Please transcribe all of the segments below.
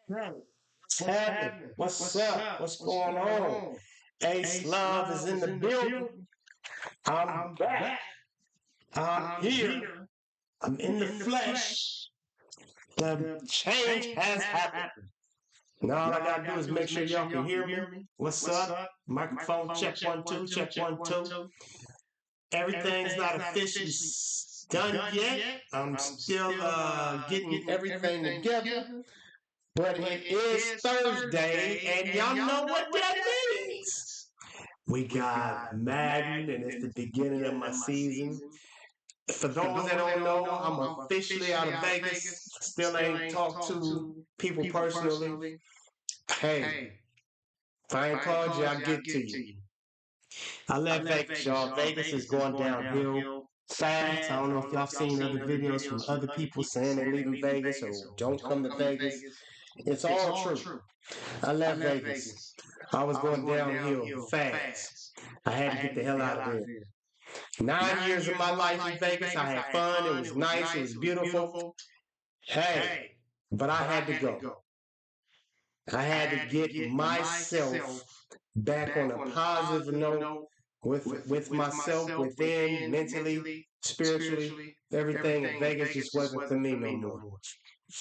What's happening? What's up? What's going on? Ace Love is in the building. I'm back. I'm here. I'm in the flesh. The change has happened. Now all I gotta do is make sure y'all can hear me. What's up? Microphone check 1 2, check 1 2. Everything's not officially done yet. I'm still getting everything together. But it is Thursday, and y'all know what that means. We got Madden, and it's the beginning of my season. For those that don't know, I'm officially out of Vegas. Still ain't talked to people personally. Hey, if I ain't called you, I'll get to you. I left Vegas, y'all. Vegas is going downhill fast. I don't know if y'all seen other videos from other people saying they're leaving Vegas or don't come to Vegas. It's all true. I left Vegas. I was going downhill fast. I had to get the hell out of there. 9 years of my life in Vegas, I had fun. It was nice. It was beautiful. Hey, but I had to go. I had to get myself back on a positive note with myself within, mentally, spiritually, everything. And Vegas just wasn't for me no more.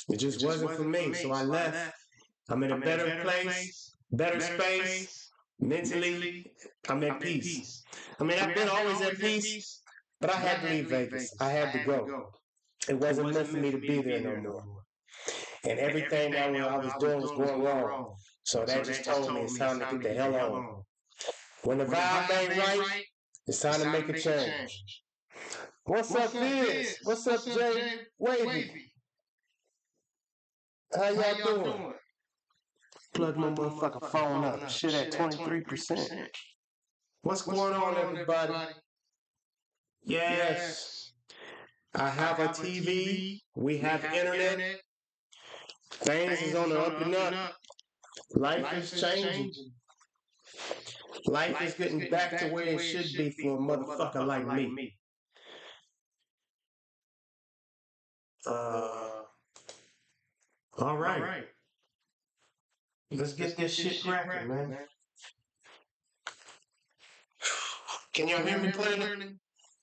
It just wasn't for me. So I left. I'm in a better place, better space. Mentally, I'm at peace. I mean, I've been always at peace, but I had to leave Vegas. I had to go. It wasn't meant for me to be there no more. And everything that I was doing was going wrong. So that just told me it's time to get the hell on. When the vibe ain't right, it's time to make a change. What's up, Viz? What's up, Jay Wavy? How y'all doing? Plug my motherfucking phone up. Shit at 23%. What's going on, everybody? Yes. I have a TV. We have internet. Things is on the up and up. Life is changing. Life is getting back to where it should be for a motherfucker like me. All right. Let's get this shit cracking, man. Can y'all hear me clearly?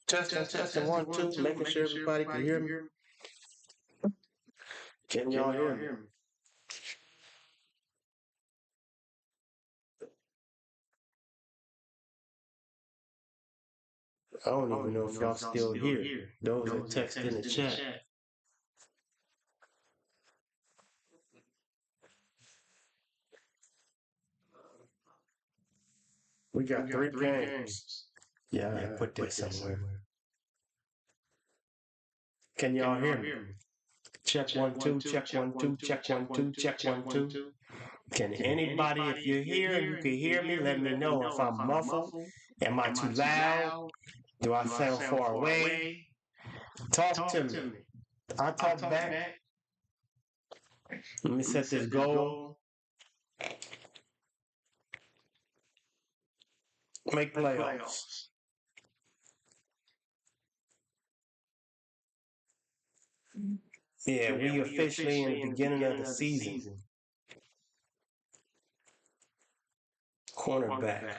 Testing, 1 2, making sure everybody can hear me. Can y'all hear me? I don't even know if y'all still here. Those that text in the chat. We got 3 games. Yeah, I put that somewhere. Can y'all hear me? Check 1 2, check 1 2, check 1 2, check 1 2. Can anybody, if you're here and you can hear me, let me know if I'm muffled. Am I too loud? Do I sound far away? Talk to me. I'll talk back. Let me set this goal. Make playoffs. Yeah, we officially in the beginning of the season. Cornerback.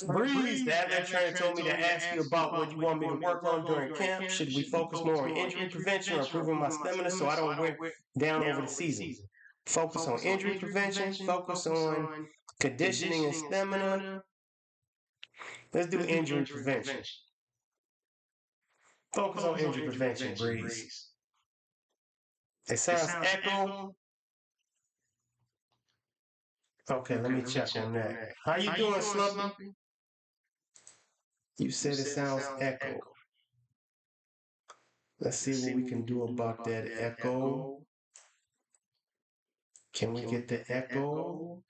Breeze, the athletic trainer told me to ask you about what you want me to work on during camp. Should we focus more on injury prevention or improving my stamina so I don't wear down over the season? Focus on injury prevention, focus on conditioning and stamina. Let's do injury prevention. Focus on injury prevention, Breeze. It sounds echo. Okay, let me check on that. How you doing, Slumpy? You said it sounds echo. Let's see what we can do about that echo. Can we get the echo?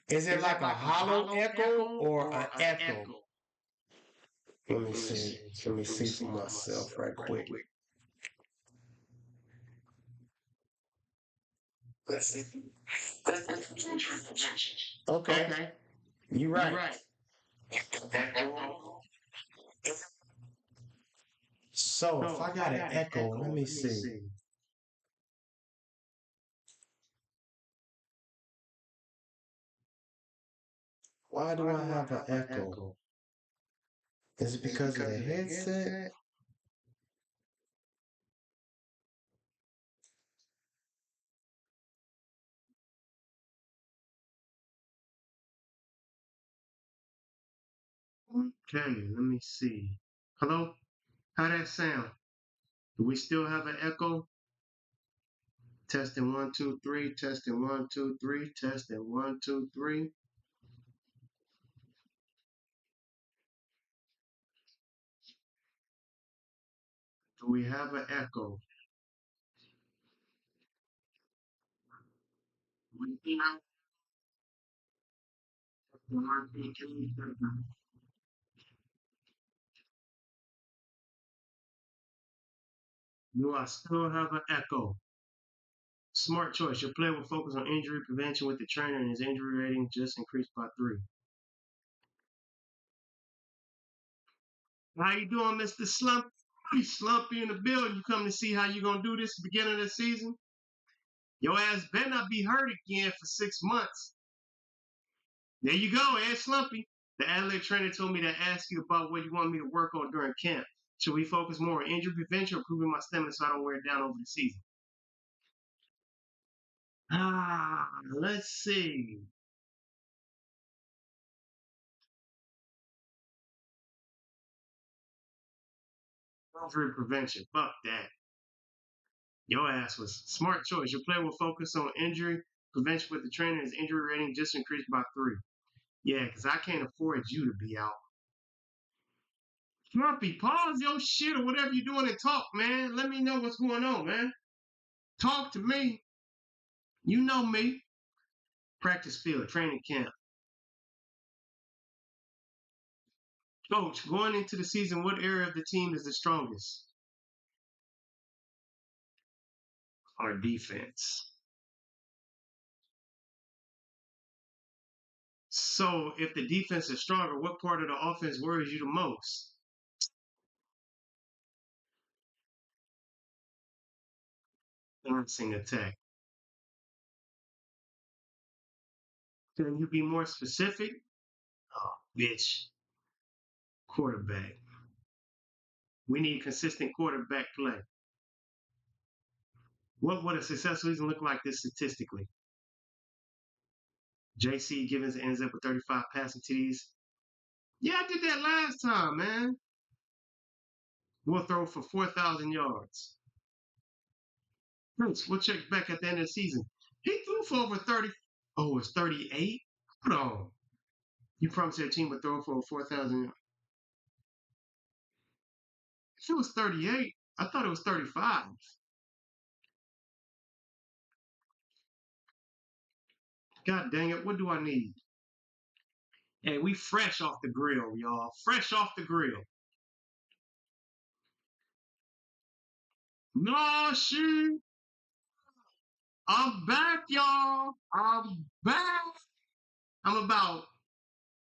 Is it like a hollow echo or an echo? Let me see. Let me see for myself right quick. Let's see. Okay. You're right. So if I got an echo, let me see. Why do I have an echo? Is it because of the headset? Okay, let me see. Hello? How that sound? Do we still have an echo? Testing 1, 2, 3. Testing 1, 2, 3. Testing 1, 2, 3. Do we have an echo? Do I still have an echo? Smart choice. Your player will focus on injury prevention with the trainer, and his injury rating just increased by 3. How you doing, Mr. Slumpy? Slumpy in the building. You come to see how you gonna do this at the beginning of the season? Your ass better not be hurt again for 6 months. There you go, Ed Slumpy. The athletic trainer told me to ask you about what you want me to work on during camp. Should we focus more on injury prevention or improving my stamina so I don't wear it down over the season? Let's see. Injury prevention. Fuck that. Your ass was smart choice. Your player will focus on injury prevention with the trainer. His injury rating just increased by 3. Yeah, because I can't afford you to be out. Slumpy, pause your shit or whatever you're doing and talk, man. Let me know what's going on, man. Talk to me. You know me. Practice field, training camp. Coach, going into the season, what area of the team is the strongest? Our defense. So if the defense is stronger, what part of the offense worries you the most? Passing attack. Can you be more specific? Oh, bitch. Quarterback. We need consistent quarterback play. What would a successful season look like this statistically? JC Givens ends up with 35 passing TDs. Yeah, I did that last time, man. We'll throw for 4,000 yards. Prince, we'll check back at the end of the season. He threw for over 30. Oh, it's 38? Hold on. You promised your team would throw for over 4,000 yards. If it was 38, I thought it was 35. God dang it, what do I need? Hey, we fresh off the grill, y'all. Fresh off the grill. No, shoot. I'm back, y'all. I'm back. I'm about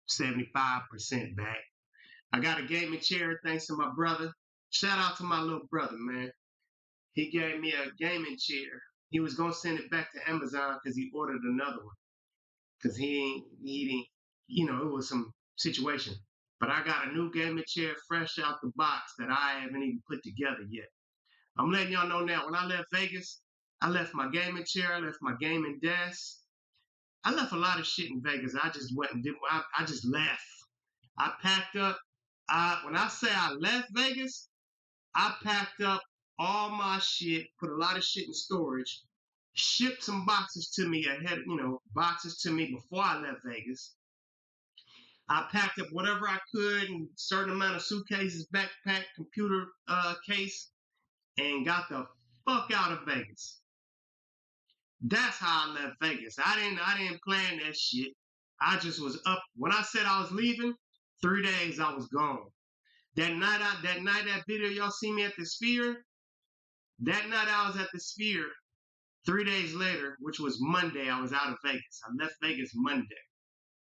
75% back. I got a gaming chair thanks to my brother. Shout out to my little brother, man. He gave me a gaming chair. He was gonna send it back to Amazon because he ordered another one. Cause he didn't, it was some situation. But I got a new gaming chair fresh out the box that I haven't even put together yet. I'm letting y'all know now. When I left Vegas, I left my gaming chair, I left my gaming desk. I left a lot of shit in Vegas. I just went and did. I just left. I packed up. When I say I left Vegas, I packed up all my shit, put a lot of shit in storage, shipped some boxes to me ahead, boxes to me before I left Vegas. I packed up whatever I could in a certain amount of suitcases, backpack, computer case, and got the fuck out of Vegas. That's how I left Vegas. I didn't plan that shit. I just was up. When I said I was leaving, 3 days I was gone. That night that video y'all see me at the Sphere, that night I was at the Sphere. 3 days later, which was Monday, I was out of Vegas. I left Vegas Monday.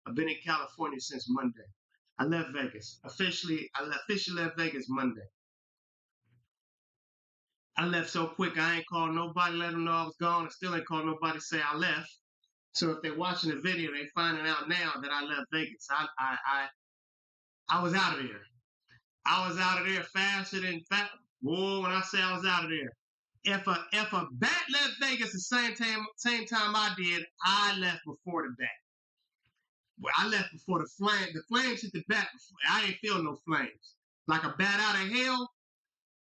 I've been in California since Monday. I left Vegas. Officially left Vegas Monday. I left so quick, I ain't called nobody, let them know I was gone. I still ain't called nobody to say I left. So if they're watching the video, they're finding out now that I left Vegas. I was out of there. I was out of there faster than fat. Boy, when I say I was out of there. If a bat left Vegas the same time I did, I left before the bat. Well, I left before the flame. The flames hit the bat. I didn't feel no flames. Like a bat out of hell,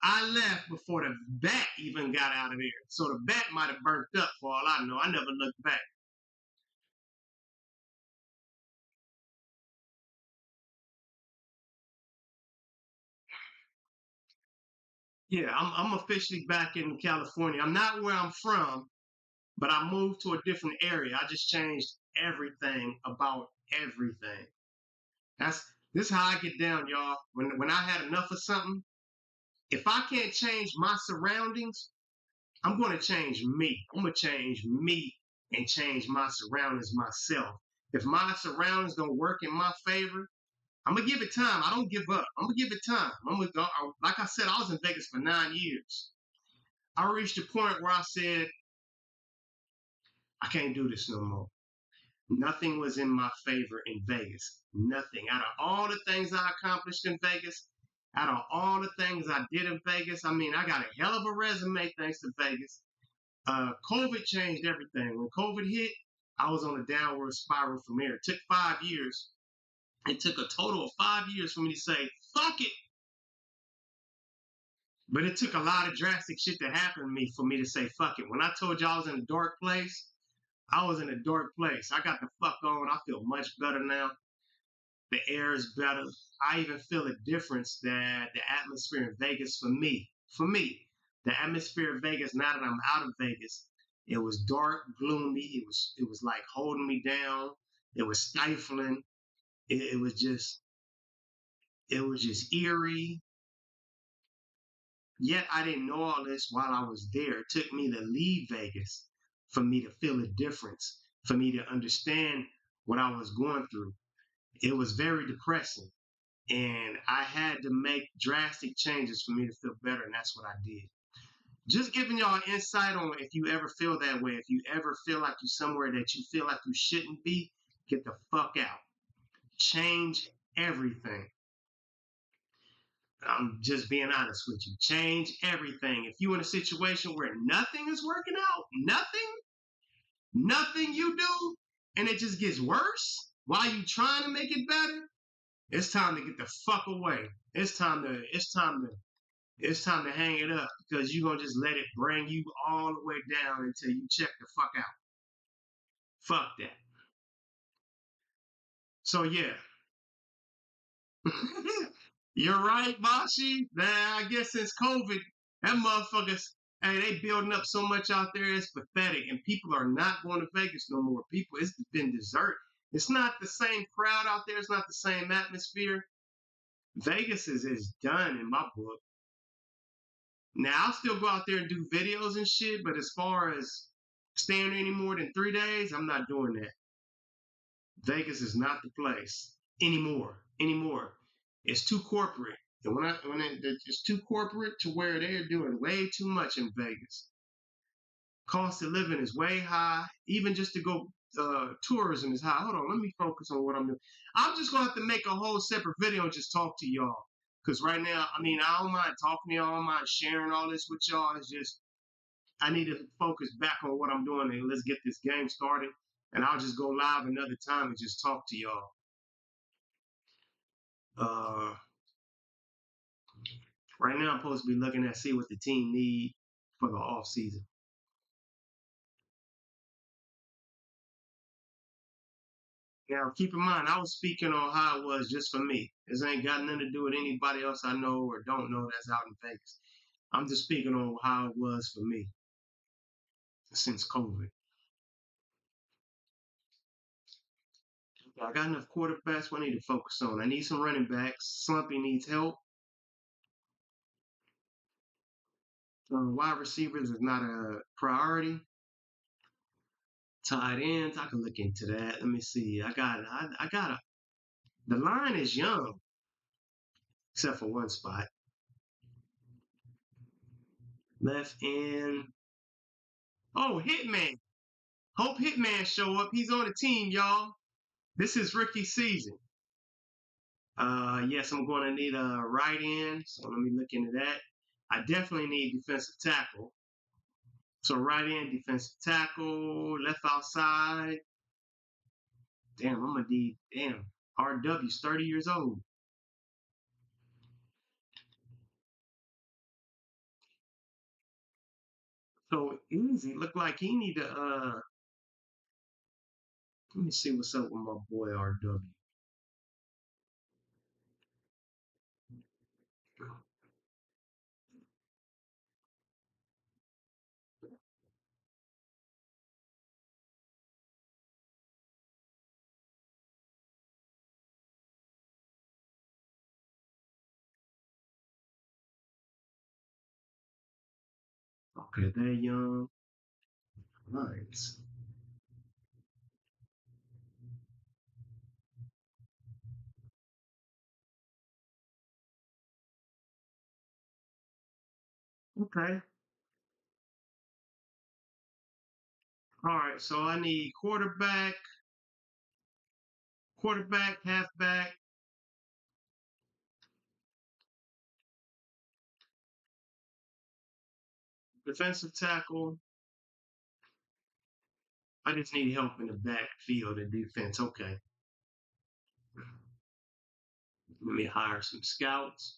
I left before the bat even got out of there. So the bat might have burnt up for all I know. I never looked back. Yeah, I'm officially back in California. I'm not where I'm from, but I moved to a different area. I just changed everything about everything. That's this is how I get down, y'all. When I had enough of something, if I can't change my surroundings, I'm going to change me. I'm going to change me and change my surroundings myself. If my surroundings don't work in my favor, I'm going to give it time. I don't give up. I'm going to give it time. Like I said, I was in Vegas for 9 years. I reached a point where I said, I can't do this no more. Nothing was in my favor in Vegas. Nothing. Out of all the things I accomplished in Vegas, out of all the things I did in Vegas, I mean, I got a hell of a resume thanks to Vegas. COVID changed everything. When COVID hit, I was on a downward spiral from there. It took 5 years. It took a total of 5 years for me to say, fuck it. But it took a lot of drastic shit to happen to me for me to say, fuck it. When I told you I was in a dark place, I was in a dark place. I got the fuck on. I feel much better now. The air is better. I even feel a difference that the atmosphere in Vegas for me, the atmosphere of Vegas, now that I'm out of Vegas, it was dark, gloomy. It was like holding me down. It was stifling. It was just eerie. Yet I didn't know all this while I was there. It took me to leave Vegas for me to feel a difference, for me to understand what I was going through. It was very depressing. And I had to make drastic changes for me to feel better, and that's what I did. Just giving y'all insight on if you ever feel that way, if you ever feel like you're somewhere that you feel like you shouldn't be, get the fuck out. Change everything. I'm just being honest with you. Change everything. If you're in a situation where nothing is working out, nothing you do, and it just gets worse while you trying to make it better, it's time to get the fuck away. It's time to hang it up because you're gonna just let it bring you all the way down until you check the fuck out. Fuck that. So yeah. You're right, Mashi. Man, I guess since COVID, that motherfuckers, hey, they building up so much out there, it's pathetic. And people are not going to Vegas no more. It's been deserted. It's not the same crowd out there. It's not the same atmosphere. Vegas is done in my book. Now, I'll still go out there and do videos and shit, but as far as staying any more than 3 days, I'm not doing that. Vegas is not the place anymore. It's too corporate. And it's too corporate to where they're doing way too much in Vegas. Cost of living is way high. Even just to go tourism is high. Hold on, let me focus on what I'm doing. I'm just gonna have to make a whole separate video and just talk to y'all. Cause right now, I mean, I don't mind talking to y'all, I don't mind sharing all this with y'all. It's just I need to focus back on what I'm doing and let's get this game started. And I'll just go live another time and just talk to y'all. Uh, right now, I'm supposed to be looking at see what the team need for the off season. Now, keep in mind, I was speaking on how it was just for me. This ain't got nothing to do with anybody else I know or don't know that's out in Vegas. I'm just speaking on how it was for me since COVID. I got enough quarterbacks. What I need to focus on. I need some running backs. Slumpy needs help. Wide receivers is not a priority. Tight ends, I can look into that. Let me see. I got a. The line is young, except for one spot. Left end. Oh, Hitman. Hope Hitman show up. He's on the team, y'all. This is Ricky's season. Yes, I'm going to need a right end, so let me look into that. I definitely need defensive tackle. So right end, defensive tackle, left outside. Damn, I'm gonna need RW's 30 years old. So easy. Look like he need to let me see what's up with my boy RW. Okay, they're young. Nice. Okay. All right, so I need quarterback, halfback, defensive tackle. I just need help in the backfield and defense. Okay. Let me hire some scouts.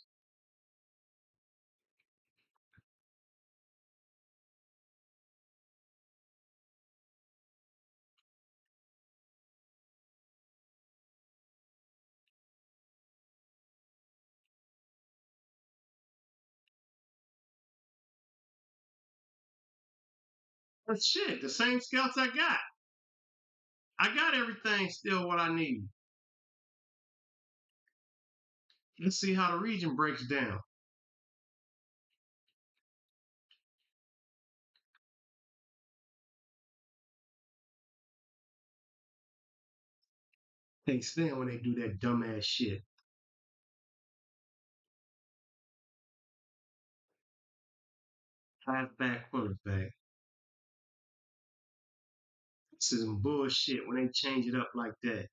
But shit, the same scouts I got. I got everything still what I need. Let's see how the region breaks down. Can't stand when they do that dumbass shit. Halfback, quarterback. This is some bullshit when they change it up like that.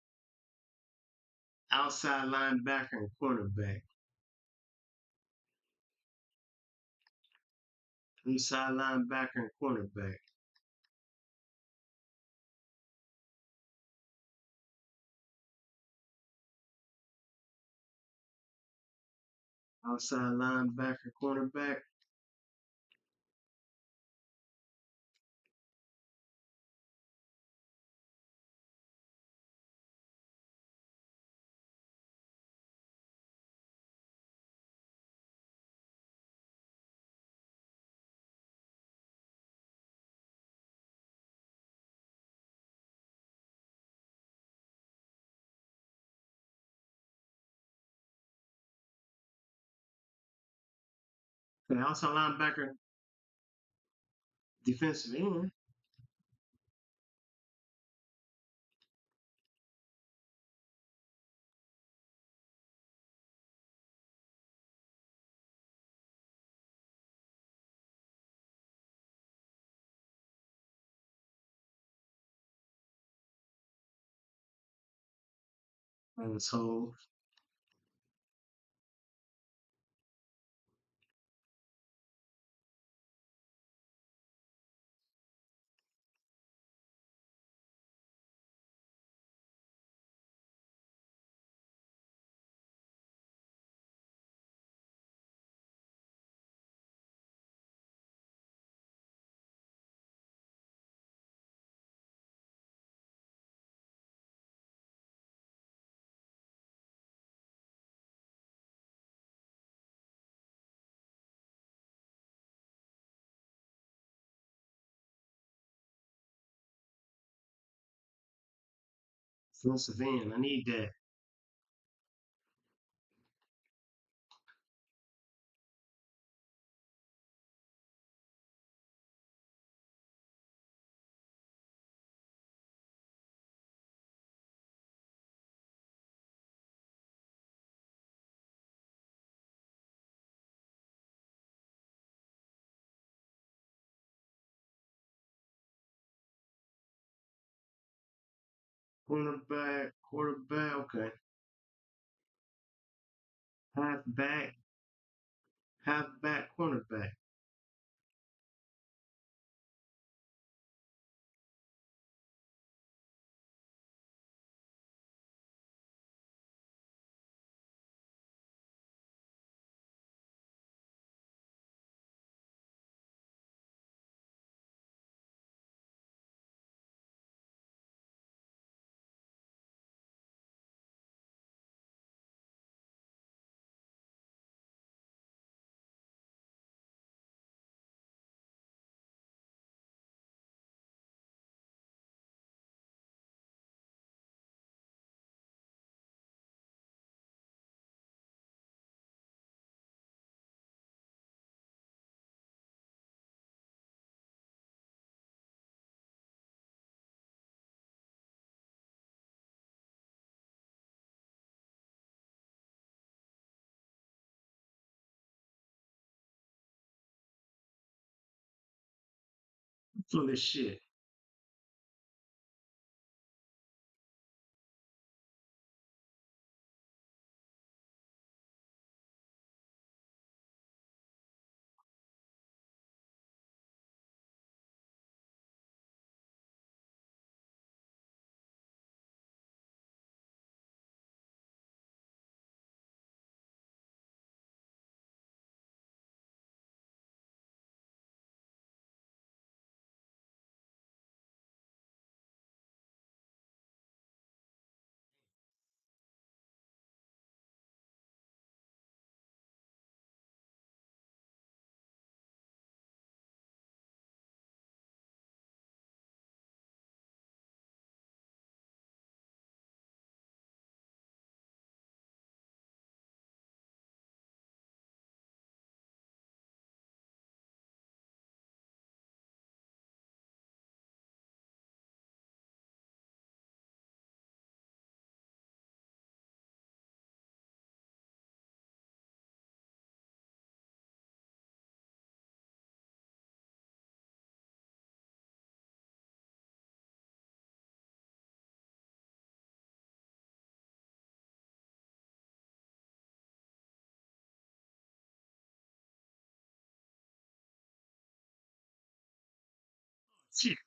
Outside linebacker and cornerback. Inside linebacker and cornerback. Outside linebacker, cornerback. Okay, outside linebacker, defensive end. Asshole. Defensive end. I need that. Cornerback, quarterback, okay. Halfback, halfback, cornerback. Full of shit. Shit.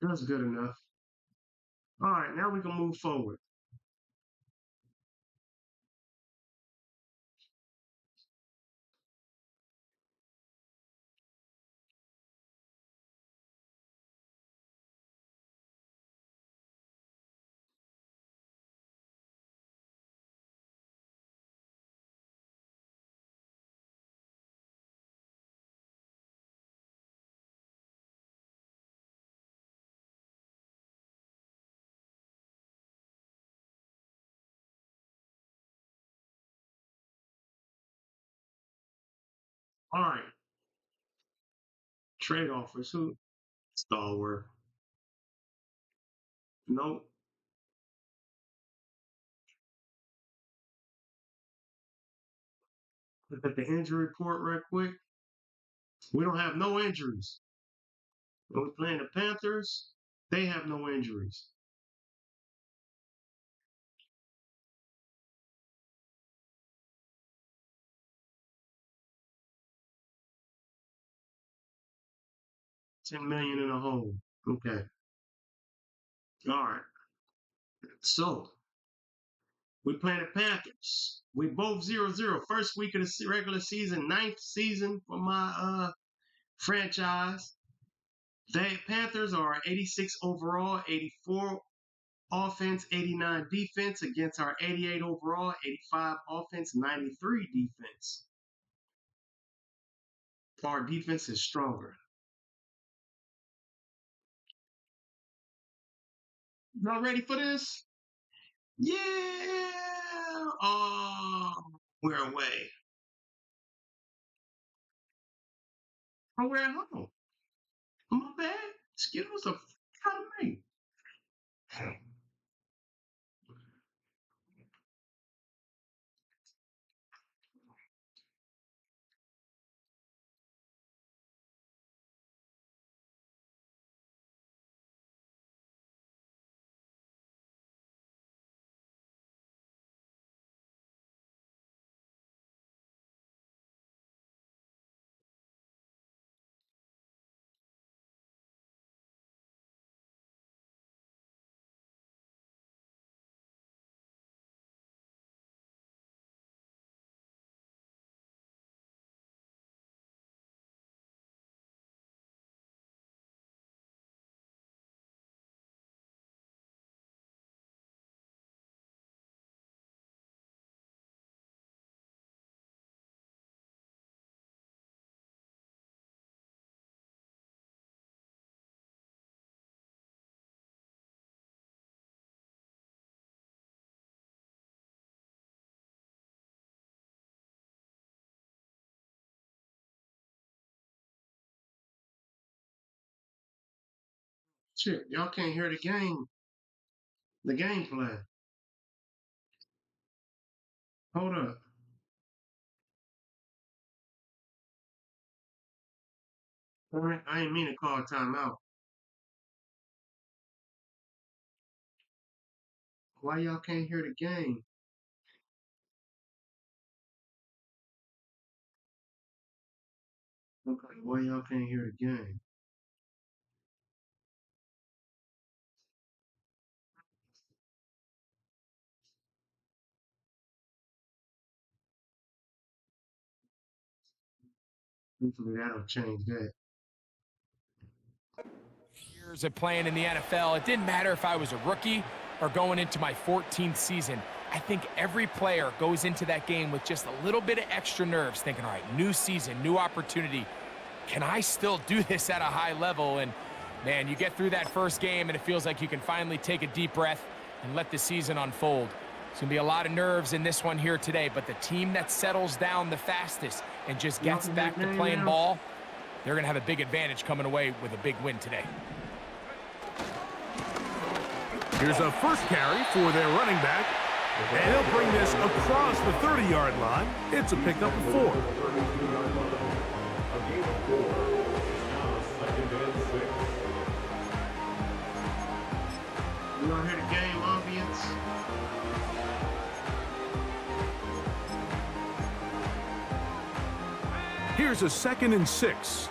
That's good enough. All right, now we can move forward. All right. Trade offers. Who? Stalwart. Nope. Look at the injury report right quick. We don't have no injuries. When we're playing the Panthers, they have no injuries. $10 million in a hole. Okay. All right. So we playing the Panthers. We both 0-0. First week of the regular season, 9th season for my franchise. The Panthers are 86 overall, 84 offense, 89 defense against our 88 overall, 85 offense, 93 defense. Our defense is stronger. Y'all ready for this? Yeah. Oh, we're away. Oh, we're at home. My bad. Excuse me. Pardon me. Shit, y'all can't hear the gameplay. Hold up. All right, I ain't mean to call timeout. Why y'all can't hear the game? Okay, why y'all can't hear the game? Hopefully that'll change that. Years of playing in the NFL, it didn't matter if I was a rookie or going into my 14th season. I think every player goes into that game with just a little bit of extra nerves, thinking, all right, new season, new opportunity. Can I still do this at a high level? And man, you get through that first game and it feels like you can finally take a deep breath and let the season unfold. It's going to be a lot of nerves in this one here today, but the team that settles down the fastest and just gets back to playing ball, they're going to have a big advantage coming away with a big win today. Here's a first carry for their running back, and he'll bring this across the 30-yard line. It's a pickup of 4. You want to hear the game ambience? Here's a 2nd and 6.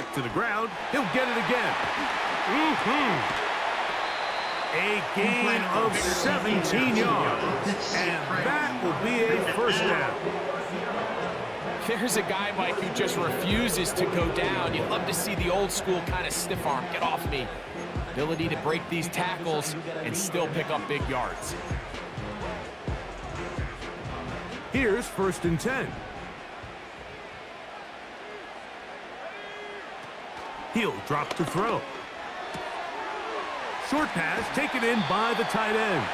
back to the ground. He'll get it again. A gain of 17 yards. And that will be a first down. There's a guy, Mike, who just refuses to go down. You love to see the old school kind of stiff arm. Get off me. Ability to break these tackles and still pick up big yards. Here's 1st and 10. He'll drop to throw. Short pass taken in by the tight end.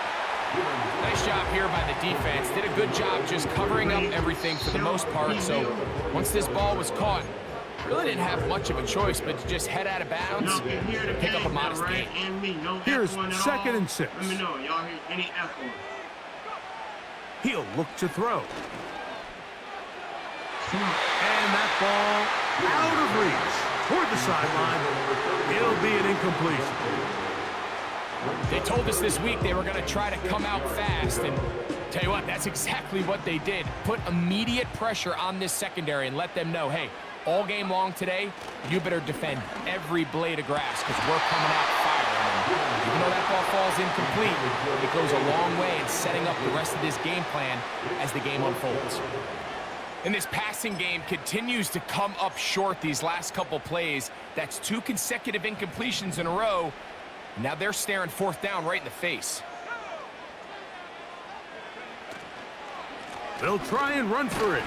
Nice job here by the defense. Did a good job just covering up everything for the most part. So once this ball was caught, really didn't have much of a choice but to just head out of bounds and pick up a modest gain. Here's 2nd and 6. Let me know. Y'all hear any F1? He'll look to throw. And that ball out of reach toward the sideline. It'll be an incompletion. They told us this week they were going to try to come out fast, and tell you what, that's exactly what they did. Put immediate pressure on this secondary and let them know, hey, all game long today, you better defend every blade of grass because we're coming out firing. Even though that ball falls incomplete, it goes a long way in setting up the rest of this game plan as the game unfolds. And this passing game continues to come up short these last couple plays. That's 2 consecutive incompletions in a row. Now they're staring 4th down right in the face. They'll try and run for it.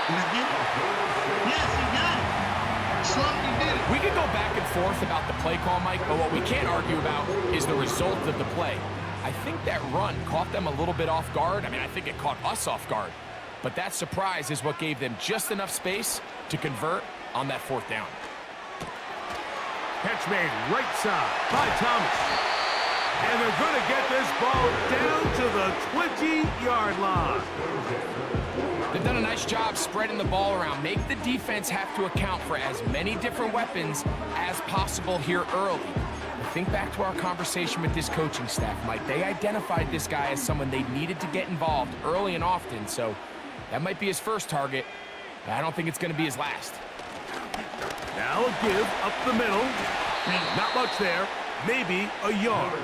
Yes, you got it. Sloppy did it. We could go back and forth about the play call, Mike, but what we can't argue about is the result of the play. I think that run caught them a little bit off guard. I mean, I think it caught us off guard. But that surprise is what gave them just enough space to convert on that 4th down. Catch made right side by Thomas. And they're going to get this ball down to the 20-yard line. They've done a nice job spreading the ball around. Make the defense have to account for as many different weapons as possible here early. Think back to our conversation with this coaching staff, Mike. They identified this guy as someone they needed to get involved early and often, so that might be his first target. But I don't think it's going to be his last. Now a give up the middle. Not much there. Maybe a yard.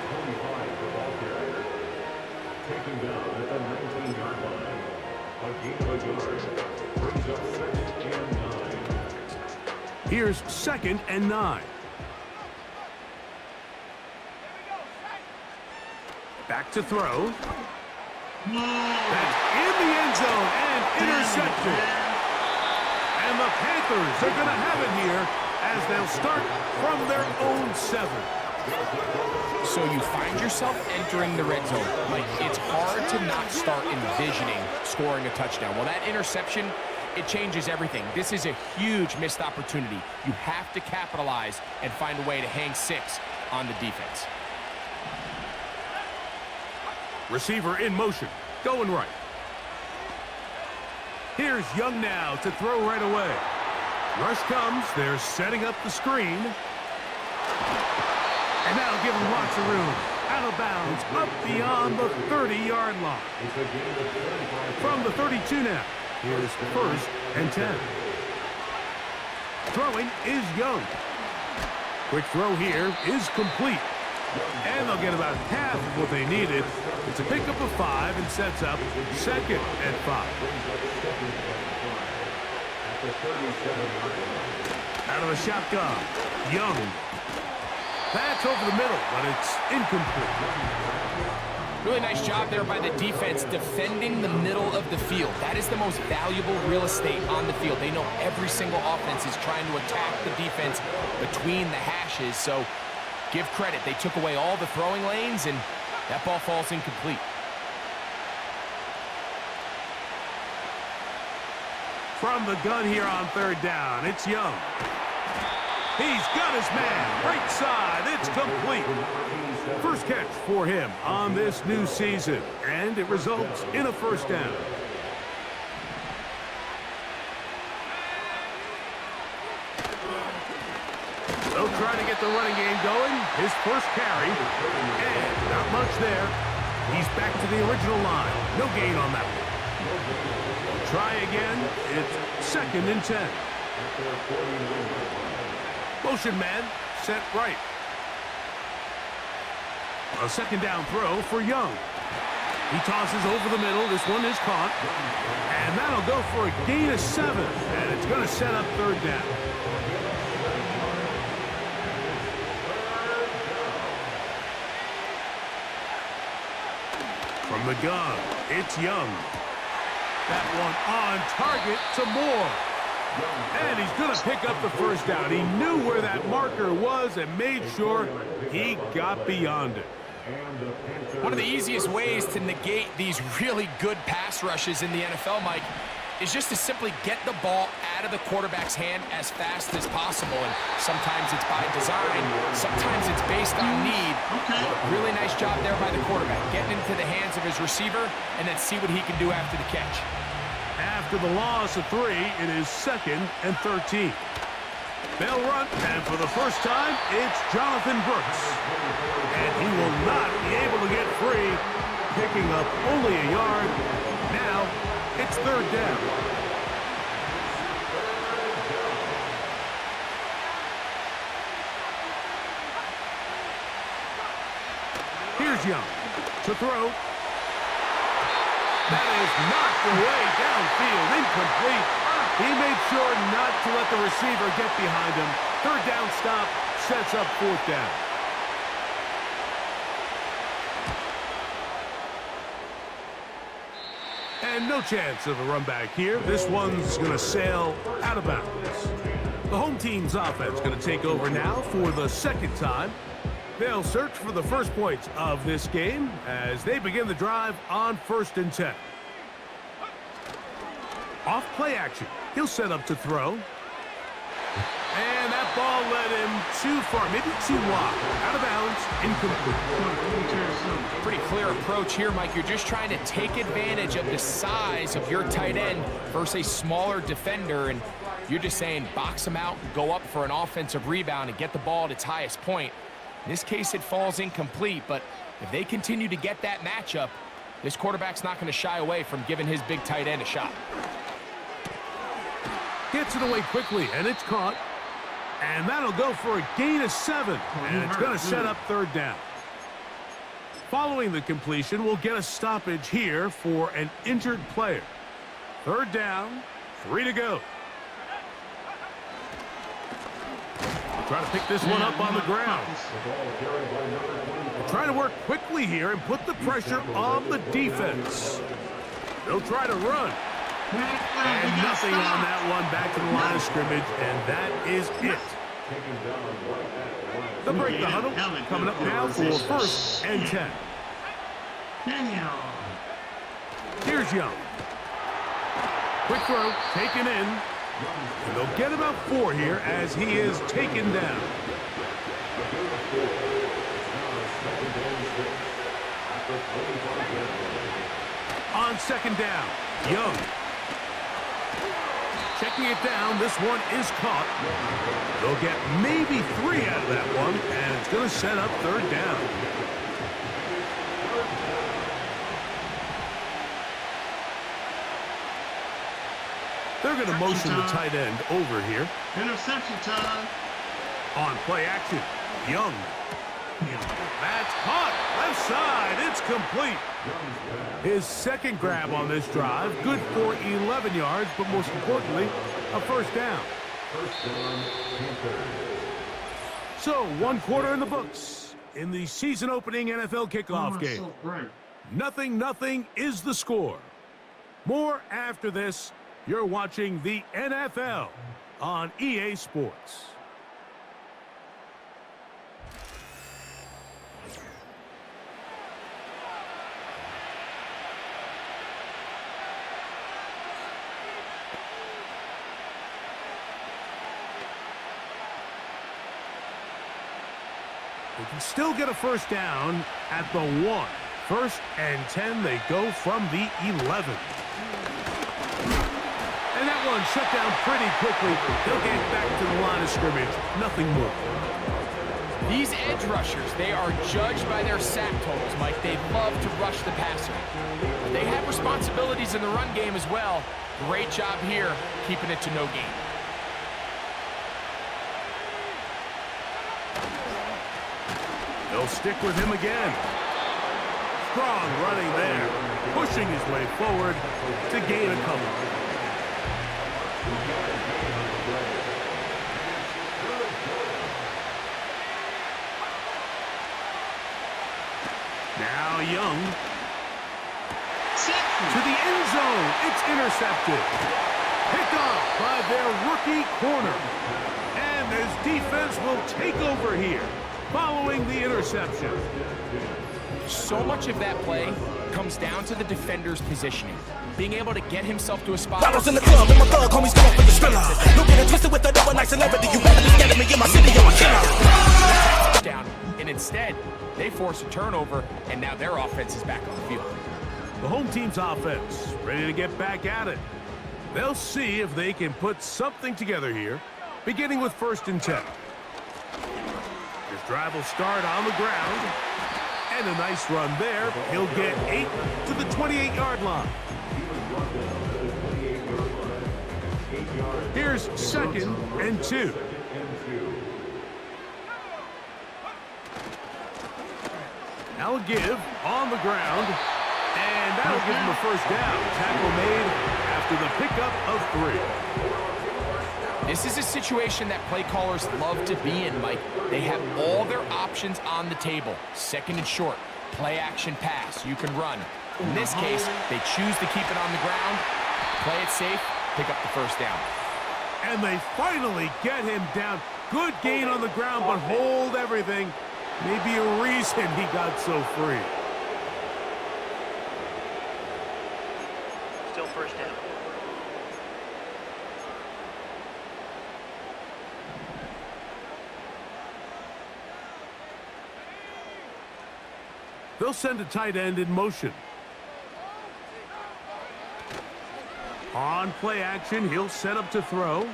Here's 2nd and 9. Back to throw. That's in the end zone and intercepted. And the Panthers are going to have it here as they'll start from their own 7. So you find yourself entering the red zone. Like, it's hard to not start envisioning scoring a touchdown. Well, that interception, it changes everything. This is a huge missed opportunity. You have to capitalize and find a way to hang 6 on the defense. Receiver in motion, going right. Here's Young now to throw right away. Rush comes, they're setting up the screen. And that'll give him lots of room. Out of bounds, up beyond the 30-yard line. From the 32 now, here's 1st and 10. Throwing is Young. Quick throw here is complete. And they'll get about half of what they needed. It's a pickup of 5 and sets up 2nd and 5. Out of the shotgun, Young. That's over the middle, but it's incomplete. Really nice job there by the defense defending the middle of the field. That is the most valuable real estate on the field. They know every single offense is trying to attack the defense between the hashes, so give credit. They took away all the throwing lanes, and that ball falls incomplete. From the gun here on 3rd down, it's Young. He's got his man, right side, it's complete. First catch for him on this new season, and it results in a 1st down. They'll try to get the running game going. His first carry, and not much there. He's back to the original line. No gain on that one. Try again. It's 2nd and 10. Motion man, set right. A second down throw for Young. He tosses over the middle. This one is caught. And that'll go for a gain of 7. And it's going to set up third down. From the gun, it's Young. That one on target to Moore. And he's going to pick up the first down. He knew where that marker was and made sure he got beyond it. One of the easiest ways to negate these really good pass rushes in the NFL, Mike, is just to simply get the ball out of the quarterback's hand as fast as possible. And sometimes it's by design, sometimes it's based on need. Really nice job there by the quarterback, getting into the hands of his receiver and then see what he can do after the catch. After the loss of 3, it is 2nd and 13. They'll run, and for the first time, it's Jonathan Brooks. And he will not be able to get free, picking up only a yard. Now, it's third down. Here's Young to throw. That is knocked away downfield, incomplete. He made sure not to let the receiver get behind him. Third down stop sets up fourth down. And no chance of a run back here. This one's going to sail out of bounds. The home team's offense going to take over now for the second time. They'll search for the first points of this game as they begin the drive on 1st and 10. Off play action. He'll set up to throw. And that ball led him too far, maybe too wide. Out of bounds, incomplete. Pretty clear approach here, Mike. You're just trying to take advantage of the size of your tight end versus a smaller defender, and you're just saying box him out, go up for an offensive rebound, and get the ball at its highest point. In this case, it falls incomplete, but if they continue to get that matchup, this quarterback's not going to shy away from giving his big tight end a shot. Gets it away quickly, and it's caught. And that'll go for a gain of 7, and it's going to set up third down. Following the completion, we'll get a stoppage here for an injured player. Third down, 3 to go. Try to pick this one up on the ground. Try to work quickly here and put the pressure on the defense. They'll try to run. And nothing on that one, back to the line of scrimmage, and that is it. They'll break the huddle. Coming up now for 1st and 10. Here's Young. Quick throw, taken in. And they'll get about 4 here as he is taken down. On 2nd down, Young. Checking it down, this one is caught. They'll get maybe 3 out of that one, and it's going to set up third down. They're going to motion the tight end over here. Interception time. On play action, Young. That's caught. Left side. It's complete. His second grab on this drive. Good for 11 yards, but most importantly, a first down. So, 1 quarter in the books in the season-opening NFL kickoff game. Nothing is the score. More after this. You're watching the NFL on EA Sports. They can still get a first down at the 1. 1st and 10, they go from the 11. And that one shut down pretty quickly. They'll get back to the line of scrimmage. Nothing more. These edge rushers, they are judged by their sack totals, Mike. They love to rush the passer. But they have responsibilities in the run game as well. Great job here, keeping it to no gain. They'll stick with him again. Strong running there, pushing his way forward to gain a couple. Now Young. To the end zone. It's intercepted. Picked off by their rookie corner. And this defense will take over here following the interception. So much of that play comes down to the defender's positioning. Being able to get himself to a spot. I was in the club and my thug homies come up with the spiller. Don't get it twisted with the double night celebrity. You better be scared of me in my city, I'm a killer. Down, and instead, they force a turnover, and now their offense is back on the field. The home team's offense ready to get back at it. They'll see if they can put something together here, beginning with 1st and 10. His drive will start on the ground. And a nice run there. He'll get 8 to the 28-yard line. Here's 2nd and 2. Now a give on the ground. And that'll give him a 1st down. Tackle made after the pickup of 3. This is a situation that play callers love to be in, Mike. They have all their options on the table. 2nd and short, play action pass, you can run. In this case, they choose to keep it on the ground, play it safe, pick up the 1st down. And they finally get him down. Good gain on the ground, but hold everything. Maybe a reason he got so free. Still 1st down. They'll send a tight end in motion. On play action, he'll set up to throw. A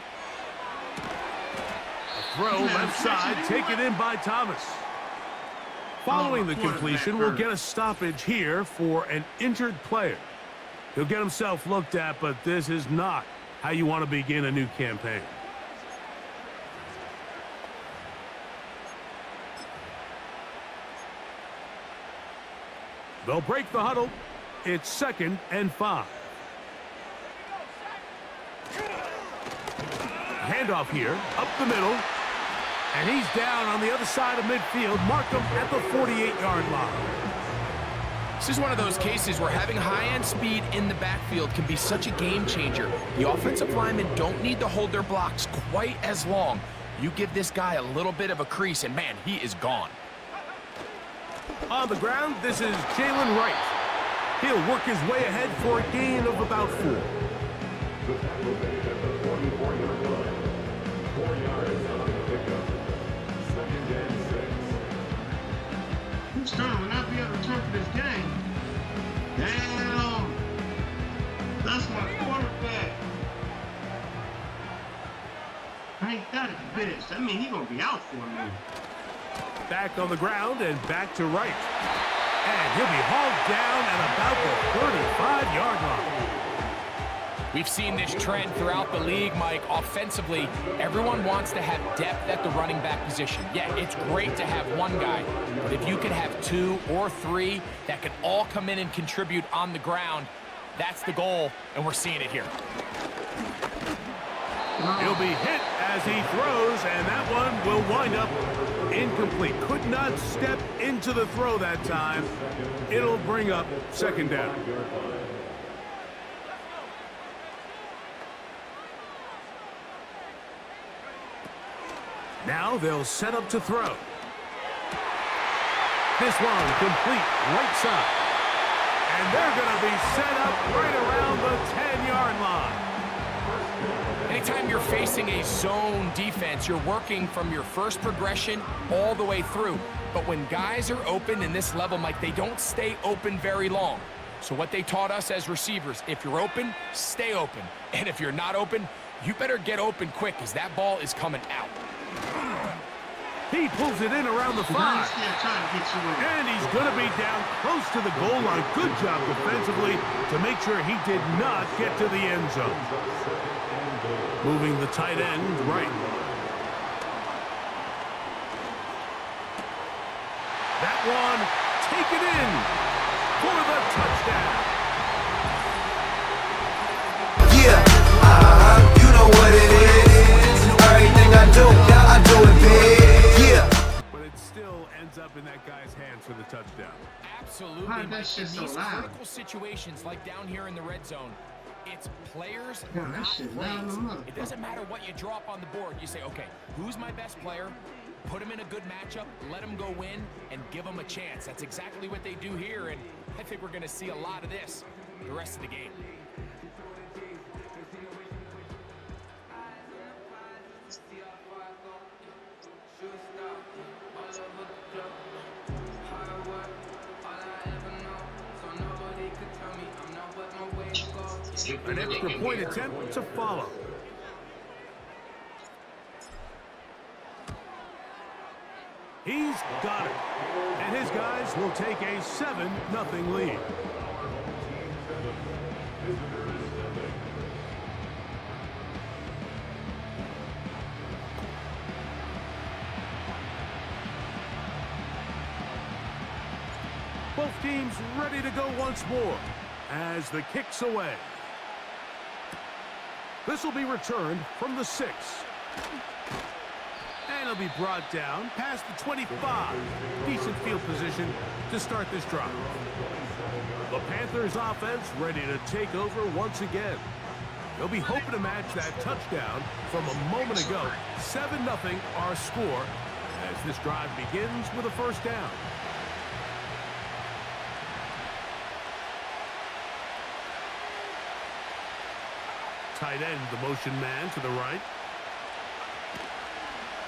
throw left side, taken in by Thomas. Following the completion, we'll get a stoppage here for an injured player. He'll get himself looked at, but this is not how you want to begin a new campaign. They'll break the huddle. It's 2nd and 5. Handoff here, up the middle. And he's down on the other side of midfield. Mark him at the 48-yard line. This is one of those cases where having high-end speed in the backfield can be such a game changer. The offensive linemen don't need to hold their blocks quite as long. You give this guy a little bit of a crease, and man, he is gone. On the ground, this is Jalen Wright. He'll work his way ahead for a gain of about 4. Stern will not be able to return for this game. Damn. That's my quarterback. I ain't got it, bitch. That means he's going to be out for me. Back on the ground and back to Wright. And he'll be hauled down at about the 35-yard line. We've seen this trend throughout the league, Mike. Offensively, everyone wants to have depth at the running back position. Yeah, it's great to have one guy, but if you can have 2 or 3 that can all come in and contribute on the ground, that's the goal, and we're seeing it here. He'll be hit as he throws, and that one will wind up incomplete. Could not step into the throw that time. It'll bring up 2nd down. Now they'll set up to throw. This one complete right side. And they're going to be set up right around the 10-yard line. Anytime you're facing a zone defense, you're working from your first progression all the way through. But when guys are open in this level, Mike, they don't stay open very long. So what they taught us as receivers, if you're open, stay open. And if you're not open, you better get open quick because that ball is coming out. He pulls it in around the 5. And he's going to be down close to the goal line. Good job defensively to make sure he did not get to the end zone. Moving the tight end right. one. Take it in for the touchdown. Yeah, you know what it is. Everything I do it big. Yeah. But it still ends up in that guy's hands for the touchdown. Absolutely. How did that shit so these loud? critical situations, like down here in the red zone, it's players, Yeah, that not shit loud plays. as a mother- It doesn't matter what you drop on the board. You say, okay, who's my best player? Put him in a good matchup, let him go win, and give him a chance. That's exactly what they do here, and I think we're going to see a lot of this the rest of the game. An extra point attempt to follow. He's got it. And his guys will take a 7-0 lead. Both teams ready to go once more as the kick's away. This will be returned from the 6. And it'll be brought down past the 25. Decent field position to start this drive. The Panthers offense ready to take over once again. They'll be hoping to match that touchdown from a moment ago. 7-0 our score as this drive begins with a first down. Tight end, the motion man to the right.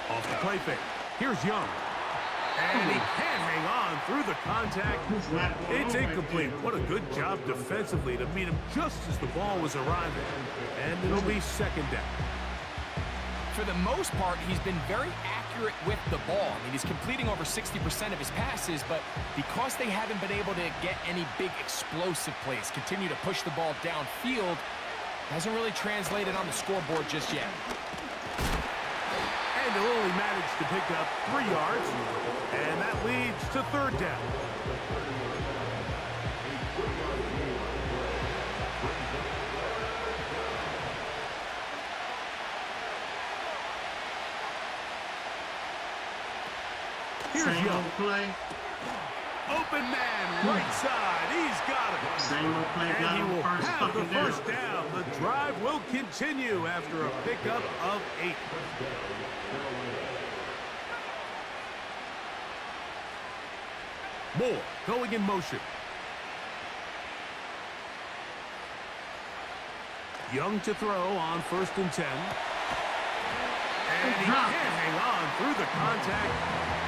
Off the play fake. Here's Young. And he can hang on through the contact. It's incomplete. What a good job defensively to meet him just as the ball was arriving. And it'll be second down. For the most part, he's been very accurate with the ball. I mean, he's completing over 60% of his passes, but because they haven't been able to get any big explosive plays, continue to push the ball downfield, hasn't really translated on the scoreboard just yet. And he'll only manage to pick up 3 yards, and that leads to third down. Here's Young. Play. Open man, right side. He's got it. Same old play. And Got he him will first have the fucking down. first down. The drive will continue after a pickup of 8. Moore going in motion. Young to throw on 1st and 10. And he can't hang on through the contact.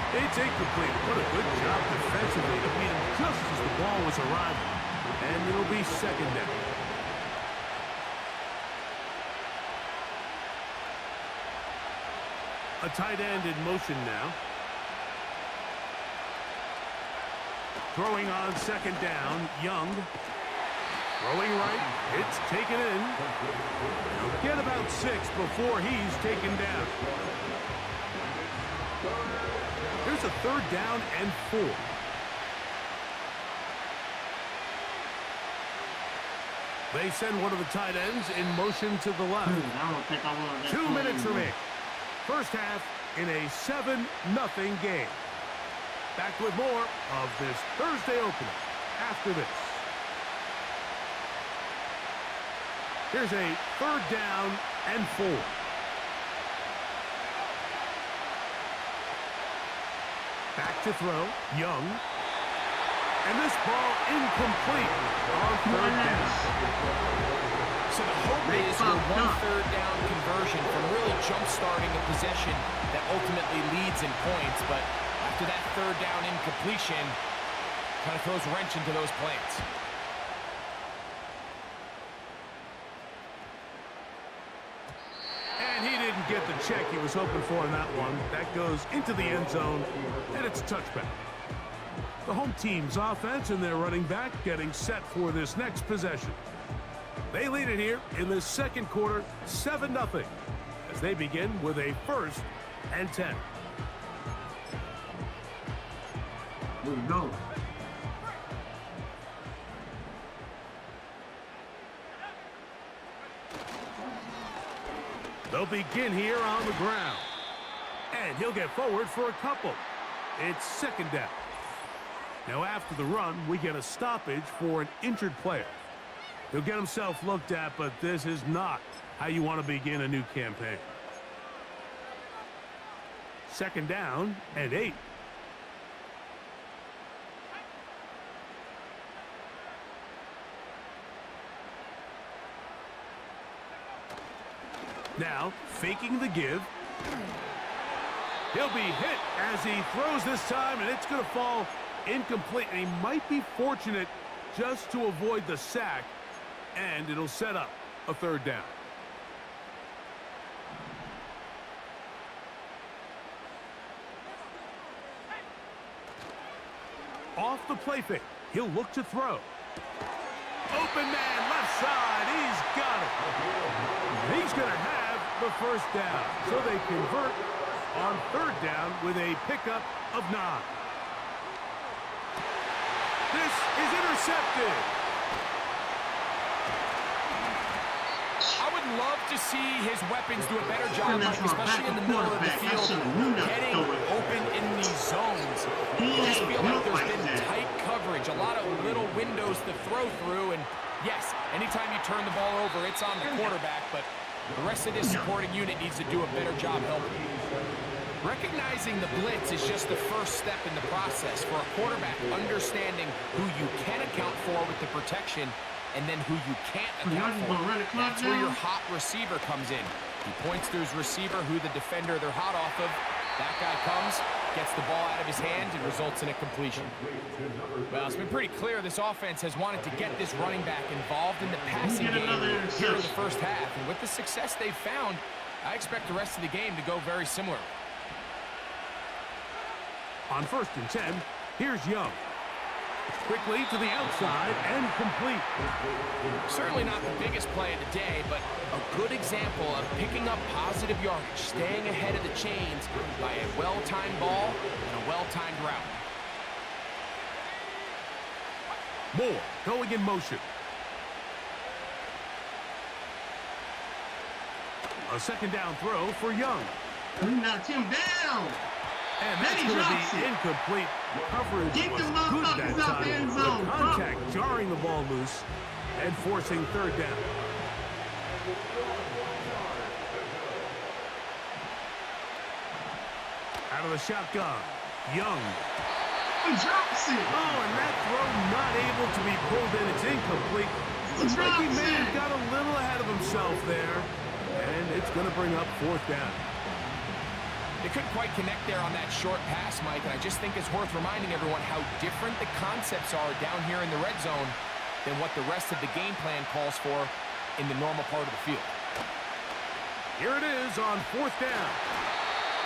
It's incomplete. What a good job defensively to beat him just as the ball was arriving. And it'll be second down. A tight end in motion now. Throwing on 2nd down, Young. Throwing right, it's taken in. He'll get about 6 before he's taken down. Here's a 3rd down and 4. They send one of the tight ends in motion to the left. I don't think I want that 2 minutes remaining. First half in a 7-0 game. Back with more of this Thursday opener after this. Here's a 3rd down and 4. Back to throw, Young. And this ball incomplete on 3rd down. So the hope is for one 3rd down conversion from really jump-starting a possession that ultimately leads in points, but after that 3rd down incompletion, kind of throws a wrench into those plans. And he didn't get the check he was hoping for in that one. That goes into the end zone, and it's a touchback. The home team's offense and their running back getting set for this next possession. They lead it here in the 2nd quarter, 7-0, as they begin with a 1st and 10. Here we go. They'll begin here on the ground. And he'll get forward for a couple. It's second down. Now after the run, we get a stoppage for an injured player. He'll get himself looked at, but this is not how you want to begin a new campaign. Second down and 8. Now, faking the give. He'll be hit as he throws this time, and it's going to fall incomplete. And he might be fortunate just to avoid the sack, and it'll set up a third down. Off the play fake, he'll look to throw. Open man, left side, he's got it. He's going to have the first down, so they convert on third down with a pickup of 9. This is intercepted. I would love to see his weapons do a better job, Mike, especially in the middle of the field, getting open in these zones. I just feel like there's been tight coverage, a lot of little windows to throw through, and yes, anytime you turn the ball over, it's on the quarterback, but the rest of this supporting unit needs to do a better job helping. Recognizing the blitz is just the first step in the process for a quarterback, understanding who you can account for with the protection and then who you can't account for. That's where your hot receiver comes in. He points to his receiver, who the defender they're hot off of. That guy comes, gets the ball out of his hand, and results in a completion. Well, it's been pretty clear this offense has wanted to get this running back involved in the passing game here in the first half. And with the success they've found, I expect the rest of the game to go very similar. On 1st and 10, here's Young. Quickly to the outside and complete. Certainly not the biggest play of the day, but a good example of picking up positive yardage, staying ahead of the chains by a well-timed ball and a well-timed route. Moore going in motion. A second down throw for Young. We knocked him down. And that's going to be incomplete. Coverage was good that time. The contact jarring the ball loose and forcing third down. Out of the shotgun, Young. He drops it. Oh, and that throw not able to be pulled in. It's incomplete. Looks like he may have got a little ahead of himself there. And it's going to bring up fourth down. They couldn't quite connect there on that short pass, Mike, and I just think it's worth reminding everyone how different the concepts are down here in the red zone than what the rest of the game plan calls for in the normal part of the field. Here it is on fourth down.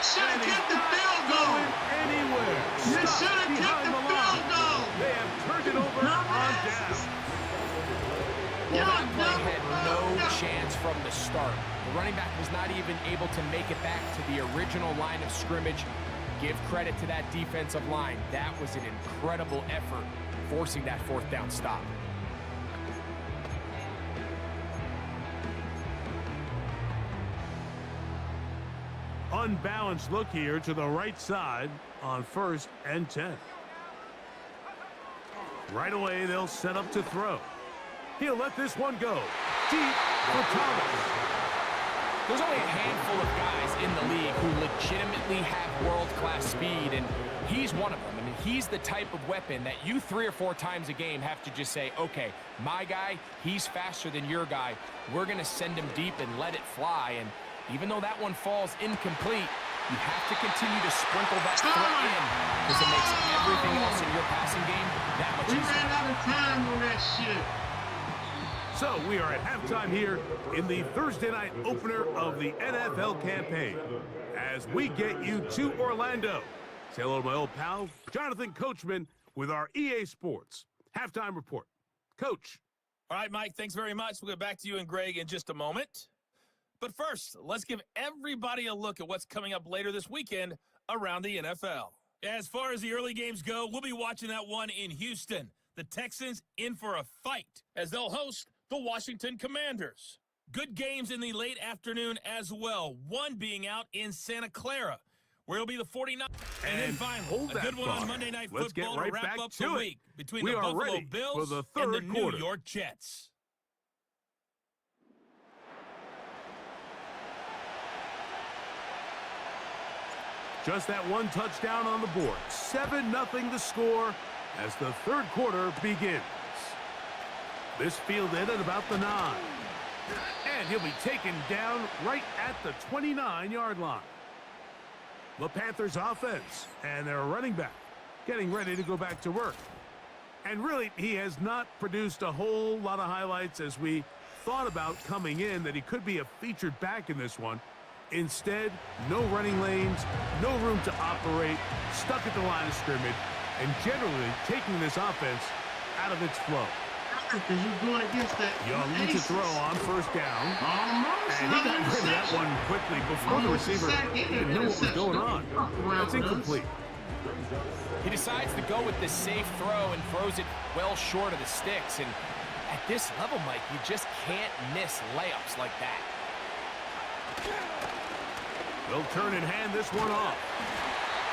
Should have kept the field goal. Anywhere. You should have kept the field goal. They have turned it over on down. Well, that play had no chance from the start. The running back was not even able to make it back to the original line of scrimmage. Give credit to that defensive line. That was an incredible effort, forcing that fourth down stop. Unbalanced look here to the right side on 1st and 10. Right away, they'll set up to throw. He'll let this one go. Deep for Thomas. There's only a handful of guys in the league who legitimately have world-class speed, and he's one of them. I mean, he's the type of weapon that you 3 or 4 times a game have to just say, okay, my guy, he's faster than your guy. We're going to send him deep and let it fly. And even though that one falls incomplete, you have to continue to sprinkle that threat in because it makes everything else in your passing game that much easier. We ran out of time on that shit. So we are at halftime here in the Thursday night opener of the NFL campaign as we get you to Orlando. Say hello to my old pal, Jonathan Coachman, with our EA Sports halftime report. Coach. All right, Mike, thanks very much. We'll get back to you and Greg in just a moment. But first, let's give everybody a look at what's coming up later this weekend around the NFL. As far as the early games go, we'll be watching that one in Houston. The Texans in for a fight as they'll host the Washington Commanders. Good games in the late afternoon as well, one being out in Santa Clara, where it'll be the 49ers. And then finally, a good one on Monday Night Football to wrap up the week between the Buffalo Bills and the New York Jets. Just that one touchdown on the board. 7-0 the score as the third quarter begins. This fielded at about the 9. And he'll be taken down right at the 29-yard line. The Panthers offense and their running back getting ready to go back to work. And really, he has not produced a whole lot of highlights as we thought about coming in that he could be a featured back in this one. Instead, no running lanes, no room to operate, stuck at the line of scrimmage, and generally taking this offense out of its flow. Because you're going against that. Young to throw on first down. Almost. And he got rid of that one quickly before the receiver even knew what was going on. That's incomplete. He decides to go with the safe throw and throws it well short of the sticks. And at this level, Mike, you just can't miss layups like that. They'll turn and hand this one off.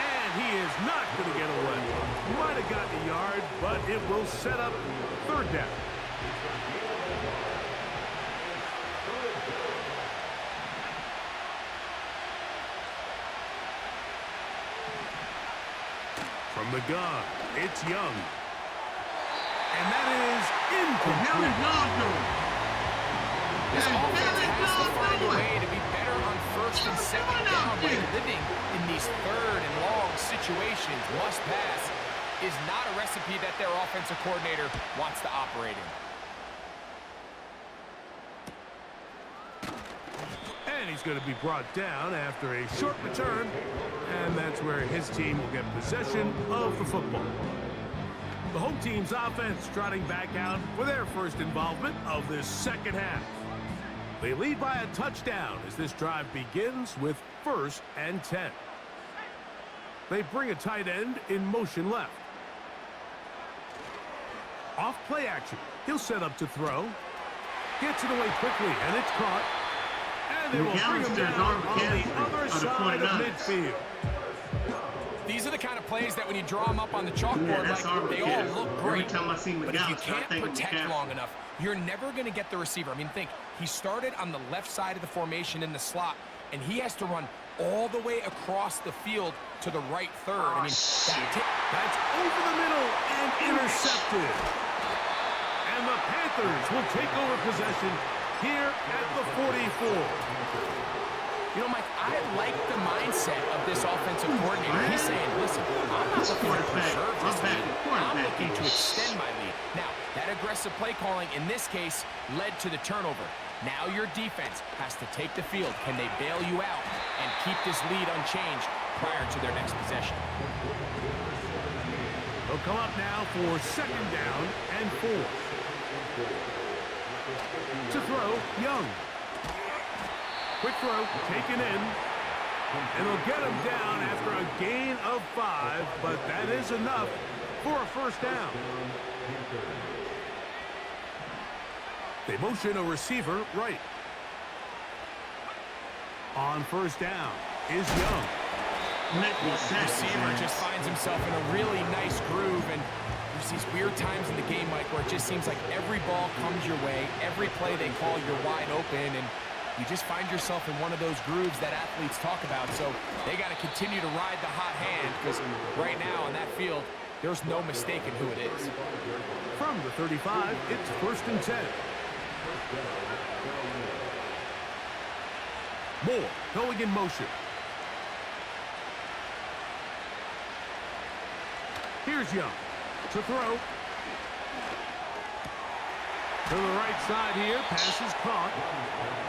And he is not going to get away. Might have gotten a yard, but it will set up third down. From the gun, it's Young. And that is incomplete. This offense has to find a way to be better on first and second down when living in these third and long situations. Must pass is not a recipe that their offensive coordinator wants to operate in. And he's going to be brought down after a short return. And that's where his team will get possession of the football. The home team's offense trotting back out for their first involvement of this second half. They lead by a touchdown as this drive begins with 1st and 10. They bring a tight end in motion left. Off play action. He'll set up to throw. Gets it away quickly, and it's caught. And they will bring him down on the other side of midfield. These are the kind of plays that when you draw them up on the chalkboard, they all look great. But if you can't protect long enough, you're never going to get the receiver. I mean, think, he started on the left side of the formation in the slot, and he has to run all the way across the field to the right third. I mean, that's over the middle and intercepted. And the Panthers will take over possession here at the 44. You know, Mike, I like the mindset of this offensive coordinator. He's saying, listen, I'm not looking to preserve this lead. I'm looking to extend my lead. Now, that aggressive play calling in this case led to the turnover. Now your defense has to take the field. Can they bail you out and keep this lead unchanged prior to their next possession? They'll come up now for 2nd down and 4. To throw, Young. Quick throw, taken in. And they'll get him down after a gain of 5, but that is enough for a 1st down. They motion a receiver right. On 1st down is Young. The receiver just finds himself in a really nice groove, and there's these weird times in the game, Mike, where it just seems like every ball comes your way, every play they call, you're wide open, and you just find yourself in one of those grooves that athletes talk about. So they got to continue to ride the hot hand, because right now on that field, there's no mistaking who it is. From the 35, it's 1st and 10. Moore going in motion. Here's Young to throw. To the right side here, pass is caught.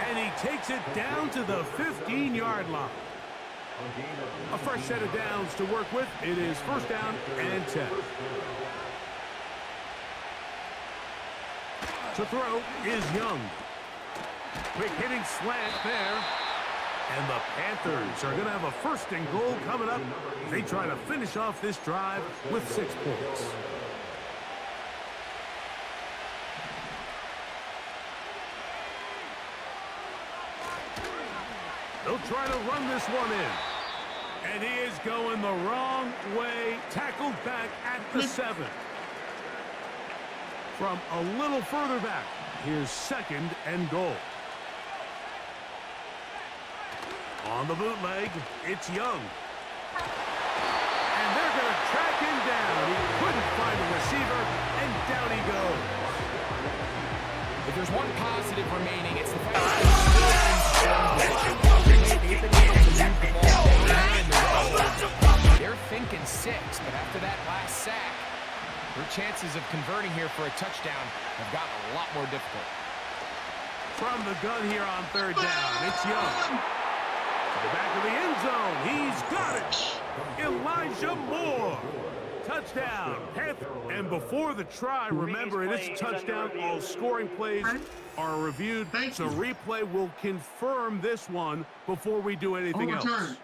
And he takes it down to the 15-yard line. A fresh set of downs to work with. It is 1st down and 10. To throw is Young. Quick hitting slant there. And the Panthers are going to have a 1st and goal coming up. They try to finish off this drive with 6 points. They'll try to run this one in. And he is going the wrong way. Tackled back at the 7. From a little further back, here's 2nd and goal. On the bootleg, it's Young. And they're going to track him down. He couldn't find a receiver, and down he goes. If there's one positive remaining, it's the fact that they're thinking 6, but after that last sack, their chances of converting here for a touchdown have gotten a lot more difficult. From the gun here on 3rd down, it's Young. To the back of the end zone, he's got it. Elijah Moore. Touchdown, Panther. And before the try, remember it is a touchdown. All scoring plays are reviewed, so replay will confirm this one before we do anything else.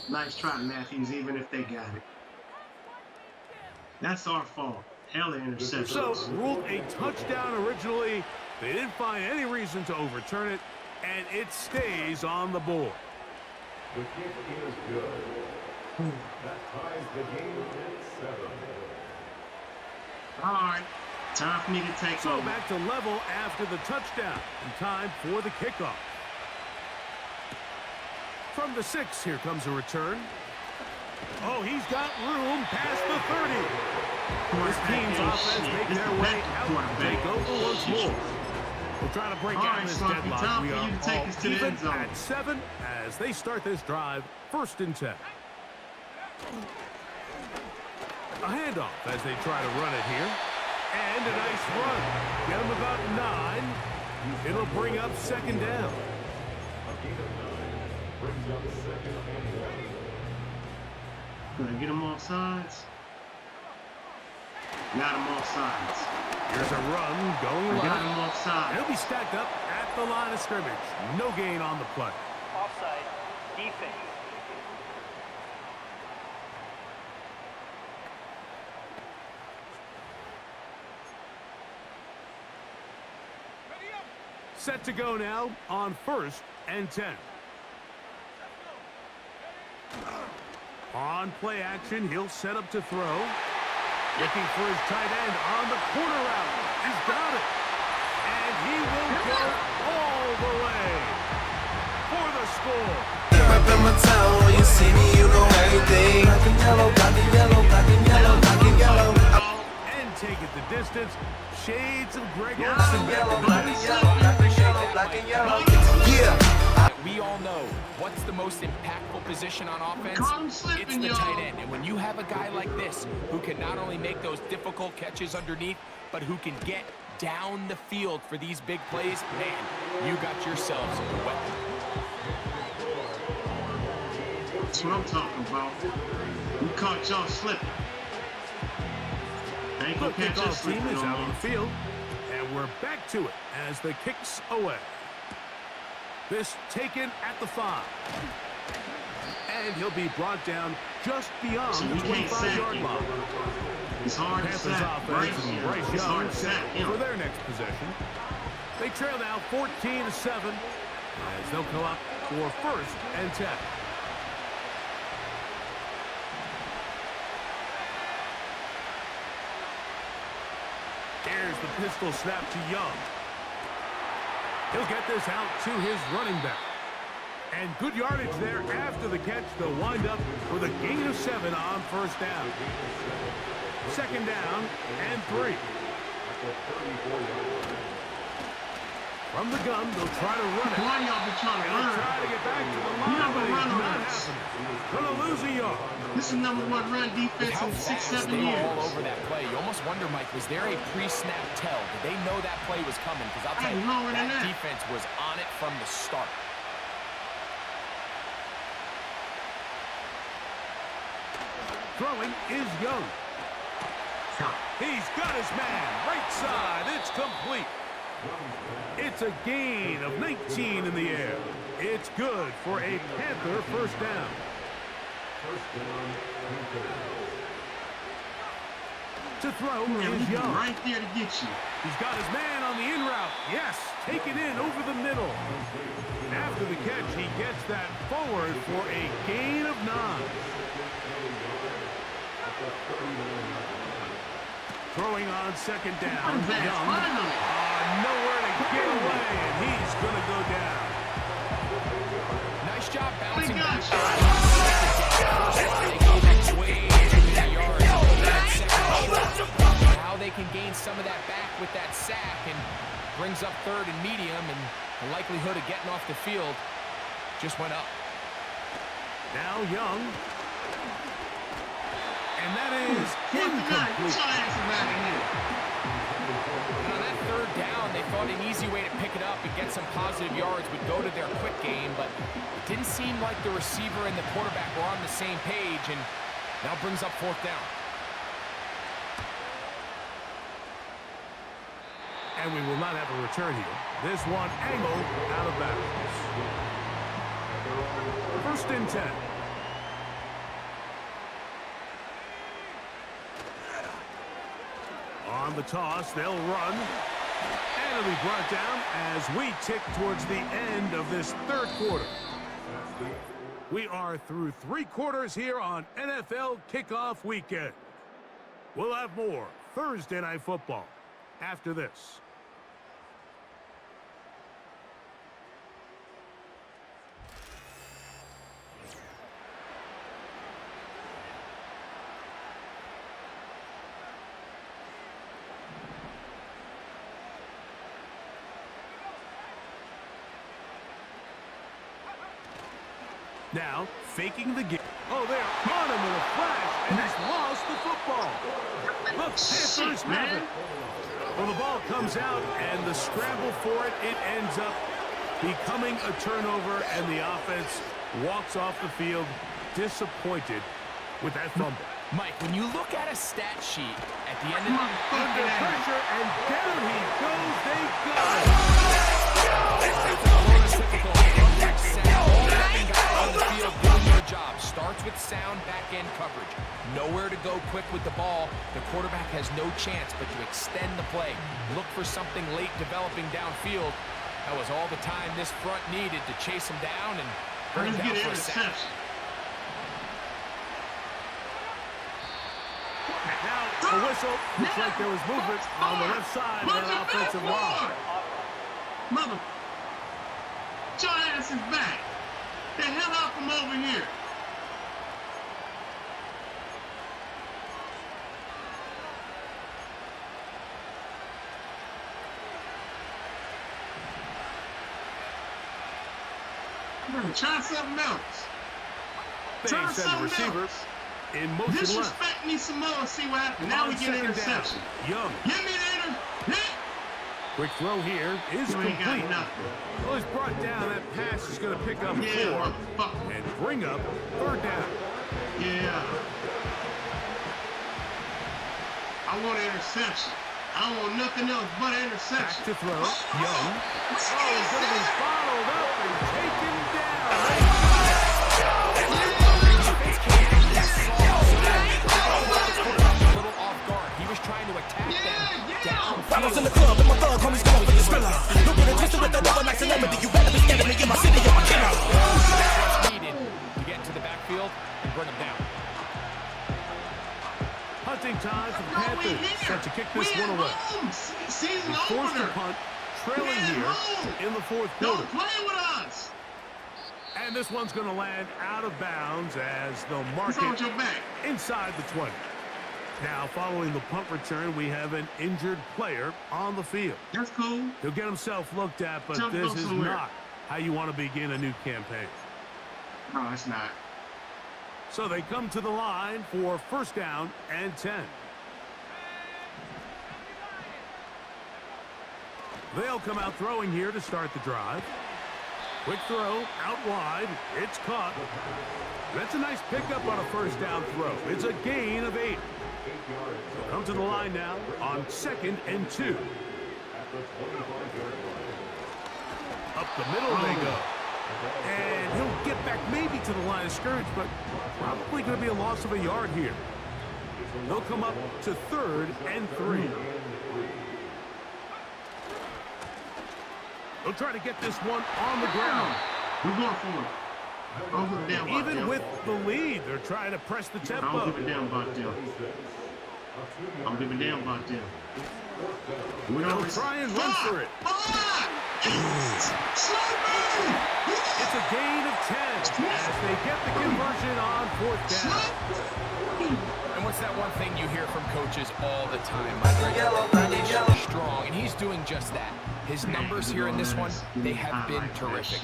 Nice try, Matthews, even if they got it. That's our fault. Hell of interception. So, ruled a touchdown originally. They didn't find any reason to overturn it, and it stays on the board. The kick is good. That ties the game at 7. All right. Time for me to take So over. back to level after the touchdown. And time for the kickoff. From the 6, here comes a return. Oh, he's got room past the 30. This team's offense make their way out. Take over once more. We'll try to break out of this deadlock. We are all even at 7 as they start this drive, 1st and 10. A handoff as they try to run it here. And a nice run. Get them about 9. It'll bring up 2nd down. Gonna get them off sides. Got them off sides. Here's a run going Got them left. off sides. It'll be stacked up at the line of scrimmage. No gain on the play. Offside. Defense. Set to go now on 1st and 10. On play action, he'll set up to throw. Looking for his tight end on the corner route. He's got it. And he will go all the way for the score. Reppin' my town, when you see me, you know everything. Black and yellow, black and yellow, black and yellow, black and yellow. And take it the distance. Shades of Greg Black Olsen. and yellow, black and yellow, black and yellow, black and yellow. Yeah. We all know what's the most impactful position on offense? It's the tight end. And when you have a guy like this who can not only make those difficult catches underneath, but who can get down the field for these big plays, man, you got yourselves a weapon. That's what I'm talking about. We caught y'all slipping. Ain't The gonna catch us kickoff team slipping is no out on more. the field. And we're back to it as the kick's away. This taken at the 5. And he'll be brought down just beyond So the we can't sack 25-yard him. line. It's hard to Panthers sack offense and Bryce It's hard Young to set sack him. for their next possession. They trail now 14-7 as they'll come up for 1st and 10. Here's the pistol snap to Young. He'll get this out to his running back. And good yardage there after the catch. They'll wind up with a gain of 7 on 1st down. 2nd down and 3. From the gun, they'll try to run it. Why y'all been trying to They'll run? try to get back to the You line, never but run it's on not us. happening. Gonna lose a yard. This is #1 run defense How in 6, fast 7 they were years. all over that play. You almost wonder, Mike, was there a pre-snap tell? Did they know that play was coming? Because I'll tell you, lower than that that. defense was on it from the start. Throwing is Young. He's got his man. Right side. It's complete. It's a gain of 19 in the air. It's good for a Panther first down. To throw is Young. Right there to get you. He's got his man on the in route. Yes, take it in over the middle. After the catch, he gets that forward for a gain of 9. Throwing on second down. Young. Nowhere to get away, and he's going to go down. Nice job bouncing back. Now they can gain some of that back with that sack and brings up third and medium, and the likelihood of getting off the field just went up. Now Young. And that is incomplete. And on that third down, they thought an easy way to pick it up and get some positive yards would go to their quick game, but it didn't seem like the receiver and the quarterback were on the same page, and now brings up fourth down. And we will not have a return here. This one angled out of bounds. First and 10. On the toss, they'll run. And it'll be brought down as we tick towards the end of this third quarter. We are through 3 quarters here on NFL Kickoff Weekend. We'll have more Thursday Night Football after this. Now, faking the game. Oh, they're on him with a flash, and he's lost the football. The Panthers have it. Well, the ball comes out, and the scramble for it, it ends up becoming a turnover, and the offense walks off the field disappointed with that fumble. Mike, when you look at a stat sheet at the end of the under pressure, and down he goes. They got it. On the field doing their job. Starts with sound back-end coverage. Nowhere to go quick with the ball. The quarterback has no chance but to extend the play. Look for something late developing downfield. That was all the time this front needed to chase him down and bring him down for a sack. Now, a whistle. Looks like there was movement on the left side of that offensive line. Mother, your ass is back. The hell out from over here. I'm gonna try something else. Try something else. In motion disrespect left. Me some more. See what happens. Now we get an interception. Young. Give me the interception. Quick throw here is complete. Well, he's brought down. That pass is going to pick up 4 and bring up third down. Yeah. I want an interception. I don't want nothing else but an interception. Back to throw. Young. Oh, he's going to be followed up and taken down. Trying to attack them down. Bottles in the club and my thug homies going for the spiller. Look at it, twisted with the double nice celebrity. You better be scared of me in my city, I'm a killer. Needed to get to the backfield and bring him down. Punting time for the Panthers. Set to kick this one away. Season forced to punt, trailing here in the fourth quarter. Don't play with us. And this one's going to land out of bounds as they'll mark it inside the 20. Now, following the punt return, we have an injured player on the field. That's cool. He'll get himself looked at, but this is not how you want to begin a new campaign. No, it's not. So they come to the line for first down and 10. They'll come out throwing here to start the drive. Quick throw, out wide. It's caught. That's a nice pickup on a first down throw. It's a gain of 8. He'll come to the line now on 2nd and 2. Up the middle they go. And he'll get back maybe to the line of scrimmage, but probably going to be a loss of a yard here. They'll come up to 3rd and 3. They'll try to get this one on the ground. We're going for it. Even with the lead, they're trying to press the tempo. I don't give a damn about them. I don't give a damn about them. They'll try and run for it. It's a gain of 10 as they get the conversion on 4th down. And what's that one thing you hear from coaches all the time? Finish strong, and he's doing just that. His numbers here in this one, they have been terrific.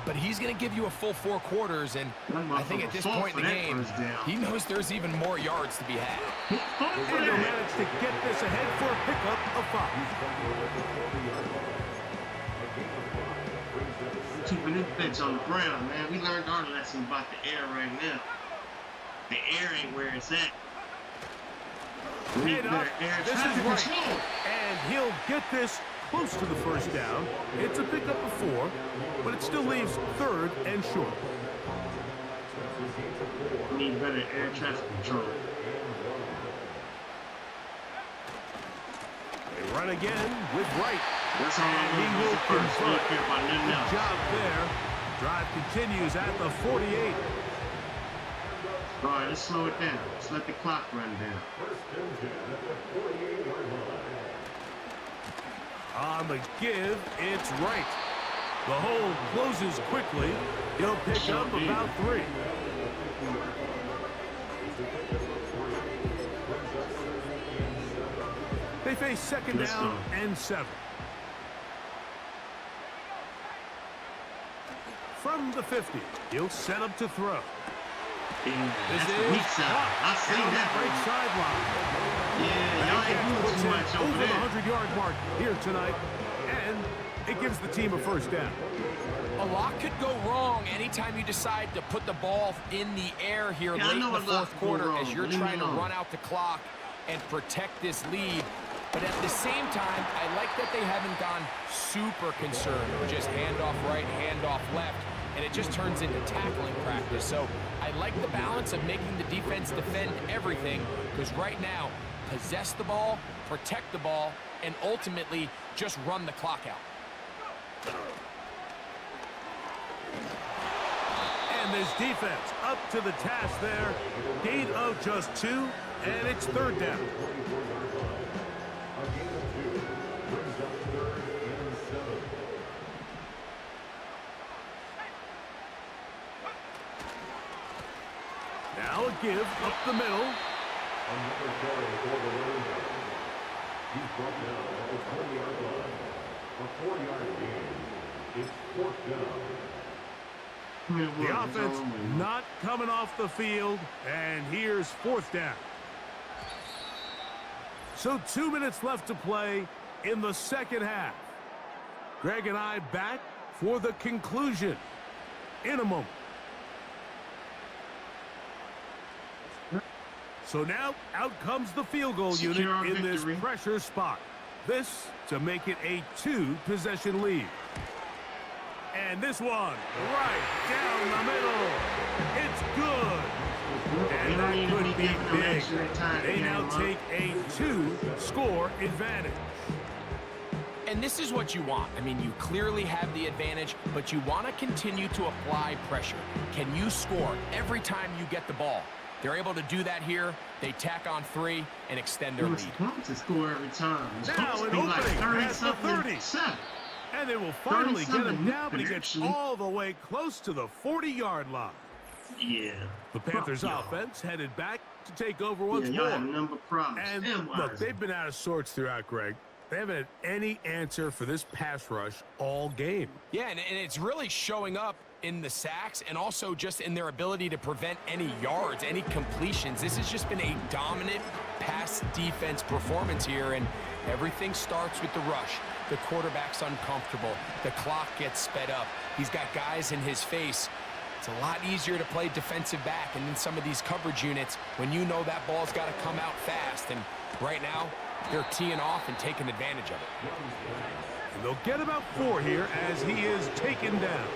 But he's going to give you a full 4 quarters, and I think at this point in the game, he knows there's even more yards to be had. And they'll manage to get this ahead for a pickup of 5. Keeping this bitch on the ground, man. We learned our lesson about the air right now. The air ain't where it's at. This is right. And he'll get this close to the first down. It's a pickup of 4, but it still leaves 3rd and short. We need better air traffic control. They run again with Wright. That's all and he will convert. Good job there. Drive continues at the 48. All right, let's slow it down. Let's let the clock run down. On the give, it's Wright. The hole closes quickly. He'll pick up about 3. They face 2nd down and 7. From the 50, he'll set up to throw. Yeah, this that's is the weak side. I see that. Right sideline. Yeah, y'all ain't doing too much over the there. 100-yard mark here tonight, and it gives the team a first down. A lot could go wrong anytime you decide to put the ball in the air here late in the 4th quarter as you're trying to run out the clock and protect this lead. But at the same time, I like that they haven't gone super concerned, just handoff right, handoff left, and it just turns into tackling practice. So I like the balance of making the defense defend everything, because right now, possess the ball, protect the ball, and ultimately just run the clock out. And this defense up to the task there. Gain of just 2, and it's 3rd down. Now a give up the middle. Another carry for the Raiders. He's brought down at the 20-yard line. A 4-yard gain. It's 4th down. The offense not coming off the field, and here's 4th down. So 2 minutes left to play in the 2nd half. Greg and I back for the conclusion in a moment. So now out comes the field goal unit in this pressure spot. This to make it a 2-possession lead. And this one right down the middle. It's good. And that could be big. They now take a 2-score advantage. And this is what you want. I mean, you clearly have the advantage, but you want to continue to apply pressure. Can you score every time you get the ball? They're able to do that here. They tack on 3 and extend their lead. To score every time. Now an opening at the 30. And they will finally get him down, but he gets all the way close to the 40-yard line. Yeah. The Panthers offense headed back to take over once more. And look, they've been out of sorts throughout, Greg. They haven't had any answer for this pass rush all game. Yeah, and it's really showing up in the sacks and also just in their ability to prevent any yards, any completions. This has just been a dominant pass defense performance here, and Everything starts with the rush. The quarterback's uncomfortable. The clock gets sped up. He's got guys in his face. It's a lot easier to play defensive back and in some of these coverage units when you know that ball's got to come out fast. And right now, they're teeing off and taking advantage of it. And they'll get about 4 here as he is taken down.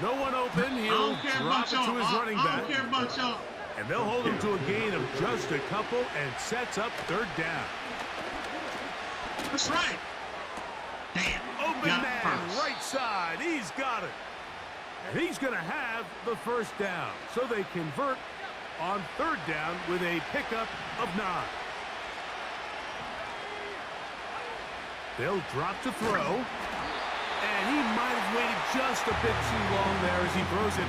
No one open. He'll drop it to his running back. I don't care about y'all. And they'll hold him to a gain of just a couple and sets up 3rd down. That's right. Damn. Open man, right side. He's got it. And he's going to have the 1st down. So they convert on 3rd down with a pickup of 9. They'll drop to throw. And he might have waited just a bit too long there as he throws it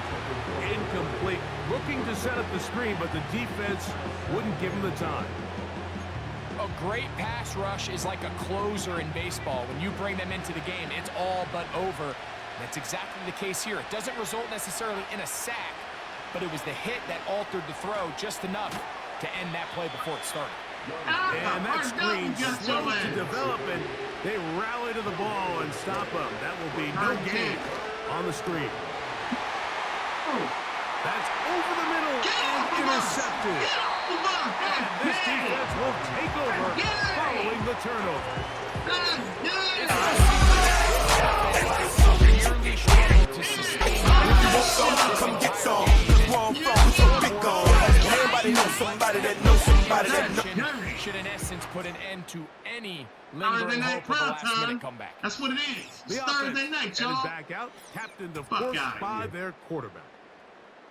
incomplete. Looking to set up the screen, but the defense wouldn't give him the time. A great pass rush is like a closer in baseball. When you bring them into the game, it's all but over. That's exactly the case here. It doesn't result necessarily in a sack, but it was the hit that altered the throw just enough to end that play before it started. And that screen slow to develop, and they rally to the ball and stop them. That will be no gain on the screen. That's over the middle and intercepted. And this defense will take over following the turnover. Come get some. Where I'm from, so big on. Everybody knows somebody that knows somebody that knows. Should in essence put an end to any lingering hope of a last-minute comeback. That's what it is. The It's Thursday night, y'all. back out, captained of course by their quarterback.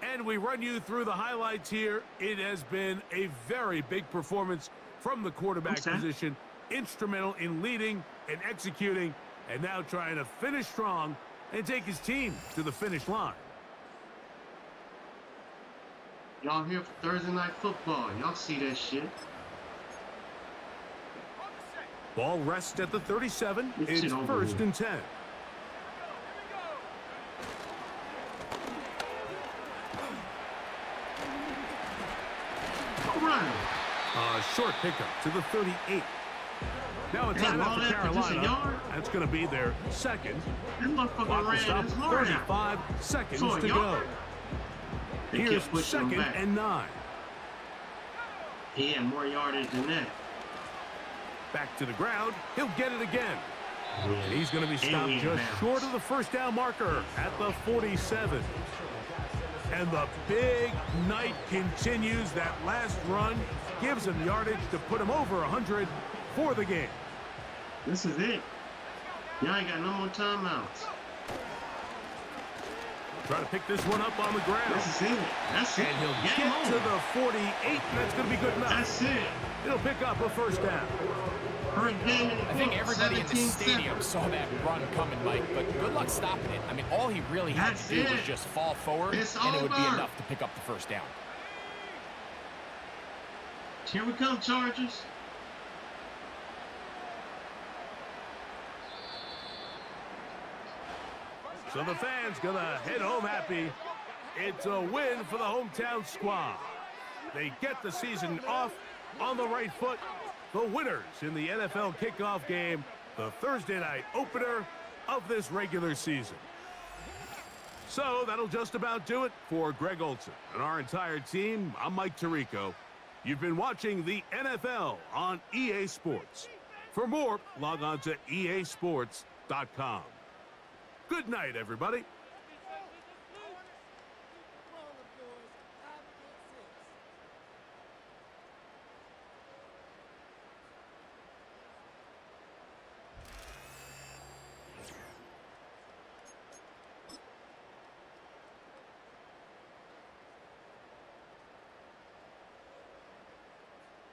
And we run you through the highlights here. It has been a very big performance from the quarterback position. Instrumental in leading and executing, and now trying to finish strong and take his team to the finish line. Y'all here for Thursday night football. Y'all see that shit. Ball rests at the 37. This shit It's over 1st with. and 10. All right. Short pickup to the 38. Now a timeout for Carolina. That's going to be their 2nd. This motherfucker Clock will ran stop. his heart out. 35 seconds So, to y'all- go. They Here's kept pushing him 2nd back. and 9. He had more yardage than that. Back to the ground. He'll get it again. And he's going to be stopped Alien just bounce. short of the 1st down marker at the 47. And the big night continues. That last run gives him yardage to put him over 100 for the game. This is it. Y'all ain't got no more timeouts. Try to pick this one up on the ground. This is it. That's it. And he'll Game get to over. the 48. That's going to be good enough. That's it. He'll pick up a 1st down. First game in the I think book, everybody in the 17-7. stadium saw that run coming, Mike, but good luck stopping it. I mean, all he really had That's to do was it. just fall forward, It's and it would be over. enough to pick up the 1st down. Here we come, Chargers. So the fans going to head home happy. It's a win for the hometown squad. They get the season off on the right foot. The winners in the NFL kickoff game, the Thursday night opener of this regular season. So that'll just about do it for Greg Olson and our entire team. I'm Mike Tirico. You've been watching the NFL on EA Sports. For more, log on to easports.com. Good night, everybody.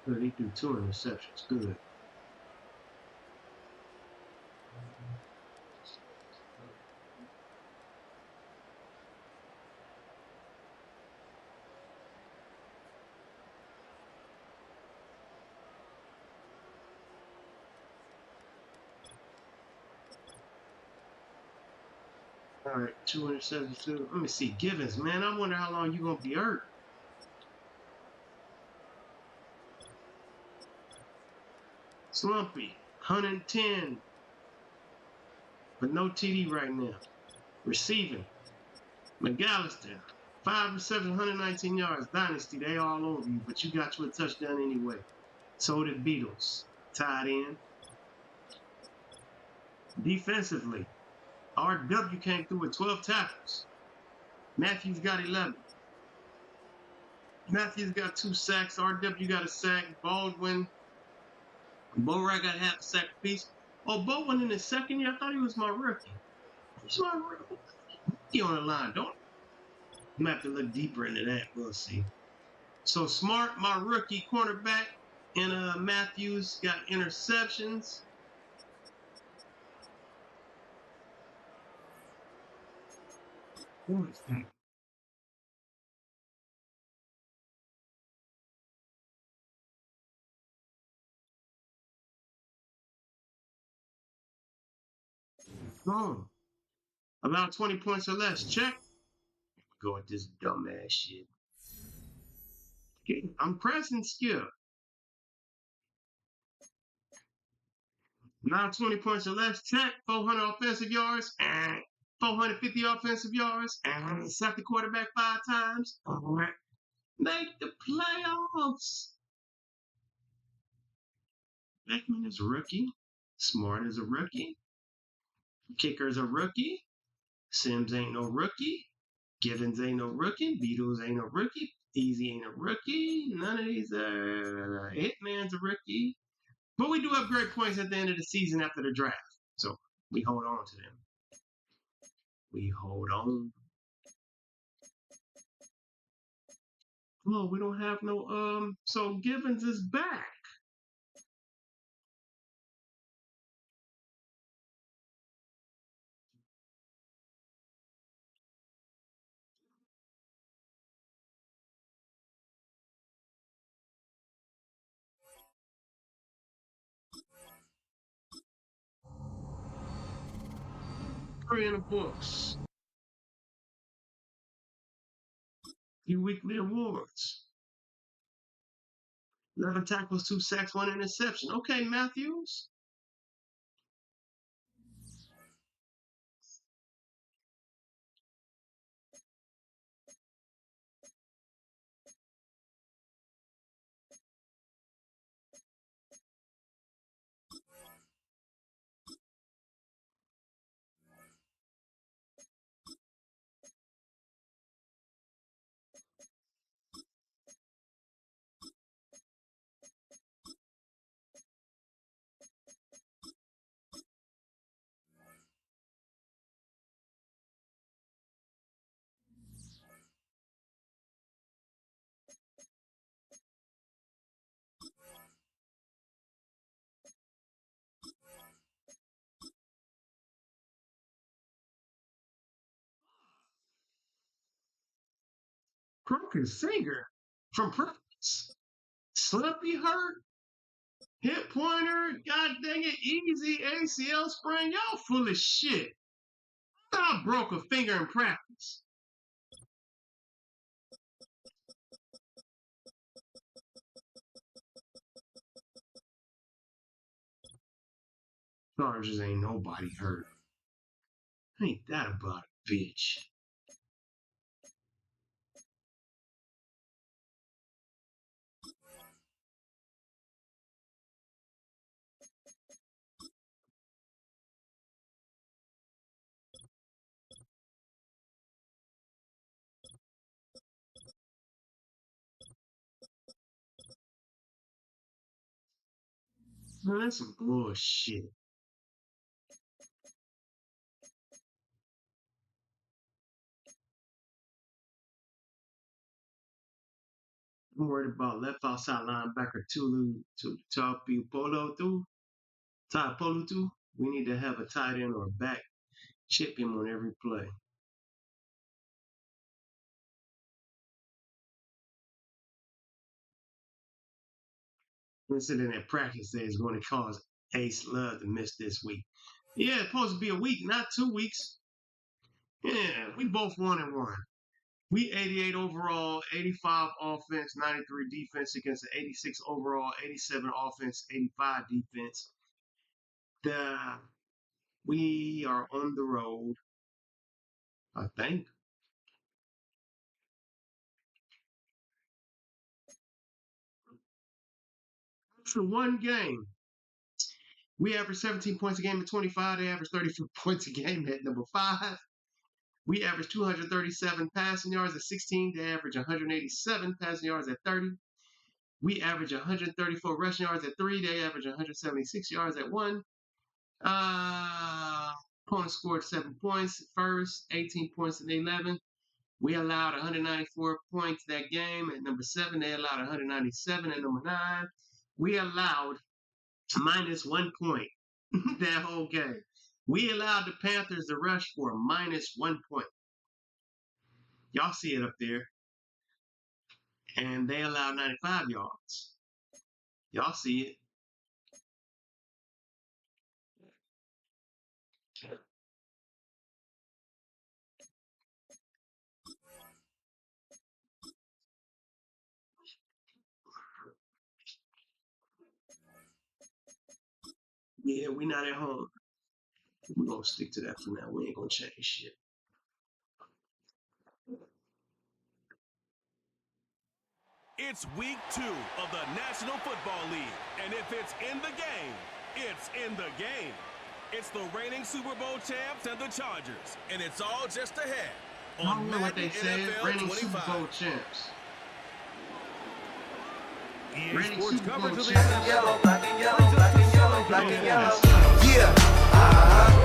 Good, he threw 2 interceptions. Good. All right, 2 interceptions too. Let me see. Givens, man, I wonder how long you gonna be hurt. Slumpy, 110. But no TD right now. Receiving. McAllister, 5 receptions, 119 yards. Dynasty, they all over you, but you got you a touchdown anyway. So did Beatles. Tied in. Defensively, RW came through with 12 tackles. Matthews got 11. Matthews got 2 sacks. RW got a sack. Baldwin. Bowright got half a sack apiece. Oh, Baldwin in his second year? I thought he was my rookie. He's my rookie. He on the line, don't I'm gonna have to look deeper into that. We'll see. So Smart, my rookie cornerback, and Matthews got interceptions. What is that? Oh, about 20 points or less. Check. Go with this dumbass shit. Okay, I'm pressing skill. Now 20 points or less. Check. 400 offensive yards. 450 offensive yards. Sack the quarterback 5 times. All right. Make the playoffs. Beckman is a rookie. Smart is a rookie. Kicker's a rookie. Sims ain't no rookie. Givens ain't no rookie. Beatles ain't no rookie. Easy ain't a rookie. None of these are. Hitman's a rookie. But we do have great points at the end of the season after the draft. So we hold on to them. We hold on. Oh, we don't have no, so Givens is back. Three in the books. Few weekly awards. 11 tackles, 2 sacks, 1 interception. Okay, Matthews. Broken finger from practice. Slippy hurt. Hip pointer. God dang it. Easy ACL sprain. Y'all full of shit. I broke a finger in practice. Chargers ain't nobody hurt. Ain't that about a bitch? Man, that's some bullshit. I'm worried about left outside linebacker Tulu to Polo through. Ty Polo through. We need to have a tight end or a back chip him on every play. Incident at practice that is going to cause Ace Love to miss this week. Yeah, it's supposed to be a week, not 2 weeks. Yeah, we both 1-1. We 88 overall, 85 offense, 93 defense against the 86 overall, 87 offense, 85 defense. We are on the road, I think. For one game, we average 17 points a game at 25. They average 34 points a game at number 5. We average 237 passing yards at 16. They average 187 passing yards at 30. We average 134 rushing yards at 3. They average 176 yards at 1. Opponent scored 7 points at first, 18 points at 11. We allowed 194 points that game at number 7. They allowed 197 at number 9. We allowed minus 1 point that whole game. We allowed the Panthers to rush for minus 1 point. Y'all see it up there. And they allowed 95 yards. Y'all see it. Yeah, we're not at home. We're going to stick to that for now. We ain't going to change shit. It's week 2 of the National Football League. And if it's in the game, it's in the game. It's the reigning Super Bowl champs and the Chargers. And it's all just ahead on Madden what they said. NFL Reigning 25. Super Bowl champs. EA Reigning Sports Super coverage Bowl of the champs. Yellow, black and yellow, black and yellow, black and yellow. Yeah,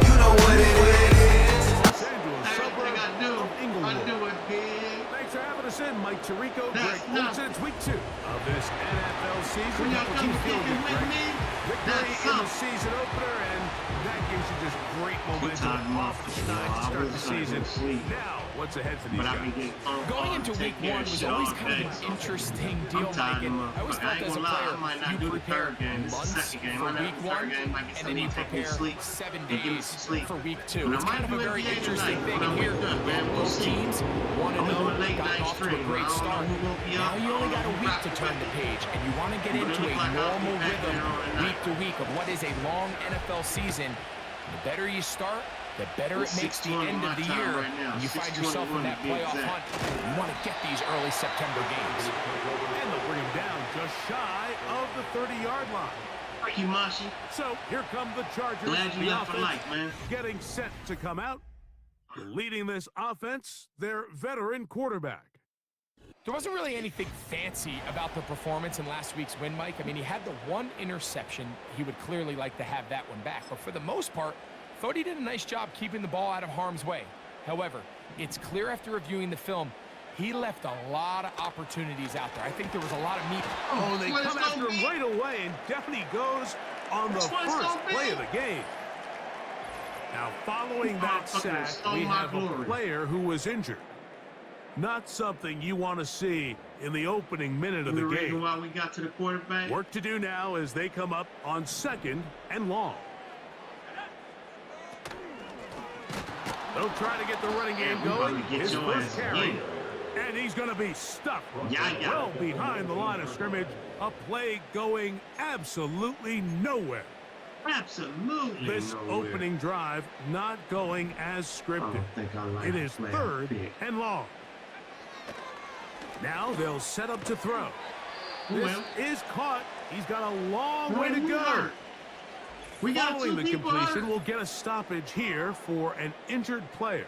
you know what it is. Los Angeles Everything I do, of Inglewood. I do it big. Thanks for having us in, Mike Tirico, That's Greg Olsen. It's week 2 of this NFL season. When y'all How come you feel kicking good, with Greg? me, Victory that's in the something. season opener, and that gives you just great momentum tired off the schneid to start the season. sleep. Now, what's ahead for these But I guys? be getting phone Going calls into and week take care 1 of was shit always all kind of day, an so interesting I'm deal, tired Mike. of And I always motherfuckers. I felt ain't as a gonna lie, player, I might not you do the prepare third game. This is the months second game. for I might week do the third 1, game. Might get and then you something to take me to prepare sleep. 7 and get me days some sleep. for week 2. But I It's might kind of do a very NBA interesting tonight thing. when I And here, wake up, man. We'll both see. teams want to I'm know, doing late got night off to a stream. great I don't start. know who gonna be Now up. you only got a I don't know week who to rock turn with the it. page, and you want to get But it into look a like I'll be normal back rhythm there on the week night. to week of what is a long NFL season. The better you start, the better it It's makes the 6:20 end of my the time year. right now. And you find yourself in 6:21 that to be playoff exact. hunt. You want to get these early September games. And they'll bring him down just shy of the 30-yard line. Thank you, Mashi. So here come the Chargers. Glad you the left for offense life, man. getting set to come out. Leading this offense, their veteran quarterback. There wasn't really anything fancy about the performance in last week's win, Mike. I mean, he had the one interception. He would clearly like to have that one back. But for the most part, I thought he did a nice job keeping the ball out of harm's way. However, it's clear after reviewing the film, he left a lot of opportunities out there. I think there was a lot of meat. Oh, they What come it's after gonna him be. right away, and down he goes on the That's what it's first gonna play be. of the game. Now, following that Motherfucker sack, stole we my have a glory. player who was injured. Not something you want to see in the opening minute of The the reason game. why we got to the quarterback. Work to do now as they come up on 2nd and long. They'll try to get the running game we about going. to get His your first ass carry. in. And he's going to be stuck Yeah. well behind the line of scrimmage. A play going absolutely nowhere. Absolutely. This nowhere. opening drive not going as I scripted. don't think I like It is playing 3rd big. and long. Now they'll set up to throw. This Well. is caught. He's got a long way to We go. hurt. We got Following two the people completion, hurt. we'll get a stoppage here for an injured player.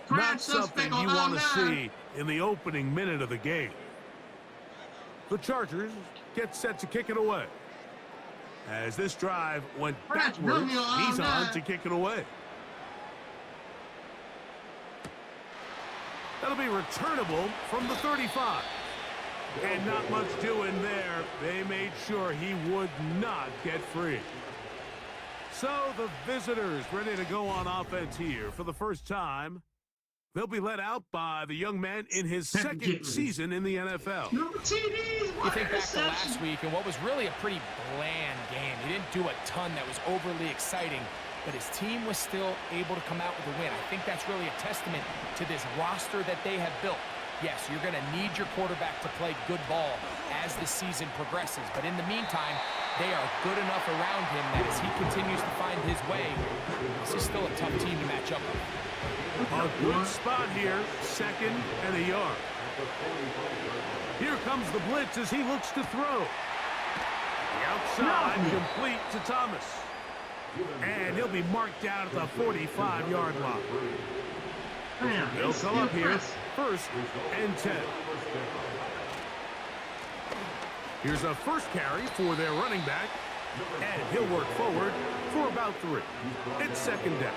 Crime Not something suspect on you want to I-9. see in the opening minute of the game. The Chargers get set to kick it away. As this drive went That's backwards, really on he's on I-9. to kick it away. That'll be returnable from the 35. And not much doing there. They made sure he would not get free. So the visitors ready to go on offense here for the first time. They'll be led out by the young man in his second season in the NFL. No TDs. You think back to last week and what was really a pretty bland game. He didn't do a ton that was overly exciting. but his team was still able to come out with a win. I think that's really a testament to this roster that they have built. Yes, you're going to need your quarterback to play good ball as the season progresses, but in the meantime, they are good enough around him that as he continues to find his way, this is still a tough team to match up with. A good spot here, 2nd and a yard. Here comes the blitz as he looks to throw. The outside complete to Thomas. And he'll be marked down at the 45-yard line. They'll come up here, 1st and 10. Here's a first carry for their running back, and he'll work forward for about 3. It's 2nd down.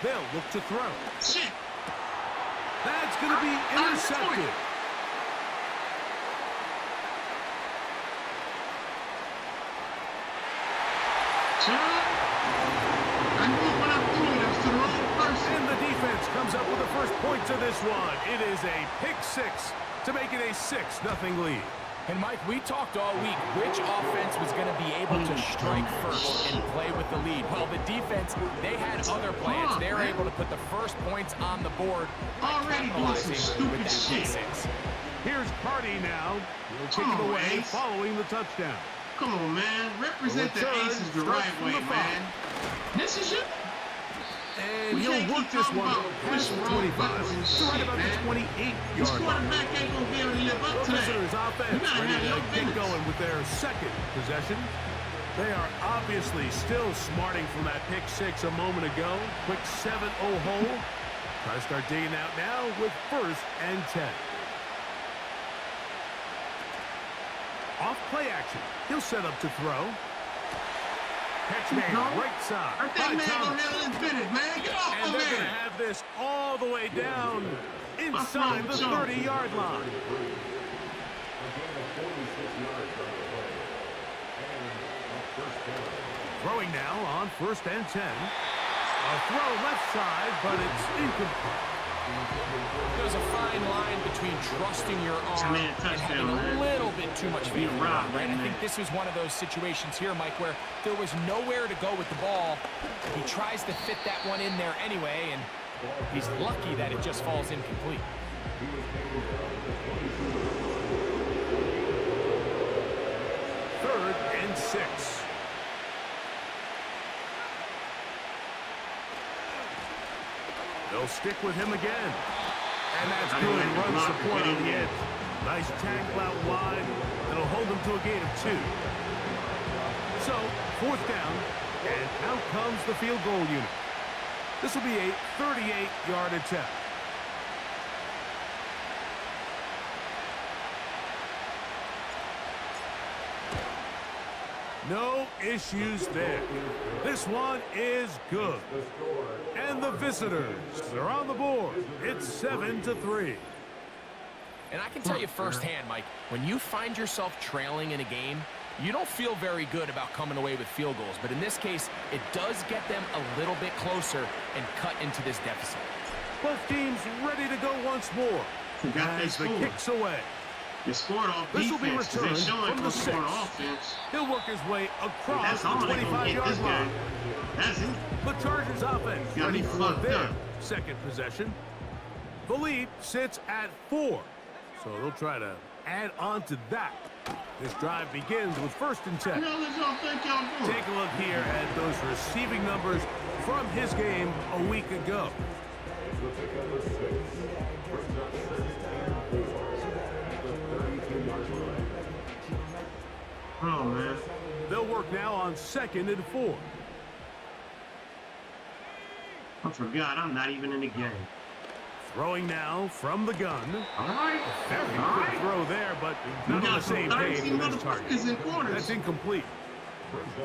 They'll look to throw. Shit. That's going to be intercepted. I knew when I threw it, I was to the wrong person. And the defense comes up with the first points of this one. It is a pick 6 to make it a 6-0 lead. And Mike, we talked all week which offense was going to be able to strike first and play with the lead. Well, the defense, they had other plans. They were able to put the first points on the board by capitalizing with that pick 6. Here's Carty now. He'll take it away following the touchdown. Come on, man. Represent the Aces the right way, man. This is your... And he'll work this one past the 25 to right about the 28-yard line. This quarterback ain't going to be able to live up to that. Visitors offense ready to get going with their 2nd possession. They are obviously still smarting from that pick 6 a moment ago. Quick 7-0 hole. Try to start digging out now with 1st and 10. Off play action. He'll set up to throw. Catch man, right side. I think man gonna handle his business, man. Get off and of they're there. going to have this all the way down inside the 30-yard line. Throwing now on 1st and 10. A throw left side, but it's incomplete. There's a fine line between trusting your arm and having a little bit too much faith in your arm, right? I think this was one of those situations here, Mike, where there was nowhere to go with the ball. He tries to fit that one in there anyway, and he's lucky that it just falls incomplete. 3rd and 6. They'll stick with him again. And that's good run support on the edge. Nice tackle out wide. That'll hold them to a gain of 2. So, 4th down, and out comes the field goal unit. This will be a 38-yard attempt. No issues there. This one is good. And the visitors are on the board. It's 7-3. And I can tell you firsthand, Mike, when you find yourself trailing in a game, you don't feel very good about coming away with field goals. But in this case, it does get them a little bit closer and cut into this deficit. Both teams ready to go once more. As the kicks away. They scored off this defense. Will be returned from the 6. Offense. He'll work his way across the 25-yard line. That's it. The Chargers offense ready for their 2nd possession. The lead sits at 4, so they'll try to add on to that. This drive begins with 1st and 10. Take a look here at those receiving numbers from his game a week ago. Oh, man. They'll work now on 2nd and 4. I forgot I'm not even in the game. Throwing now from the gun. All right. Very good throw there, but not on the same page with his target. That's incomplete.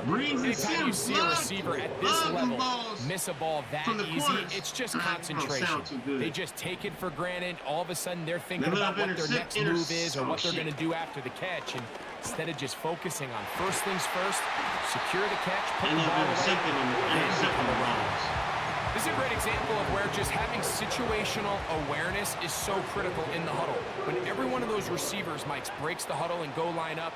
Anytime you see a receiver at this level miss a ball that easy, it's just concentration. They just take it for granted. All of a sudden, they're thinking about what their next move is or what they're going to do after the catch. And instead of just focusing on first things first, secure the catch, put And the ball away, second then rounds. this is a great example of where just having situational awareness is so critical in the huddle. When every one of those receivers, Mike, breaks the huddle and go line up,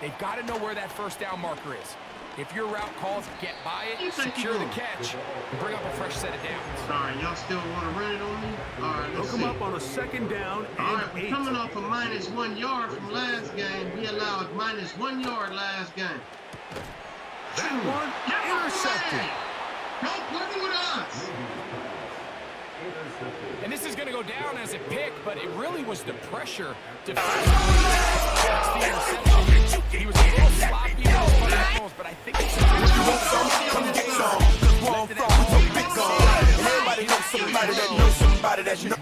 they've got to know where that first down marker is. If your route calls, get by it, secure the catch, and bring up a fresh set of downs. All right, y'all still want to run it on me? All right, let's They'll see. come up on a second down and All right, we're 8. coming off a -1 yard from last game. We allowed -1 yard last game. That one intercepted. Don't play with us. And this is going to go down as a pick, but it really was the pressure to fix the interception. He was a little sloppy with his fundamentals, but I think it's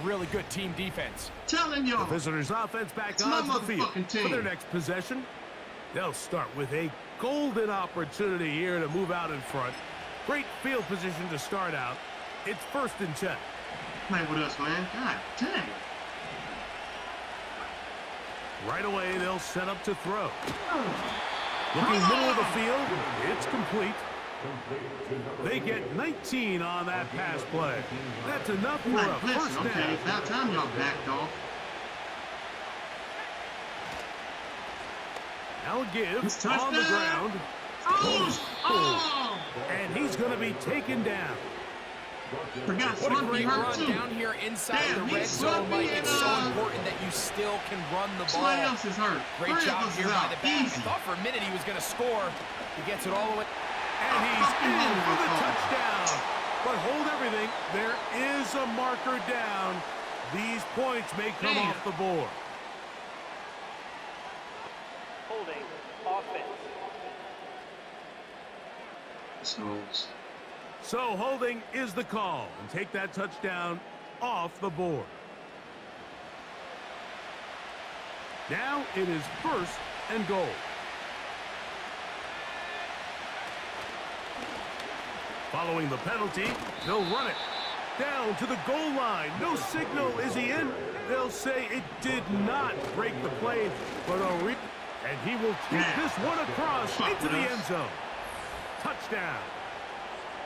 really good team defense. Telling y'all. The visitors' offense back onto the field for their next possession. They'll start with a golden opportunity here to move out in front. Great field position to start out. It's 1st and 10. Play with us, man. God dang. Right away, they'll set up to throw. Looking middle of the field, it's complete. They get 19 on that pass play. That's enough for a first down. Okay, about time y'all backed off. Now a give It's on the touchdown. ground. Oh! And he's going to be taken down. Forgot What a Slumpy great hurt run too. down here inside Damn, the red he's zone, Mike. Slumpy It's and, so important that you still can run the ball. Somebody else is hurt. Great Three job of us here is by out. the back. Easy. I thought for a minute he was going to score. He gets it all the way. And he's in for the touchdown. But hold everything. There is a marker down. These points may come off the board. Holding. Offense. So holding is the call. And take that touchdown off the board. Now it is 1st and goal. Following the penalty, they'll run it. Down to the goal line. No signal. Is he in? They'll say it did not break the plane, but and he will take this one across into the end zone. Touchdown.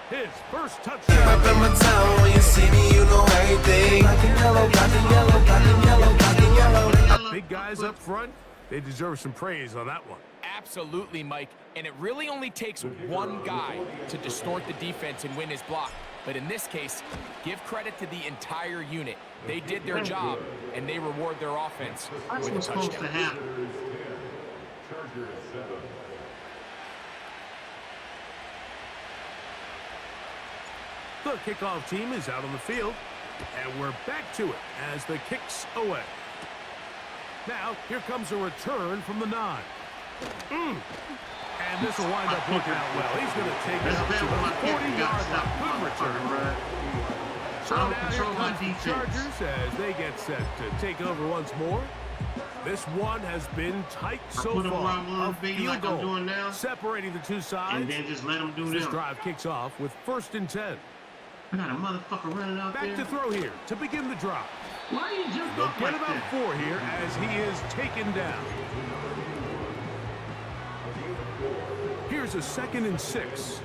His first touchdown. Up in my town, when you see me, you know everything. Black and yellow, black and yellow, black and yellow, black and yellow. Big guys up front, they deserve some praise on that one. Absolutely, Mike. And it really only takes one guy to distort the defense and win his block. But in this case, give credit to the entire unit. They did their job, and they reward their offense That's with a what's supposed to touchdown. happen. Chargers 7. The kickoff team is out on the field, and we're back to it as the kick's away. Now, here comes a return from the 9. And this will wind up working out well. He's going to take it up to the 40-yard line. Good return. So now here comes the Chargers as they get set to take over once more. This one has been tight so far. A field goal separating the two sides. And then just let them do This them. drive kicks off with 1st and 10. I got a motherfucker running out there. Back to throw here to begin the drive. Why you jump They'll up get like about that? 4 here as he is taken down. Here's a 2nd and 6. At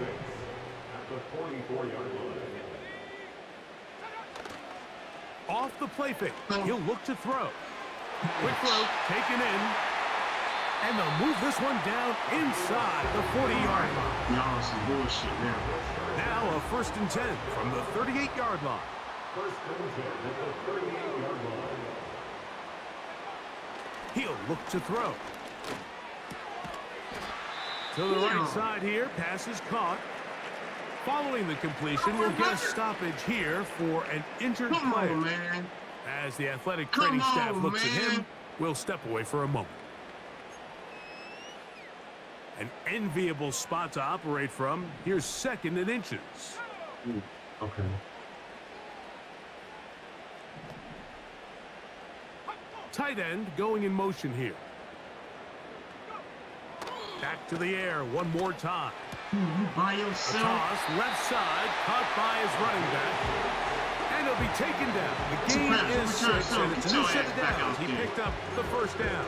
the 44-yard line. Off the play fake. He'll look to throw. Quick throw, taken in. And they'll move this one down inside the 40-yard line. Y'all some bullshit now. Now a 1st and 10 from the 38-yard line. First and 10 at the 38-yard line. He'll look to throw. To the right side here, pass is caught. Following the completion, we'll get a stoppage here for an injured Come player. on, man. As the athletic training staff looks at him, we'll step away for a moment. An enviable spot to operate from. Here's 2nd and inches. Okay. Tight end going in motion here. Back to the air one more time. You by A yourself? toss, left side, caught by his running back. And he'll be taken down. The gain is 6, and it's a new set of downs. He picked up the 1st down.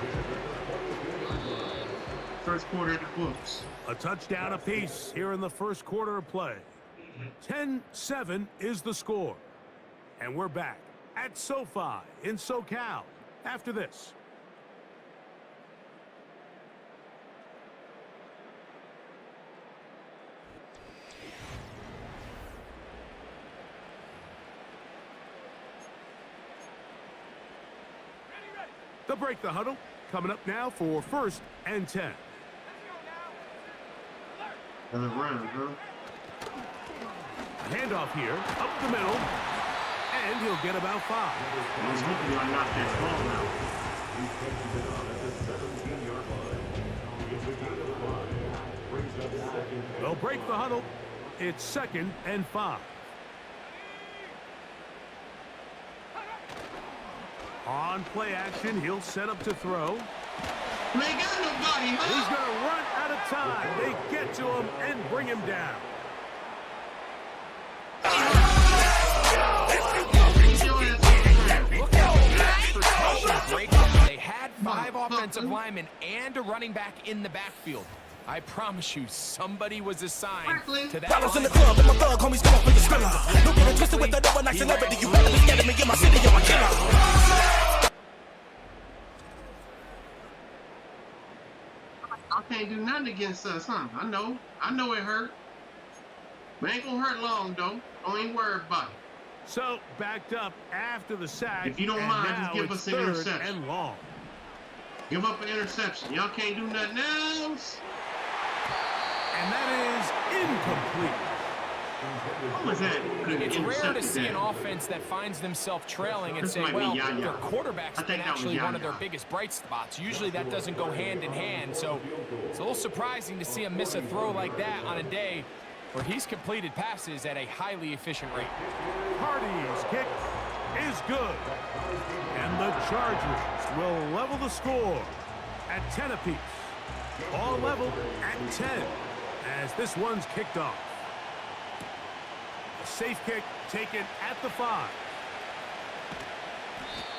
First quarter of the books. A touchdown apiece here in the first quarter of play. 10-7 is the score. And we're back at SoFi in SoCal after this. They'll break the huddle. Coming up now for 1st and 10. Another run, huh? Handoff here, up the middle, and he'll get about 5. I was hoping I knocked that ball out. They'll break the huddle. It's 2nd and 5. On play action, he'll set up to throw. They got nobody, huh? He's going to run out of time. They get to him and bring him down. They had 5 offensive linemen and a running back in the backfield. I promise you, somebody was assigned to that. Dollars in the club, and my thug homies come up with the skrilla. Don't get it twisted with the double nice celebrity. You better be scared of me in my city, you're a killer. I can't do nothing against us, huh? I know it hurt. But ain't gonna hurt long, though. Don't even worry about it. So, backed up after the sack. If you don't mind, just give us an interception. And long. Give up an interception. Y'all can't do nothing else. And that is incomplete. What was that? It's rare to see an offense that finds themselves trailing and say, well, their quarterback's been actually one of their biggest bright spots. Usually that doesn't go hand in hand, so it's a little surprising to see him miss a throw like that on a day where he's completed passes at a highly efficient rate. Hardy's kick is good. And the Chargers will level the score at 10 apiece. All level at 10 as this one's kicked off. A safe kick taken at the 5.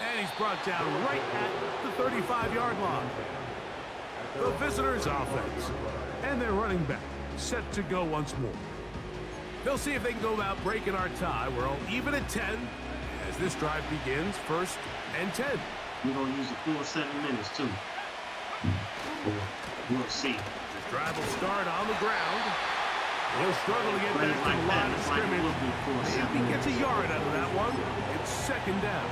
And he's brought down right at the 35-yard line. The visitors' offense and their running back set to go once more. They'll see if they can go about breaking our tie. We're all even at 10 as this drive begins. 1st and 10. We're going to use the full 7 minutes, too. We'll see. This drive will start on the ground. He'll struggle to get back to the line of scrimmage. Maybe he gets a yard out of that one. It's 2nd down.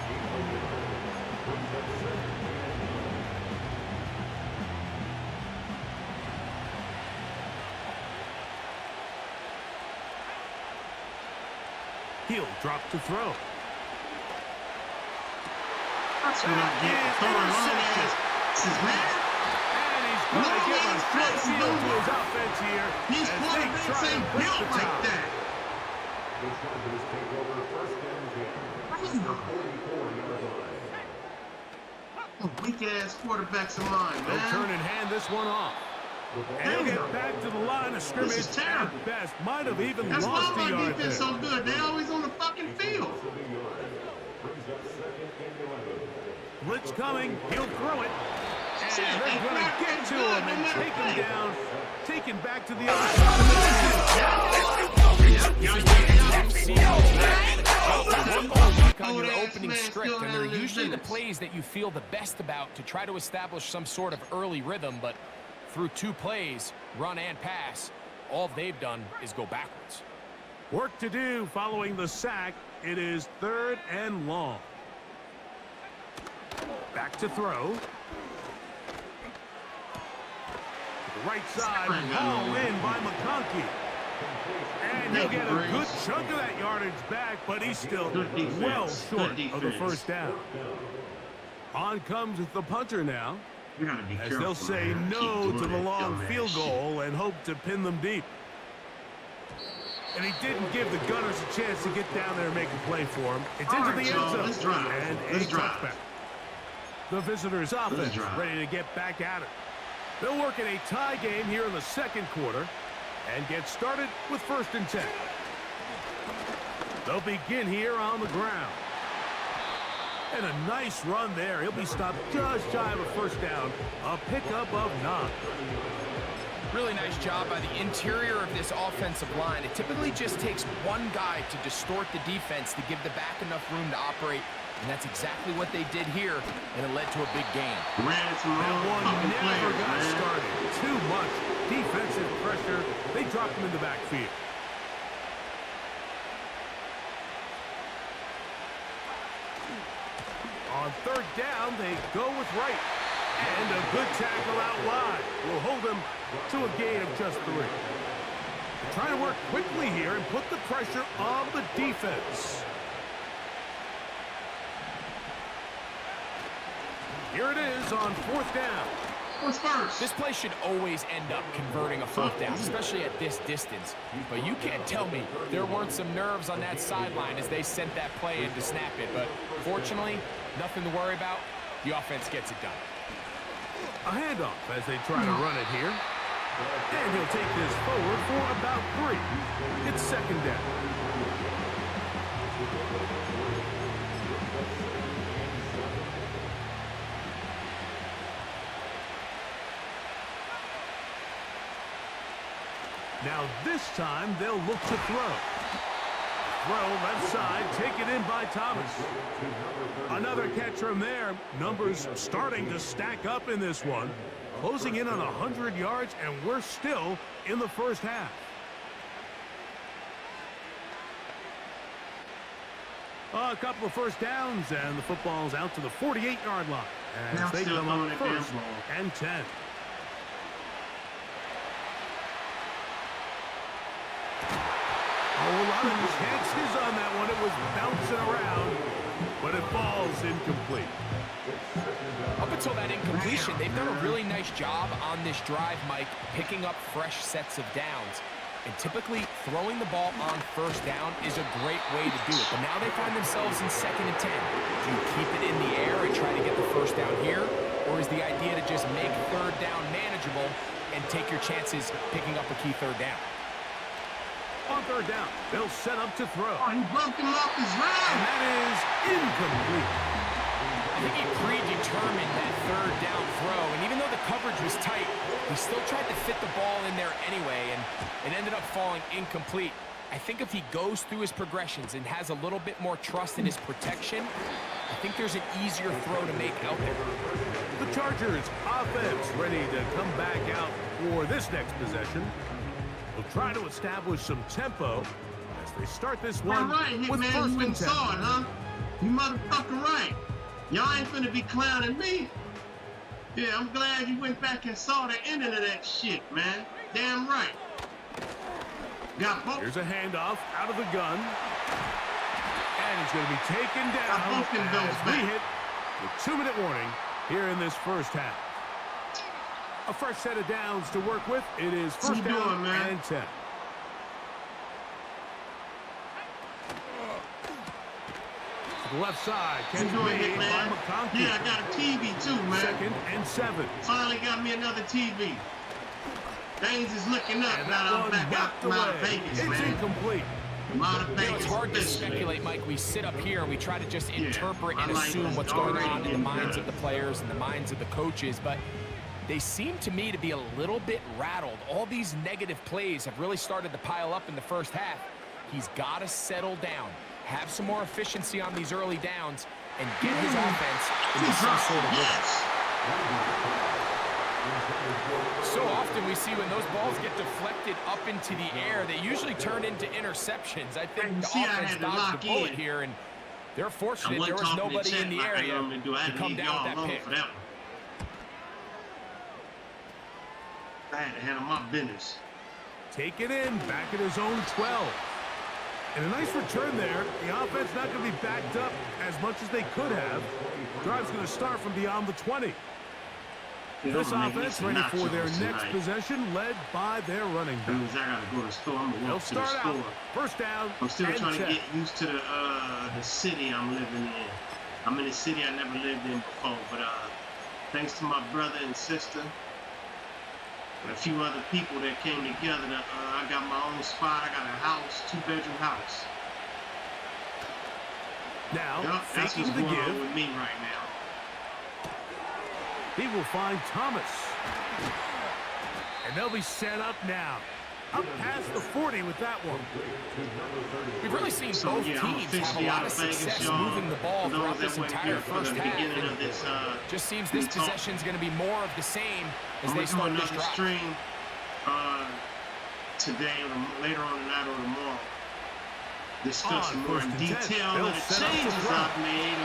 He'll drop to throw. That's what I get. Throwing long ass. This is man. And he's going to give a good feel to his offense here. These quarterbacks ain't built like that. Weak ass quarterbacks of mine, man. They'll turn and hand this one off. And he'll get back to the line of scrimmage. This is terrible. At best. Might have even That's lost why the my yard defense there. so good. They always on the fucking field. Blitz coming. He'll throw it. And Shit, they're they going to crack get that to good him no and matter take him what. down. Taken back to the other side of on your opening script, and they're usually the plays that you feel the best about to try to establish some sort of early rhythm, but through 2 plays, run and pass, all they've done is go backwards. Work to do following the sack. It is 3rd and long. Back to throw. Right side, hauled in by McConkey. And he'll get a good chunk of that yardage back, but he's still well short of the 1st down. On comes the punter now, as they'll say no to the long field goal and hope to pin them deep. And he didn't give the Gunners a chance to get down there and make a play for him. It's into the end zone and a touchback. The visitors' offense ready to get back at it. They'll work in a tie game here in the 2nd quarter and get started with 1st and 10. They'll begin here on the ground. And a nice run there. He'll be stopped just shy of a first down. A pickup of 9. Really nice job by the interior of this offensive line. It typically just takes one guy to distort the defense to give the back enough room to operate. And that's exactly what they did here, and it led to a big gain. That one never got started. Too much defensive pressure. They dropped him in the backfield. On third down, they go with Wright. And a good tackle out wide will hold them to a gain of just 3. They're trying to work quickly here and put the pressure on the defense. Here it is on 4th down. What's first? This play should always end up converting a 4th down, especially at this distance. But you can't tell me there weren't some nerves on that sideline as they sent that play in to snap it. But fortunately, nothing to worry about. The offense gets it done. A handoff as they try to run it here. And he'll take this forward for about 3. It's 2nd down. Now this time they'll look to throw. Throw left side, taken in by Thomas. Another catch from there. Numbers starting to stack up in this one. Closing in on 100 yards, and we're still in the first half. A couple of first downs, and the football's out to the 48-yard line. As they come up 1st and 10. Oh, a lot of chances on that one. It was bouncing around, but it falls incomplete. Up until that incompletion, they've done a really nice job on this drive, Mike, picking up fresh sets of downs. And typically, throwing the ball on 1st down is a great way to do it. But now they find themselves in 2nd and 10. Do you keep it in the air and try to get the 1st down here? Or is the idea to just make 3rd down manageable and take your chances picking up a key 3rd down? On 3rd down, they'll set up to throw. Oh, he broke him off his route. And that is incomplete. I think he predetermined that 3rd down throw, and even though the coverage was tight, he still tried to fit the ball in there anyway, and it ended up falling incomplete. I think if he goes through his progressions and has a little bit more trust in his protection, I think there's an easier throw to make out there. The Chargers offense ready to come back out for this next possession. They'll try to establish some tempo as they start this one with 1st and 10. Saw it, huh? You motherfucker right. Y'all ain't finna be clowning me. Yeah, I'm glad you went back and saw the ending of that shit, man. Damn right. Got both. Here's a handoff out of the gun. And he's going to be taken down as we hit the 2-minute warning here in this first half. A fresh set of downs to work with. It is 1st down and 10. To the left side. Catch made by McConkey. Yeah, I got a TV too, man. 2nd and 7. Finally got me another TV. Things is looking up now. I'm back out to Mount Vegas, man. It's incomplete. It's hard to speculate, Mike. We sit up here and we try to just interpret and assume what's going on in the minds of the players and the minds of the coaches, but they seem to me to be a little bit rattled. All these negative plays have really started to pile up in the first half. He's got to settle down, have some more efficiency on these early downs, and get his offense into some sort of rhythm. So often we see when those balls get deflected up into the air, they usually turn into interceptions. I think the offense dodged the bullet here, and they're fortunate there was nobody in the area to come down with that pick. I had to handle my business. Take it in, back at his own 12. And a nice return there. The offense not going to be backed up as much as they could have. Drive's going to start from beyond the 20. This offense ready for their next possession, led by their running back. I gotta go to the store. I'm gonna walk to the store. First down. I'm still trying to get used to the city I'm living in. I'm in a city I never lived in before, but thanks to my brother and sister and a few other people that came together, I got my own spot. I got a house, 2-bedroom house. Now, Yep, that's what's faking the going on give. with me right now. He will find Thomas. And they'll be set up now. Up past the 40 with that one. We've really seen So, both yeah, I'm teams have a officially lot out of of Vegas, success y'all. moving the ball For those throughout that this weren't entire here for first the half. beginning And of this, just seems this talk. possession is going to be more of the same as I'm they going to do start this another drive. stream today or later on tonight or tomorrow. Discussing more in 1st and 10. detail They'll of the set up the changes drive. I've made.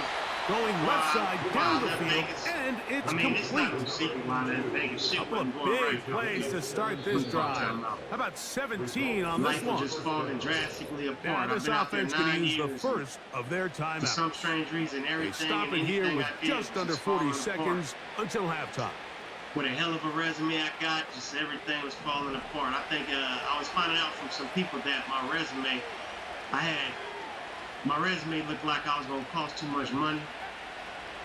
Going left side down the that field, Vegas, and it's I mean, it's not complete. no secret why that Vegas shit Couple wasn't of going big right. plays to start this drive. How about 17 on this Life was one? just falling drastically apart. Now I've this been out there offense going to 9 use the years. first of their For timeouts. some strange reason, They everything stop and it here anything with I did just was under just 40 falling seconds until halftime. With a hell of a resume I got, just everything was falling apart. I think I was finding out from some people that my resume looked like I was going to cost too much money.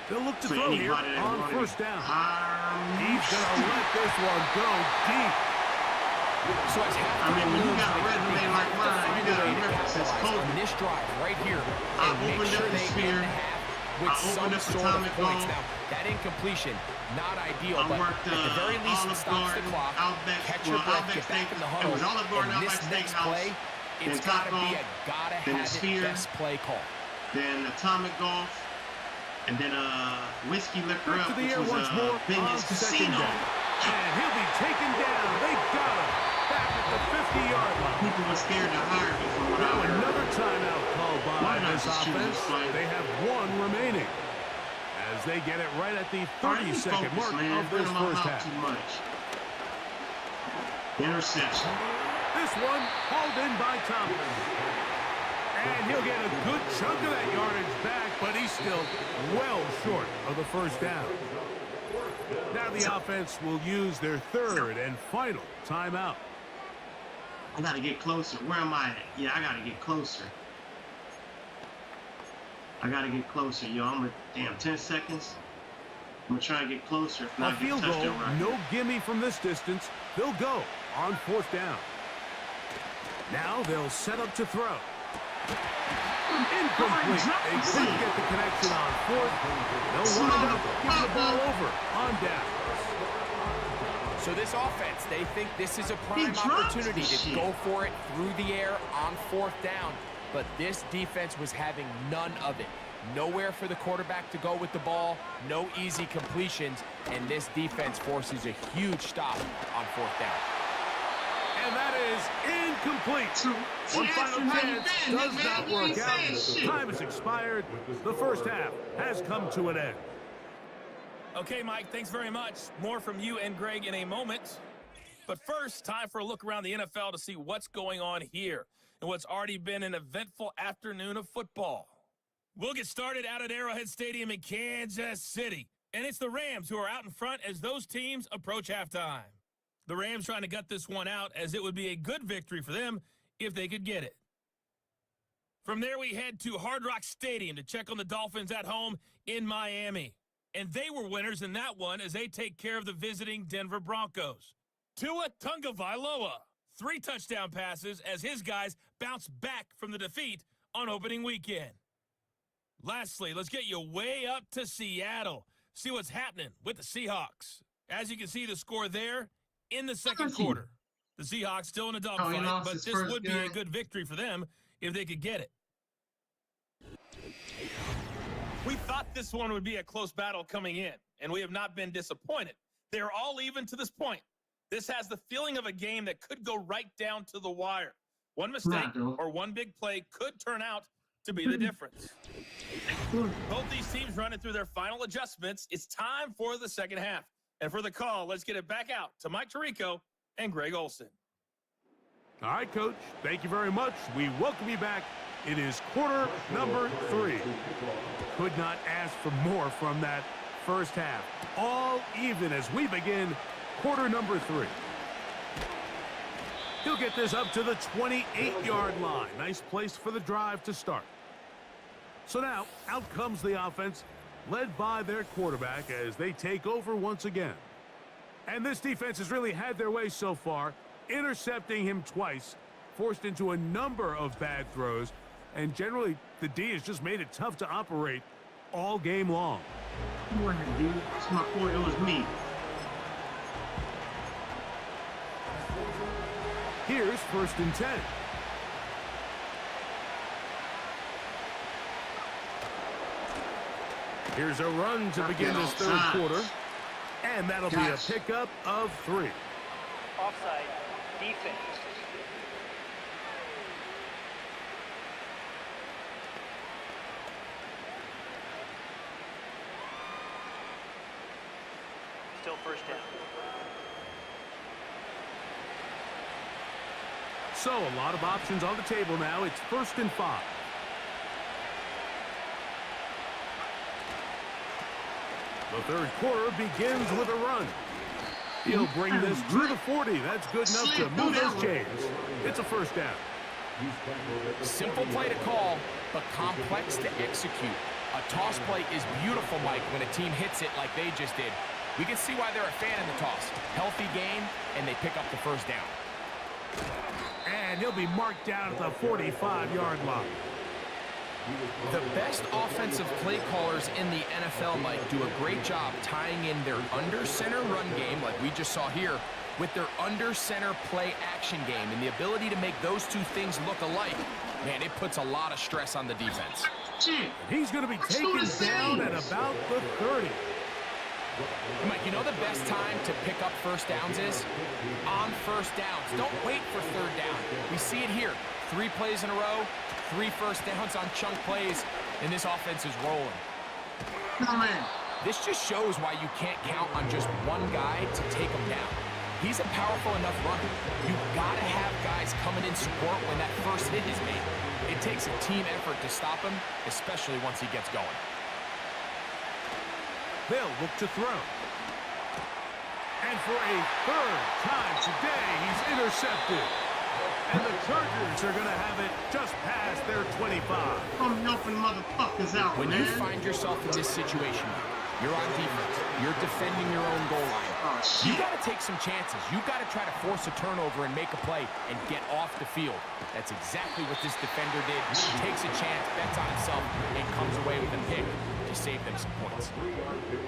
They'll look to For throw here anybody that on wanted first down. He's He's going to let this one go deep. So as I mean, when you got a resume like mine, you got to remember since on COVID, this drive right here I and make opened sure up the they sphere. end the half with I some opened up sort of atomic points. bomb. Now, that incompletion, not ideal, I but worked at the very least it Olive stops the Garden, clock, Outback, catch your breath, Outback get back in the Steak- huddle, it was Olive Garden, and this Outback next Steakhouse, play, then it's got to Top be Golf, a gotta then have Sphere, it best play call. then Atomic Golf, and then Whiskey Liquor Back Up, to the which air was once more Binion's on second Casino. down. And he'll be taken down. They got him. Back at the 50-yard line. People were scared to hire me from what I Now heard. another timeout called Why by not this just choose offense. this play? They have one remaining as they get it right at the All right, 30-second focus, mark man. of this Bring them first out half. too much. Interception. This one hauled in by Thomas. And he'll get a good chunk of that yardage back, but he's still well short of the first down. Now the offense will use their third and final timeout. I got to get closer. Where am I at? Yeah, I got to get closer. I got to get closer, yo. I'm at, 10 seconds. I'm going to try and get closer. If A not, get field a goal, touchdown right. no gimme from this distance. They'll go on fourth down. Now they'll set up to throw. Incomplete. They couldn't get the connection on fourth. They'll wind up giving the ball over on down. So this offense, they think this is a prime drops opportunity the to shit. go for it through the air on fourth down. But this defense was having none of it. Nowhere for the quarterback to go with the ball, no easy completions, and this defense forces a huge stop on fourth down. And that is incomplete. One final chance does not work out. Time has expired. The first half has come to an end. Okay, Mike, thanks very much. More from you and Greg in a moment. But first, time for a look around the NFL to see what's going on here and what's already been an eventful afternoon of football. We'll get started out at Arrowhead Stadium in Kansas City. And it's the Rams who are out in front as those teams approach halftime. The Rams trying to gut this one out as it would be a good victory for them if they could get it. From there, we head to Hard Rock Stadium to check on the Dolphins at home in Miami. And they were winners in that one as they take care of the visiting Denver Broncos. Tua Tagovailoa, 3 touchdown passes as his guys bounce back from the defeat on opening weekend. Lastly, let's get you way up to Seattle. See what's happening with the Seahawks. As you can see the score there in the second quarter. The Seahawks still in a dogfight, lost but his this first would be a game. good victory for them if they could get it. We thought this one would be a close battle coming in, and we have not been disappointed. They're all even to this point. This has the feeling of a game that could go right down to the wire. One mistake or one big play could turn out to be the difference. Both these teams running through their final adjustments. It's time for the second half. And for the call, let's get it back out to Mike Tirico and Greg Olson. All right, Coach. Thank you very much. We welcome you back. It is quarter number 3. Could not ask for more from that first half. All even as we begin quarter number 3. He'll get this up to the 28-yard line. Nice place for the drive to start. So now, out comes the offense, led by their quarterback as they take over once again. And this defense has really had their way so far, intercepting him twice, forced into a number of bad throws, And generally, the D has just made it tough to operate all game long. Go ahead, dude. It's my point. It was me. Here's 1st and 10. Here's a run to begin this 3rd quarter. And that'll be a pickup of 3. Offside. Defense. Still 1st down. So a lot of options on the table now. It's 1st and 5. The 3rd quarter begins with a run. He'll bring this to the 40. That's good enough to move those chains. It's a 1st down. Simple play to call, but complex to execute. A toss play is beautiful, Mike, when a team hits it like they just did. We can see why they're a fan in the toss. Healthy game, and they pick up the 1st down. And he'll be marked down at the 45-yard line. The best offensive play callers in the NFL, Mike, do a great job tying in their under-center run game, like we just saw here, with their under-center play action game. And the ability to make those two things look alike, man, it puts a lot of stress on the defense. He's going to be taken down at about the 30. Mike, you know the best time to pick up 1st downs is? On 1st downs. Don't wait for 3rd down. We see it here. 3 plays in a row, 3 1st downs on chunk plays, and this offense is rolling. This just shows why you can't count on just one guy to take him down. He's a powerful enough runner. You've got to have guys coming in support when that 1st hit is made. It takes a team effort to stop him, especially once he gets going. They'll look to throw. And for a 3rd time today, he's intercepted. And the Chargers are going to have it just past their 25. I'm helping motherfuckers out, when man. you find yourself in this situation, you're on defense. You're defending your own goal line. You got to take some chances. You got to try to force a turnover and make a play and get off the field. That's exactly what this defender did. He takes a chance, bets on himself, and comes away with a pick to save them some points.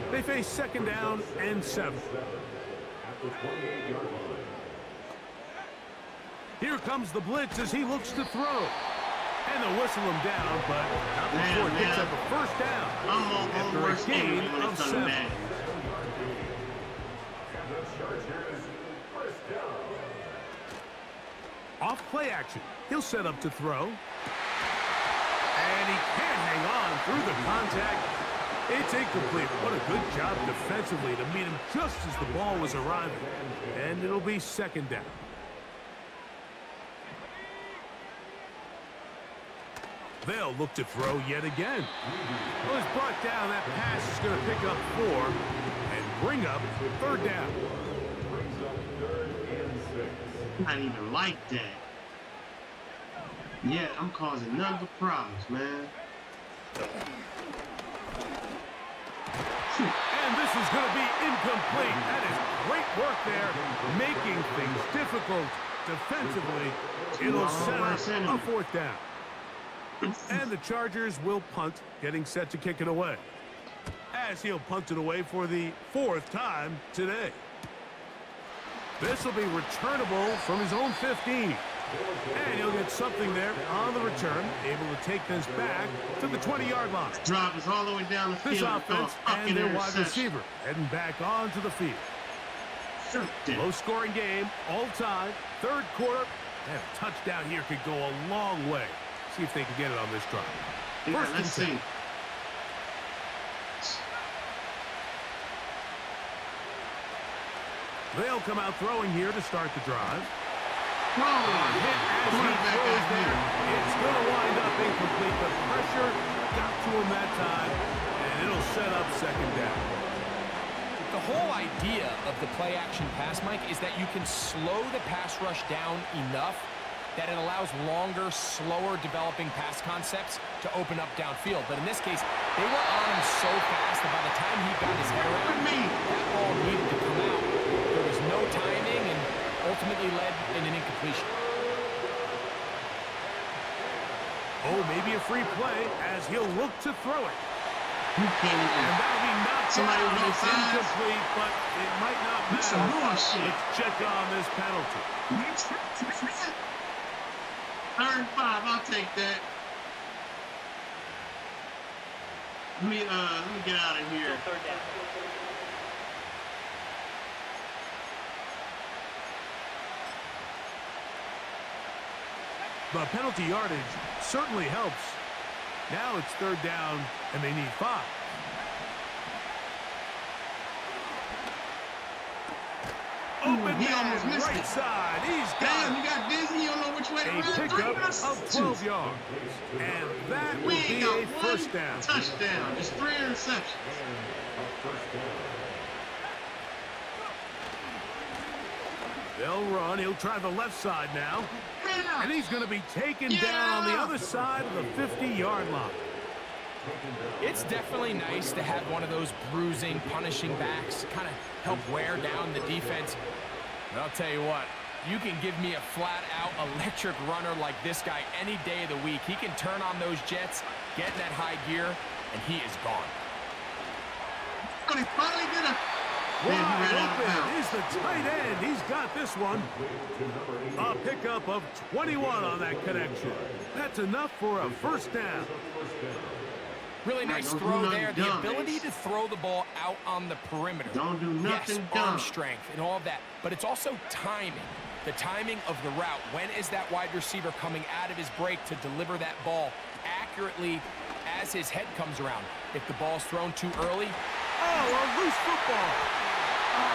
They face 2nd down and 7. Here comes the blitz as he looks to throw. And they'll whistle him down, but not before it picks up a 1st down after a gain of 7. Off play action. He'll set up to throw. And he can't hang on through the contact. It's incomplete. What a good job defensively to meet him just as the ball was arriving. And it'll be 2nd down. They'll look to throw yet again. Well, he's brought down. That pass is going to pick up 4 and bring up 3rd down. Not even like that. Yeah, I'm causing none but problems, man. And this is going to be incomplete. That is great work there, making things difficult defensively. It'll set up a 4th down. And the Chargers will punt, getting set to kick it away. As he'll punt it away for the 4th time today. This will be returnable from his own 15. And he'll get something there on the return, able to take this back to the 20-yard line. Drive is all the way down the field. This offense and their wide receiver heading back onto the field. Low-scoring game, all time, 3rd quarter. And a touchdown here could go a long way. See if they can get it on this drive. Yeah, let's see. They'll come out throwing here to start the drive. Hit as he throws there. It's going to wind up incomplete. The pressure got to him that time, and it'll set up 2nd down. The whole idea of the play-action pass, Mike, is that you can slow the pass rush down enough that it allows longer, slower developing pass concepts to open up downfield. But in this case, they were on him so fast that by the time he got his head around, that ball needed to come out. There was no timing and ultimately led in an incompletion. Oh, maybe a free play as he'll look to throw it. You can't even. And that'll be knocked Somebody down. with no It's size. incomplete, but it might not That's some matter. bullshit. Let's check on this penalty. 3rd and 5, I'll take that. Let me get out of here. Still 3rd down. The penalty yardage certainly helps. Now it's 3rd down, and they need 5. Open He man, almost missed right it. side. He's got Damn, you got dizzy. You don't know which way to a run. pickup of 12 yards. And that will We be ain't got a one 1st down. touchdown. Just 3 interceptions. They'll run. He'll try the left side now. And he's going to be taken down on the other side of the 50-yard line. It's definitely nice to have one of those bruising, punishing backs kind of help wear down the defense. But I'll tell you what, you can give me a flat-out electric runner like this guy any day of the week. He can turn on those jets, get in that high gear, and he is gone. But he finally did a... Wide open is the tight end. He's got this one. A pickup of 21 on that connection. That's enough for a 1st down. Really nice throw there. The ability to throw the ball out on the perimeter. Don't do nothing yes, dumb. arm strength and all of that. But it's also timing. The timing of the route. When is that wide receiver coming out of his break to deliver that ball accurately as his head comes around? If the ball's thrown too early. Oh, a loose football.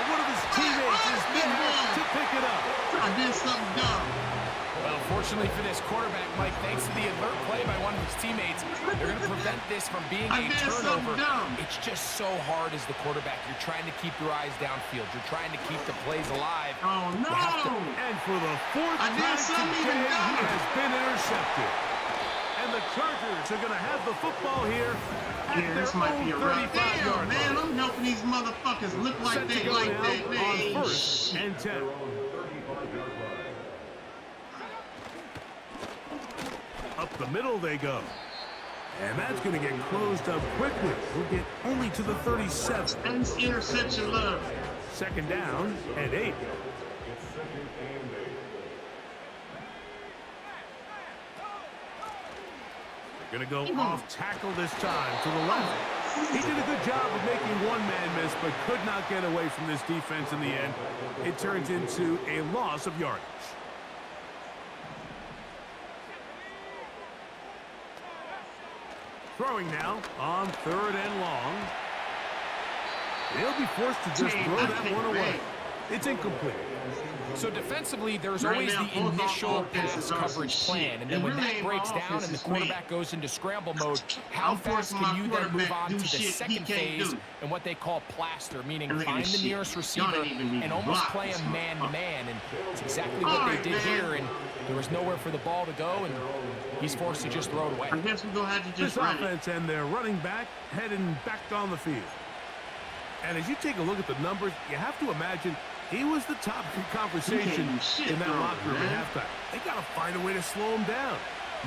One of his teammates is there to pick it up. I did something dumb. Well, fortunately for this quarterback, Mike, thanks to the alert play by one of his teammates, they're going to prevent this from being a turnover. It's just so hard as the quarterback. You're trying to keep your eyes downfield. You're trying to keep the plays alive. Oh, no. And for the 4th time today, he has been intercepted. And the Chargers are going to have the football here. Yeah, this might be a rough. Damn, man, I'm helping these motherfuckers look like they like that, man. On 1st and 10. Up the middle they go. And that's going to get closed up quickly. We'll get only to the 37. That's interception love. 2nd down and 8. Going to go off tackle this time to the left. He did a good job of making one man miss, but could not get away from this defense in the end. It turns into a loss of yardage. Throwing now on 3rd and long. He'll be forced to just throw that one away. It's incomplete. So defensively, there's always the initial pass coverage plan, and then when that breaks down and the quarterback goes into scramble mode, how fast can you then move on to the second phase and what they call plaster, meaning find the nearest receiver and almost play him man-to-man, and it's exactly what they did here, and there was nowhere for the ball to go, and he's forced to just throw it away. I guess we're going to have to just this offense and their running back heading back on the field. And as you take a look at the numbers, you have to imagine he was the top conversation in that locker room at halftime. They got to find a way to slow him down.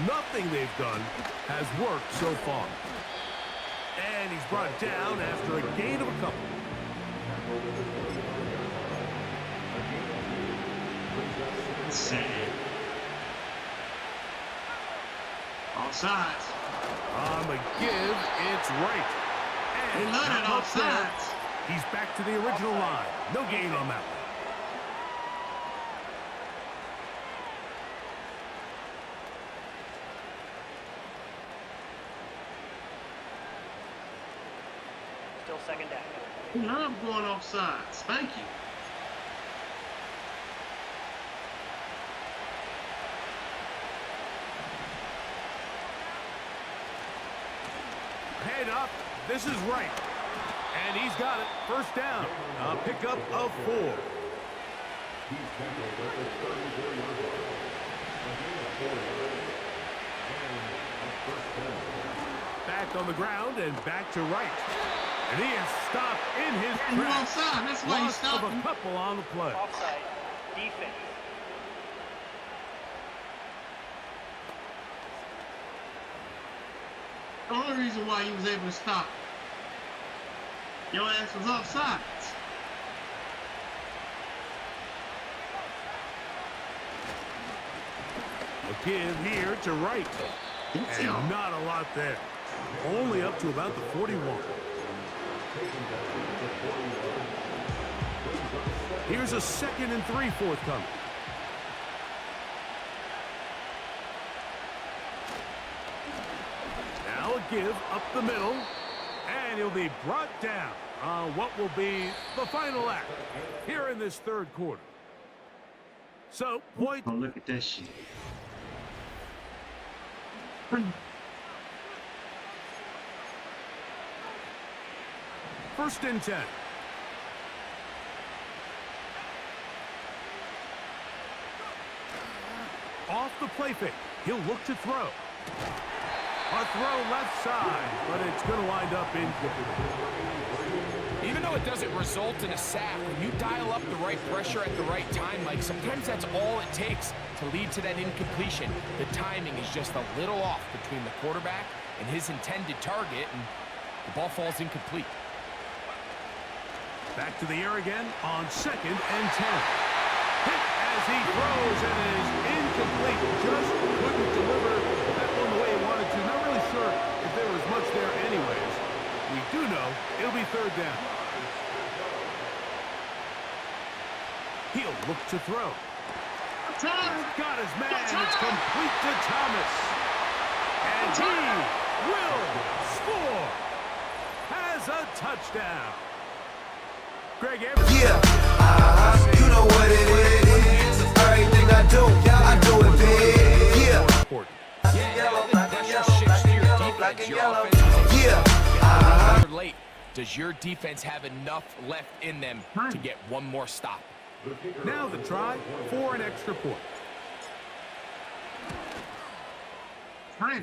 Nothing they've done has worked so far. And he's brought down after a gain of a couple. Sad. All sides. On the give, it's right. And they love it all sides. He's back to the original line. No gain on that one. Still 2nd down. I love going off sides. Thank you. Head up. This is right. And he's got it. 1st down. A pickup of 4. Back on the ground and back to right. And he is stopped in his tracks. Offside. That's why he's Loss of stopping. a couple on the play. Offside. Defense. the only reason why you was able to stop. Your ass was offside. A give here to Wright. And not a lot there. Only up to about the 41. Here's a 2nd and 3 forthcoming. Now a give up the middle. And he'll be brought down on what will be the final act here in this 3rd quarter. So, point. Oh, look at that shit. 1st and 10. Off the play fake. He'll look to throw. A throw left side, but it's going to wind up incomplete. Even though it doesn't result in a sack, when you dial up the right pressure at the right time, Mike, sometimes that's all it takes to lead to that incompletion. The timing is just a little off between the quarterback and his intended target, and the ball falls incomplete. Back to the air again on 2nd and 10. Hit as he throws and is incomplete. Just couldn't deliver that one the way he wanted to. Not really sure if there was much there anyways. We do know it'll be 3rd down. He'll look to throw. Got his man. It's complete to Thomas. And he will score. Has a touchdown. Greg Evans. Yeah, you know what it is. Everything I do it big. Yeah. Late. Does your defense have enough left in them to get one more stop? Now the try for an extra point.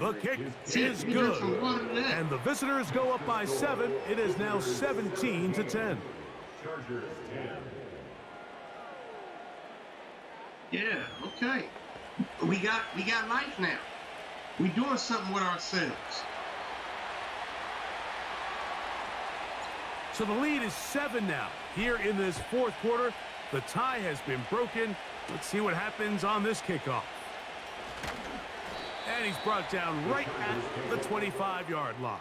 The kick is good. And the visitors go up by 7. It is now 17-10. Yeah, okay. We got life now. We doing something with ourselves. So the lead is 7 now. Here in this 4th quarter, the tie has been broken. Let's see what happens on this kickoff. And he's brought down right at the 25-yard line.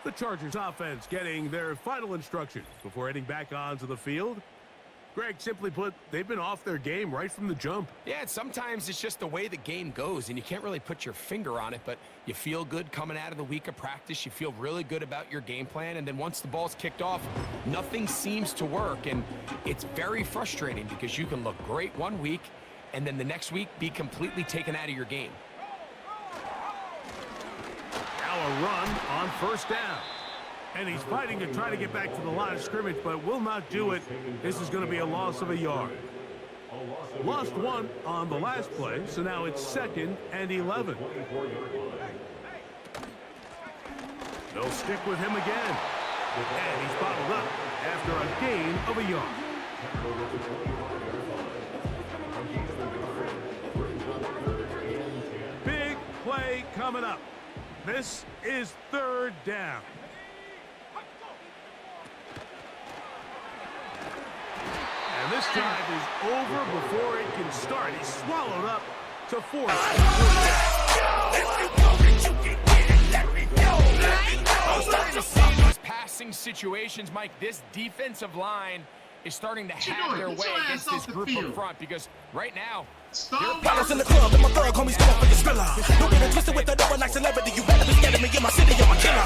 The Chargers offense getting their final instructions before heading back onto the field. Greg, simply put, they've been off their game right from the jump. Yeah, sometimes it's just the way the game goes, and you can't really put your finger on it, but you feel good coming out of the week of practice. You feel really good about your game plan, and then once the ball's kicked off, nothing seems to work, and it's very frustrating because you can look great one week, and then the next week be completely taken out of your game. Now a run on 1st down. And he's fighting to try to get back to the line of scrimmage, but will not do it. This is going to be a loss of a yard. Lost 1 on the last play, so now it's 2nd and 11. They'll stick with him again. And he's bottled up after a gain of a yard. Big play coming up. This is 3rd down. And this drive is over before it can start. He's swallowed up to 4. Starting to see these passing situations, Mike. This defensive line is starting to have their way against this group up front because right now, Bottles in the club, and my thug homies come up for your spiller. Don't get it twisted with the double like celebrity. You better be scared of me in my city, I'm a killer.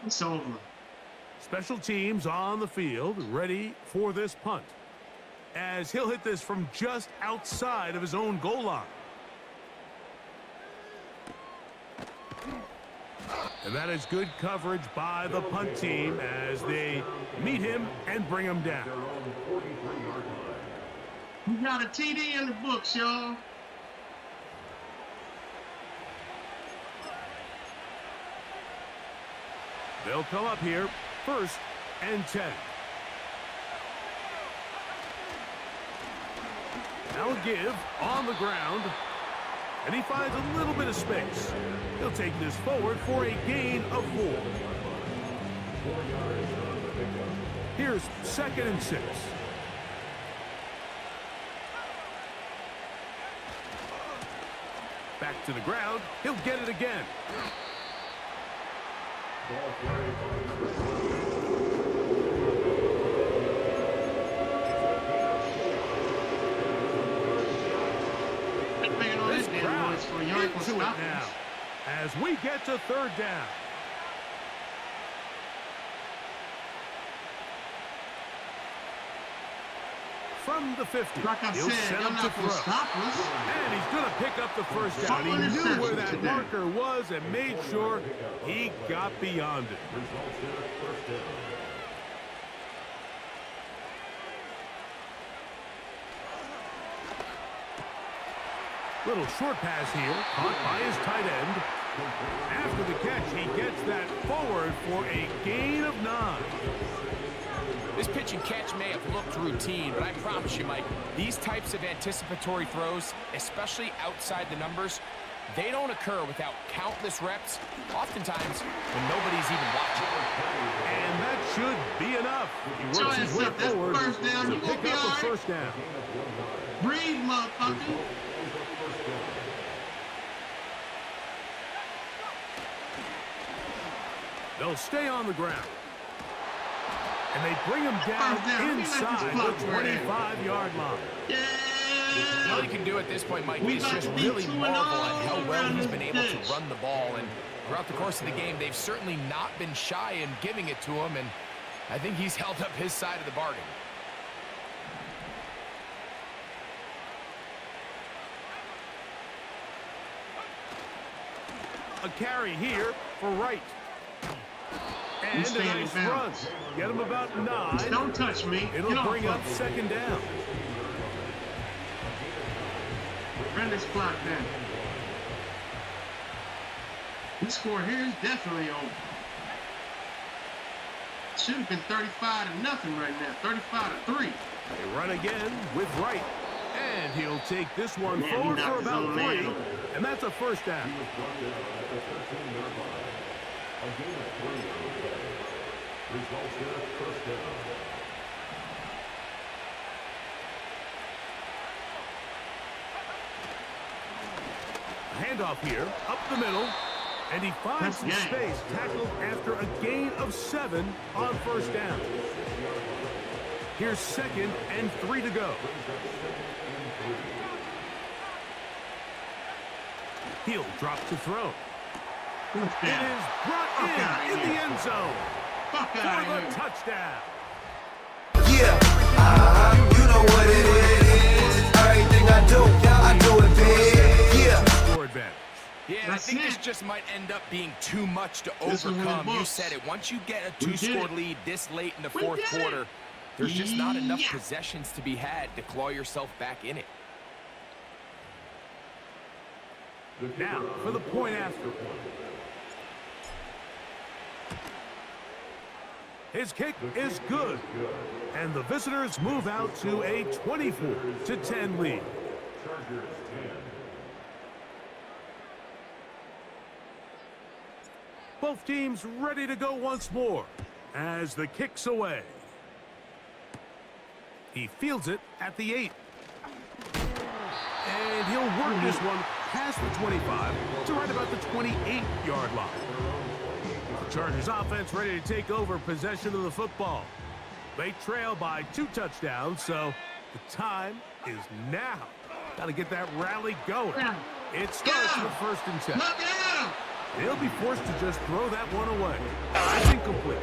It's over. Special teams on the field, ready for this punt. As he'll hit this from just outside of his own goal line. And that is good coverage by the punt team as they meet him and bring him down. We got a TD in the books, y'all. They'll come up here, 1st and 10. Now a give on the ground. And he finds a little bit of space. He'll take this forward for a gain of 4. Here's 2nd and 6. Back to the ground. He'll get it again. This crowd into it now as we get to 3rd down. From the 50, he'll set him to throw. And he's going to pick up the 1st down. He knew where that marker was and made sure he got beyond it. Little short pass here, caught by his tight end. After the catch, he gets that forward for a gain of 9. This pitch and catch may have looked routine, but I promise you, Mike, these types of anticipatory throws, especially outside the numbers, they don't occur without countless reps, oftentimes when nobody's even watching. And that should be enough. He works his way forward to pick up a 1st down. Breathe, motherfucker. They'll stay on the ground. And they bring him down inside the 25-yard line. Yeah. All you can do at this point, Mike, is just really marvel at how well he's been able to run the ball. And throughout the course of the game, they've certainly not been shy in giving it to him. And I think he's held up his side of the bargain. A carry here for Wright. And a nice run. Get him about 9. Don't touch me. It'll bring up 2nd down. Run this clock down. This score here is definitely over. Should have been 35-0 right now. 35-3. They run again with Wright. And he'll take this one forward for about 3. And that's a 1st down. Handoff here, up the middle, and he finds some space, tackled after a gain of 7 on 1st down. Here's 2nd and 3 to go. He'll drop to throw. It is brought in the end zone for the touchdown. Yeah, you know what it is. Everything I do it big. Yeah. Score advantage. Yeah, and I think this just might end up being too much to overcome. You said it. Once you get a 2-score lead this late in the 4th quarter, there's just not enough possessions to be had to claw yourself back in it. Now for the point after. His kick is good, and the visitors move out to a 24-10 lead. Both teams ready to go once more as the kick's away. He fields it at the 8. And he'll work this one past the 25 to right about the 28-yard line. The Chargers offense ready to take over possession of the football. They trail by 2 touchdowns, so the time is now. Got to get that rally going. It starts with 1st and 10. They'll be forced to just throw that one away. It's incomplete.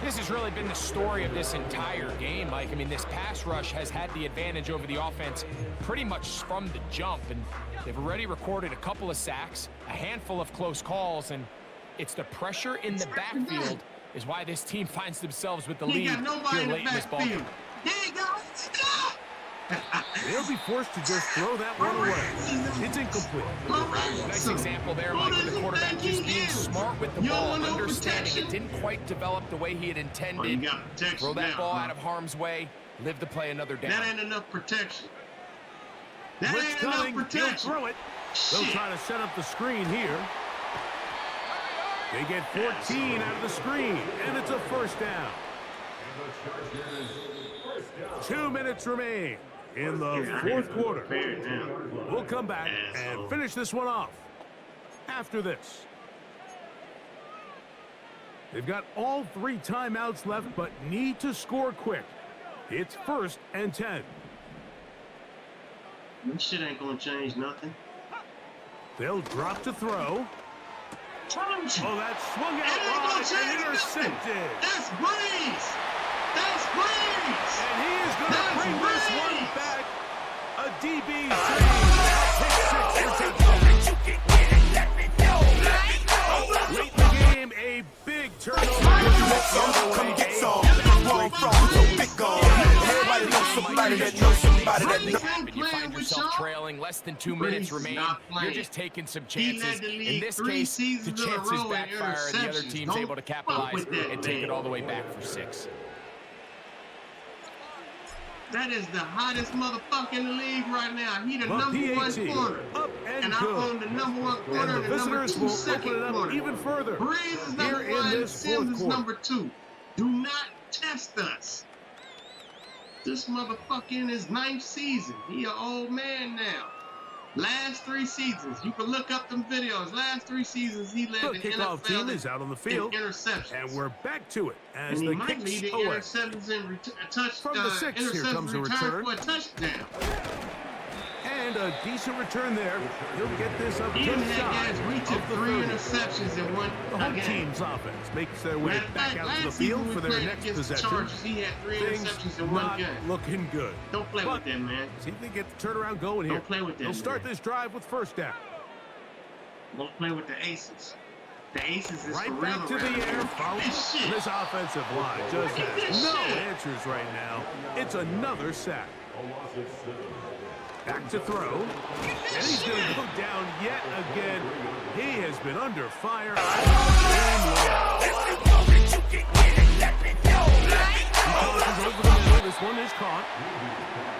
This has really been the story of this entire game, Mike. I mean, this pass rush has had the advantage over the offense pretty much from the jump, and they've already recorded a couple of sacks, a handful of close calls, and it's the pressure in the backfield is why this team finds themselves with the lead here late in this ball game. They'll be forced to just throw that one away. It's incomplete. Nice example there, Mike, with the quarterback just being smart with the ball, understanding it didn't quite develop the way he had intended. Throw that ball out of harm's way, live to play another down. That ain't enough protection. That Blitz ain't coming. enough He'll protection. throw it. They'll Shit. try to set up the screen here. They get 14 out of the screen, and it's a first down. 2 minutes remain in the fourth quarter. We'll come back and finish this one off after this. They've got all 3 timeouts left, but need to score quick. It's 1st and 10. This shit ain't gonna change nothing. They'll drop to throw. Oh, that swung It out ain't gonna wide and change intercepted. nothing. That's Breeze. That's Breeze. And he is going to That's bring this Breeze. one back. A DB save. Pick 6 for touchdown. Late in the game, a big turnover. Come get some. Wrong from so big on. Everybody knows somebody that knows somebody that knows. And you find yourself trailing less than 2 minutes remain. You're just taking some chances. In this case, the chances backfire and the other team's able to capitalize and take it all the way back for 6. That is the hottest motherfucker in the league right now. He the Well, number PAT, 1 corner. up and I good. own the number 1 corner And the and the number visitors 2 will second open it up corner. even further. Breeze is number Here in 1, this Sims fourth is quarter. number 2. Do not test us. This motherfucker in his 9th season. He an old man now. Last 3 seasons, you can look up them videos. Last 3 seasons, he led The the kickoff NFL team is out on the in field. interceptions. And we're back to it as And he the might kicks lead the away. interceptions and From the 6, here comes a return. for a touchdown. And a decent return there. He'll get this up Even just had shy guys reaching of the 3 30. interceptions in one The home game. team's offense makes their way Matter of back fact, out to the last season field we for their played next against the possession. Chargers, he had 3 Things interceptions in one not game. looking good. Don't play But with that, man. see if they get the turnaround going here. Don't play with that, They'll start man. this drive with first down. Don't play with the aces. The aces is for Right real back to the around air. here. Foul. This shit. This offensive line just Look at has this no shit. answers right now. It's another sack. Back to throw. And he's going to go down yet again. He has been under fire all game long. He crosses over the middle. This one is caught.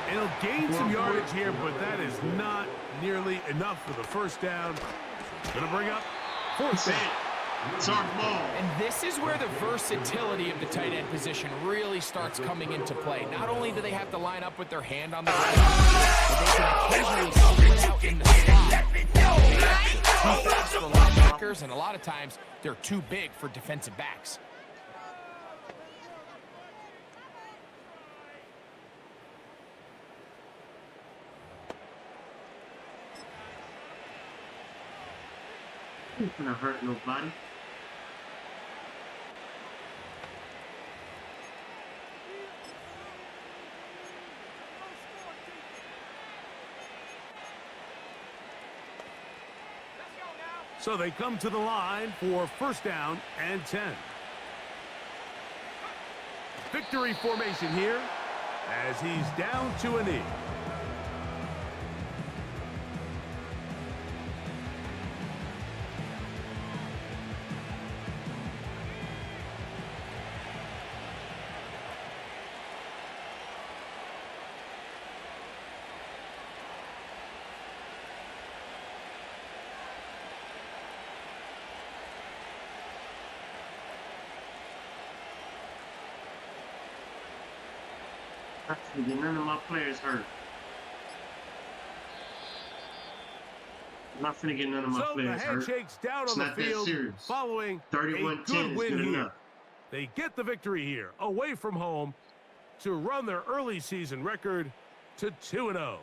And he'll gain some yardage here, but that is not nearly enough for the first down. Going to bring up 4th down. It's our ball. And this is where the versatility of the tight end position really starts coming into play. Not only do they have to line up with their hand on the ground, but they can occasionally split out in the slot. They're too fast for linebackers, and a lot of times they're too big for defensive backs. Ain't gonna hurt nobody. So they come to the line for first down and 10. Victory formation here as he's down to a knee. None of my players hurt. I'm not finna get none of my So the players hurt. handshake's down It's on the not that field serious. following a 31-10 good is win good here. enough. They get the victory here away from home to run their early season record to 2-0.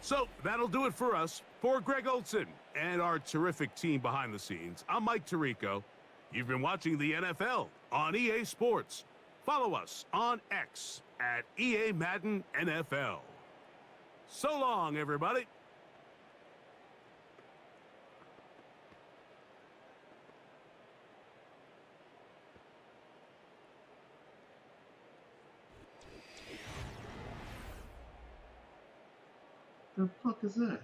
So that'll do it for us. For Greg Olson and our terrific team behind the scenes, I'm Mike Tirico. You've been watching the NFL on EA Sports. Follow us on X at EA Madden NFL. So long, everybody. The fuck is that?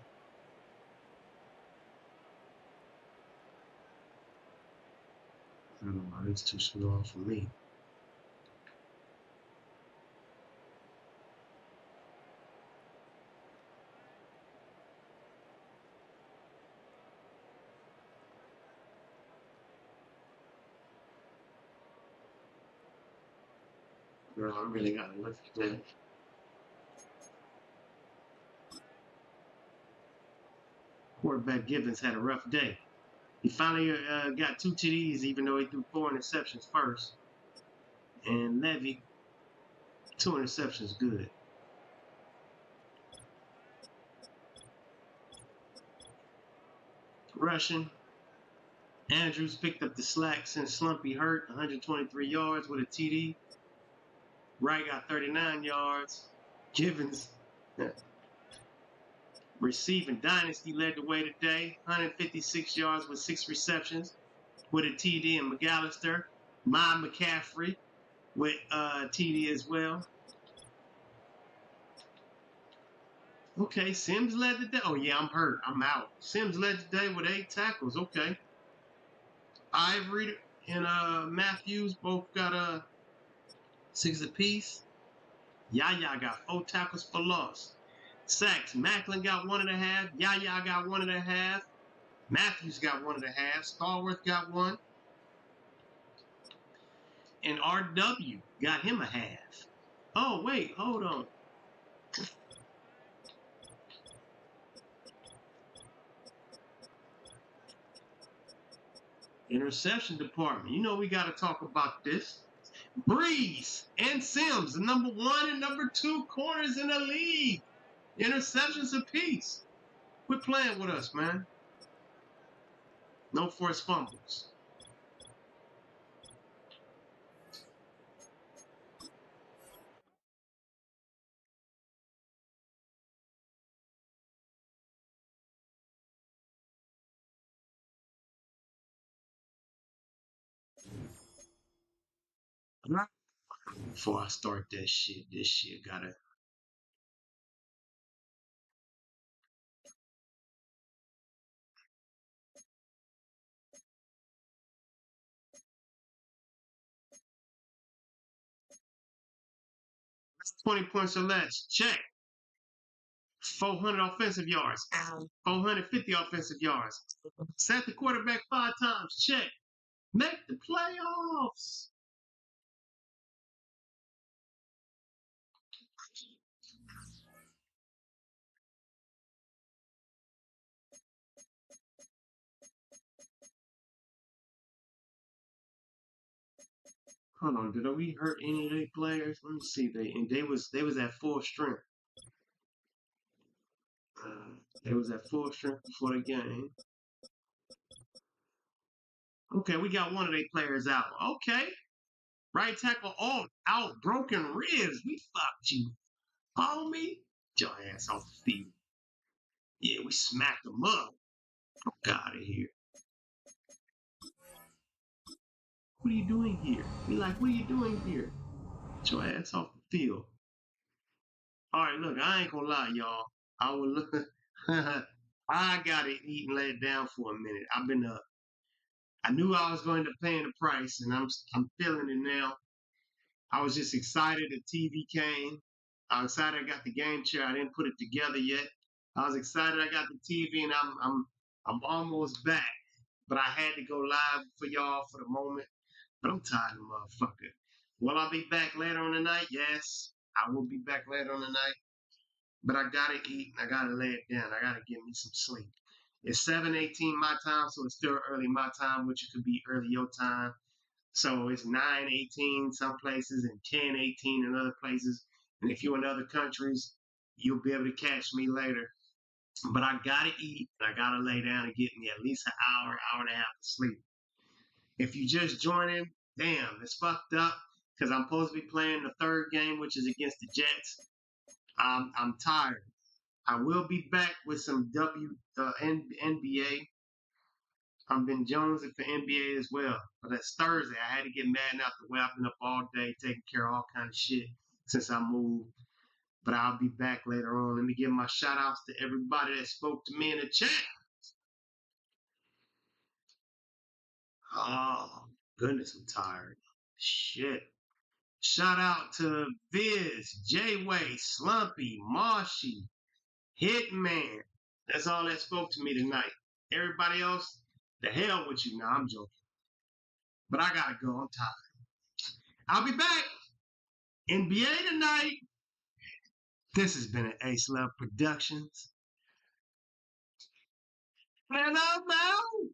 I don't know. It's too small for me. Girl, I really gotta look at that. Quarterback Givens had a rough day. He finally got 2 TDs, even though he threw 4 interceptions first. And Levy, 2 interceptions, good. Rushing. Andrews picked up the slack since Slumpy hurt, 123 yards with a TD. Wright got 39 yards. Givens, receiving dynasty, led the way today, 156 yards with 6 receptions with a TD. And McAllister, McCaffrey with TD as well. Okay, Sims led the day. Oh, yeah, I'm hurt. I'm out. Sims led the day with 8 tackles. Okay. Ivory and Matthews both got 6 apiece. Yaya got 4 tackles for loss. Sacks. Macklin got 1.5. Yaya got 1.5. Matthews got 1.5. Stallworth got 1. And RW got him a half. Oh, wait, hold on. Interception department. You know we got to talk about this. Breeze and Sims, the number 1 and number 2 corners in the league. Interceptions apiece. Quit playing with us, man. No forced fumbles. Before I start that shit, this shit gotta. That's 20 points or less. Check. 400 offensive yards. 450 offensive yards. Sack the quarterback 5 times. Check. Make the playoffs. Hold on, did we hurt any of their players? Let me see. They was at full strength. They was at full strength before the game. Okay, we got one of their players out. Okay. Right tackle all out, broken ribs. We fucked you. Homie. Get your ass off the field. Yeah, we smacked them up. Get out of here. What are you doing here? We like, what are you doing here? Get your ass off the field. All right, look, I ain't gonna lie, y'all. I will look. I got to eat and lay it down for a minute. I've been I knew I was going to pay the price, and I'm feeling it now. I was just excited the TV came. I was excited I got the game chair. I didn't put it together yet. I was excited I got the TV, and I'm almost back. But I had to go live for y'all for the moment. But I'm tired of the motherfucker. Will I be back later on the night? Yes, I will be back later on the night. But I gotta eat and I gotta lay it down. I gotta get me some sleep. It's 7:18 my time, so it's still early my time, which it could be early your time. So it's 9:18 some places and 10:18 in other places. And if you're in other countries, you'll be able to catch me later. But I gotta eat and I gotta lay down and get me at least an hour, hour and a half of sleep. If you just joining, damn, it's fucked up because I'm supposed to be playing the 3rd game, which is against the Jets. I'm tired. I will be back with some NBA. I've been jonesing for NBA as well. But that's Thursday. I had to get Madden out the way. I've been up all day taking care of all kind of shit since I moved. But I'll be back later on. Let me give my shout outs to everybody that spoke to me in the chat. Oh, goodness, I'm tired. Shit. Shout out to Viz, J-Way, Slumpy, Marshy, Hitman. That's all that spoke to me tonight. Everybody else, the hell with you. Now, I'm joking. But I gotta go. I'm tired. I'll be back. NBA tonight. This has been an Ace Love Productions. And I'm out.